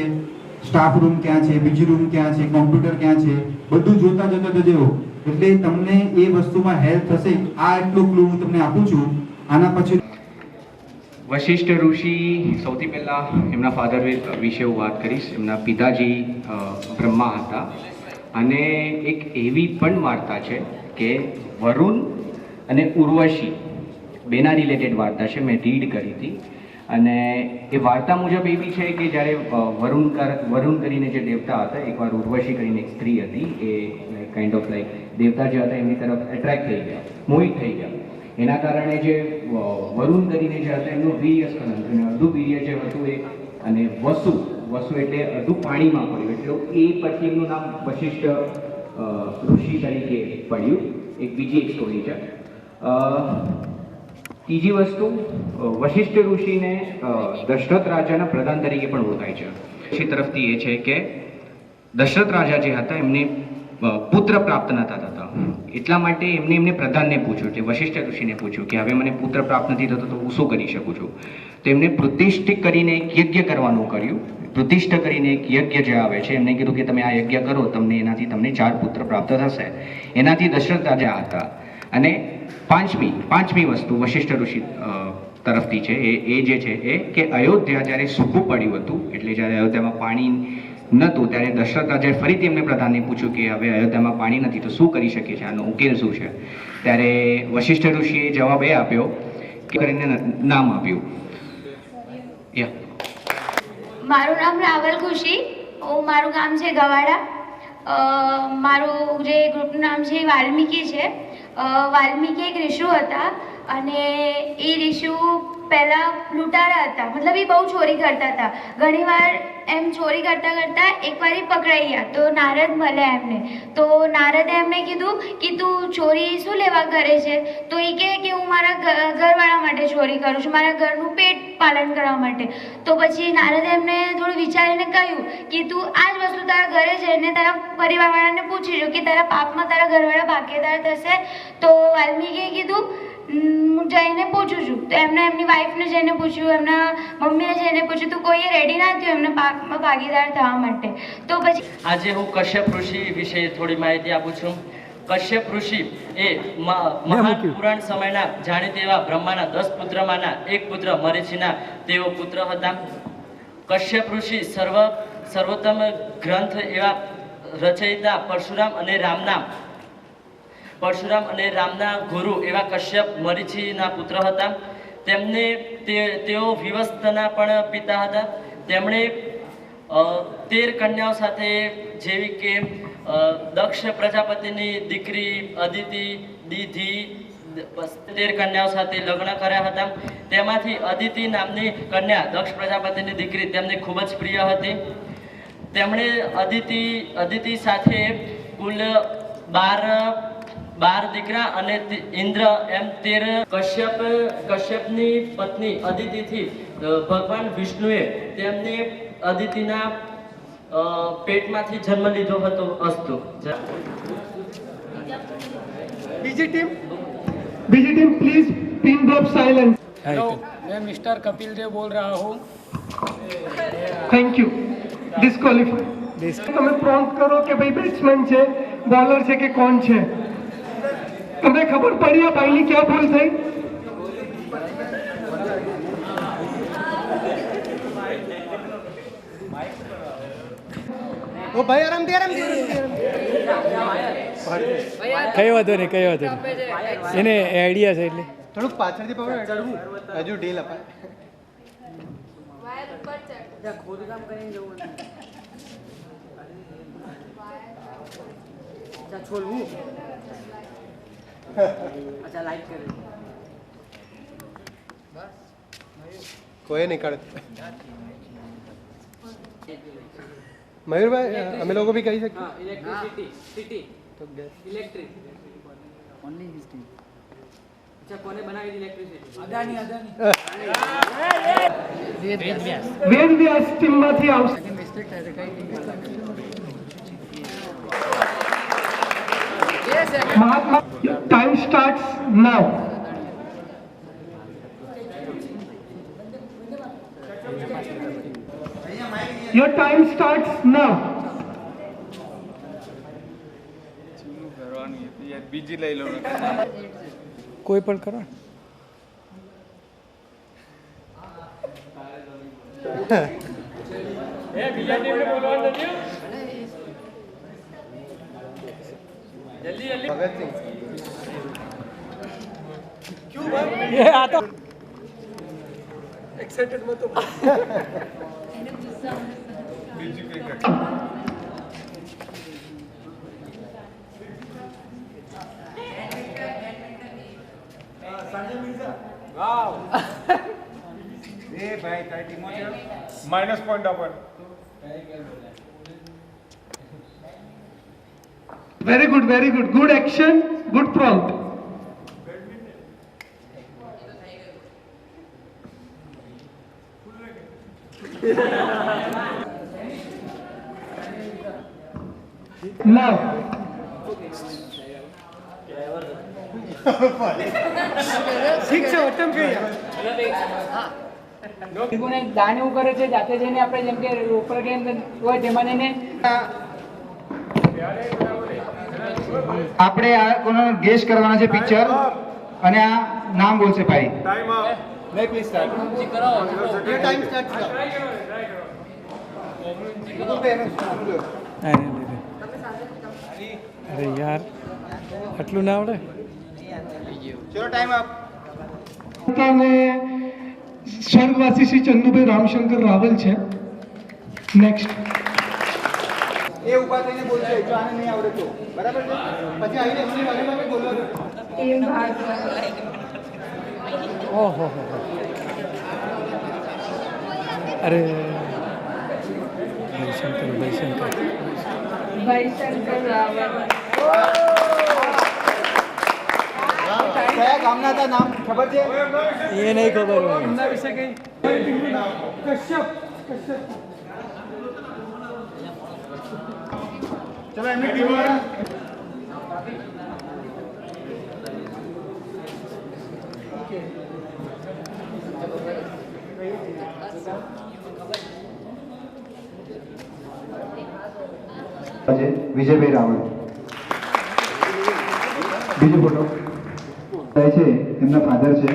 સ્ટાફ રૂમ ક્યાં છે, બીજી રૂમ ક્યાં છે, કોમ્પ્યુટર ક્યાં છે, બધું જોતા જતા જજો. એટલે તમને એ વસ્તુમાં હેલ્પ થશે. આ એટલું ક્લુ હું તમને આપું છું. આના પછી વશિષ્ઠ ઋષિ, સૌથી પહેલાં એમના ફાધર વિશે હું વાત કરીશ. એમના પિતાજી બ્રહ્મા હતા અને એક એવી પણ વાર્તા છે કે વરુણ અને ઉર્વશી બેના રિલેટેડ વાર્તા છે, મેં રીડ કરી હતી. અને એ વાર્તા મુજબ એવી છે કે જ્યારે વરુણ કરીને જે દેવતા હતા, એકવાર ઉર્વશી કરીને એક સ્ત્રી હતી, એ કાઇન્ડ ઓફ લાઈક દેવતા જે હતા એમની તરફ એટ્રેક્ટ થઈ ગયા, મોહિત થઈ ગયા. એના કારણે જે વરુણ કરીને જે હતા એમનું વીર્ય સ્ખલન થયું, અડધું વીર્ય જે હતું એ, અને વસુ એટલે અડધું પાણીમાં પડ્યું, એટલે એ પછી એમનું નામ વશિષ્ઠ ઋષિ તરીકે પડ્યું. એક બીજી એક સ્ટોરી છે. ત્રીજી વસ્તુ, વશિષ્ઠ ઋષિને દશરથ રાજાના પ્રધાન તરીકે પણ ઓળખાય છે. ઋષિ તરફથી એ છે કે દશરથ રાજા જે હતા એમને પુત્ર પ્રાપ્ત નતા થતા, એટલા માટે એમને પ્રધાનને પૂછ્યું, એટલે વશિષ્ઠ ઋષિને પૂછ્યું કે હવે મને પુત્ર પ્રાપ્ત નથી થતો તો હું શું કરી શકું છું. તો એમને પ્રતિષ્ઠિત કરીને એક યજ્ઞ કરવાનું કર્યું. પ્રતિષ્ઠ કરીને એક યજ્ઞ જે આવે છે, એમને કીધું કે તમે આ યજ્ઞ કરો, એનાથી તમને 4 પુત્ર પ્રાપ્ત થશે. એનાથી દશરથ રાજા હતા. અને પાંચમી વસ્તુ વશિષ્ઠ ઋષિ તરફથી છે એ જે છે એ કે અયોધ્યા જ્યારે સૂકું પડ્યું હતું, એટલે જ્યારે અયોધ્યામાં પાણી નહોતું ત્યારે દશરથ રાજાએ ફરીથી એમને પ્રધાનને પૂછ્યું કે હવે અયોધ્યામાં પાણી નથી તો શું કરી શકીએ છીએ, આનો ઉકેલ શું છે. ત્યારે વશિષ્ઠ ઋષિએ જવાબ એ આપ્યો કે કરીને નામ આપ્યું. મારું નામ રાવલ ખુશી, મારું ગામ છે ગવાડા. મારું જે ગ્રુપનું નામ છે વાલ્મીકી છે. વાલ્મીકી એક ઋષુ હતા અને એ ઋષુ પહેલાં લૂંટારા હતા, મતલબ એ બહુ ચોરી કરતા હતા. ઘણીવાર એમ ચોરી કરતાં કરતાં એકવાર એ પકડાઈ ગયા તો નારદ મળ્યા એમને. તો નારદે એમને કીધું કે તું ચોરી શું લેવા કરે છે? તો એ કહે કે હું મારા ઘરવાળા માટે ચોરી કરું છું, મારા ઘરનું પેટ પાલન કરવા માટે. તો પછી નારદે એમને થોડું વિચારીને કહ્યું કે તું આ જ વસ્તુ તારા ઘરે જઈને તારા પરિવારવાળાને પૂછી જો કે તારા પાપમાં તારા ઘરવાળા ભાગીદાર થશે. તો વાલ્મીકીએ કીધું હું જઈને પૂછું છું. તો એમની વાઈફને જઈને પૂછ્યું, એમના મમ્મીને જઈને પૂછ્યું, તો કોઈએ રેડી ના થયું એમને પાપમાં ભાગીદાર થવા માટે. તો પછી આજે હું કશ્યપ ઋષિ વિશે થોડી માહિતી આપું છું. કશ્યપ ઋષિ એ મહાન પુરાણ સમયના જાણીતા એવા બ્રહ્માના 10 પુત્રમાંના એક પુત્ર મરીચીના તેઓ પુત્ર હતા. કશ્યપ ઋષિ સર્વોત્તમ ગ્રંથ એવા રચયિતા પરશુરામ અને રામના ગુરુ એવા કશ્યપ મરીચીના પુત્ર હતા. તેઓ વિવસ્તના પણ પિતા હતા. તેમણે 13 કન્યાઓ સાથે, જેવી કે દક્ષ પ્રજાપતિની દીકરી અદિતિ, દીધિ, 13 કન્યાઓ સાથે લગ્ન કર્યા હતા. તેમાંથી અદિતિ નામની કન્યા દક્ષ પ્રજાપતિની દીકરી તેમને ખૂબ જ પ્રિય હતી. તેમણે અદિતિ સાથે કુલ 12 દીકરા અને ઇન્દ્ર એમ 13. કશ્યપની પત્ની અદિતિથી ભગવાન વિષ્ણુએ તેમને અદિતિના પેટમાંથી જન્મ લીધો હતો અસ્તુ. બીજી team please pin drop silence. Hello, मैं मिस्टर कपिल देव बोल रहा हूँ. Thank you. डिस्क्वालिफाई. તમે પ્રોમ્પ્ટ કરો કે ભાઈ બેટ્સમેન છે, બોલર છે કે કોણ છે. તમને ખબર પડી આ ભાઈની ક્યાં ભૂલ થઈ? ઓ ભાઈ આરામથી કઈ વાંધો નહીં, કઈ વાંધો નહીં. એને આઈડિયા છે એટલે થોડુંક પાછળથી પકડો, હજુ ઢીલ અપાય. ખોદકામ કરીને જવું છોડવું. અચ્છા લાઈટ કરે કોઈ નહીં કાઢે. મયુરભાઈ અમે લોકો બી કહી શકીએ. ઇલેક્ટ્રિસિટી સિટી તો gas electric only his team. અચ્છા કોને બનાવી ઇલેક્ટ્રિસિટી? અદાની વેદ વ્યાસ ટીમમાંથી આવશે. મિસ્ટેક થાય છે કઈ મહાત્મા time starts now. Your time starts now. બીજી લઈ લો. કોઈ પણ કરો. બીજા ટીમને બોલવાનું નથી. જલ્દી જલ્દી. ભગતસિંહ. ક્યું ભાઈ? એ આ તો એક્સાઇટેડ મત હો. બીજી કઈ કર. વાવ. એ ભાઈ તારી ટીમો છે માઈનસ પોઈન્ટ આપણ. Very good, very good. Good action, good prompt. Now. ઠીક છે ઉત્તમ કહ્યું. લોકોને દાન એવું કરે છે જાતે જઈને આપણે જેમ કે રોકડ ગેમ હોય તેમાં જઈને આપણે આ કોનો ગેસ કરવાના છે પિક્ચર અને આ નામ બોલશે ભાઈ. Time up. નહીં please start. Your time starts now. અરે યાર આટલું ના આવડે. ચલો ટાઈમ અપ. અને સ્વર્ગવાસી શ્રી ચંદુભાઈ રામશંકર રાવલ છે નેક્સ્ટ. એ ઊભા થઈને બોલશે જો આને નહીં આવડે તો બરાબર છે. પછી આવીને એમની વારેમાં બોલવાનું. ઓહો અરે ભાઈશંકર રાવલ. કયા ગામના હતા નામ ખબર છે? એ નહીં ખબર હોય. એમના વિશે કઈ કશ્યપ. ચલો એમની ટીમ વિજયભાઈ રાવલ. બીજો ફોટો છે એમના ફાધર છે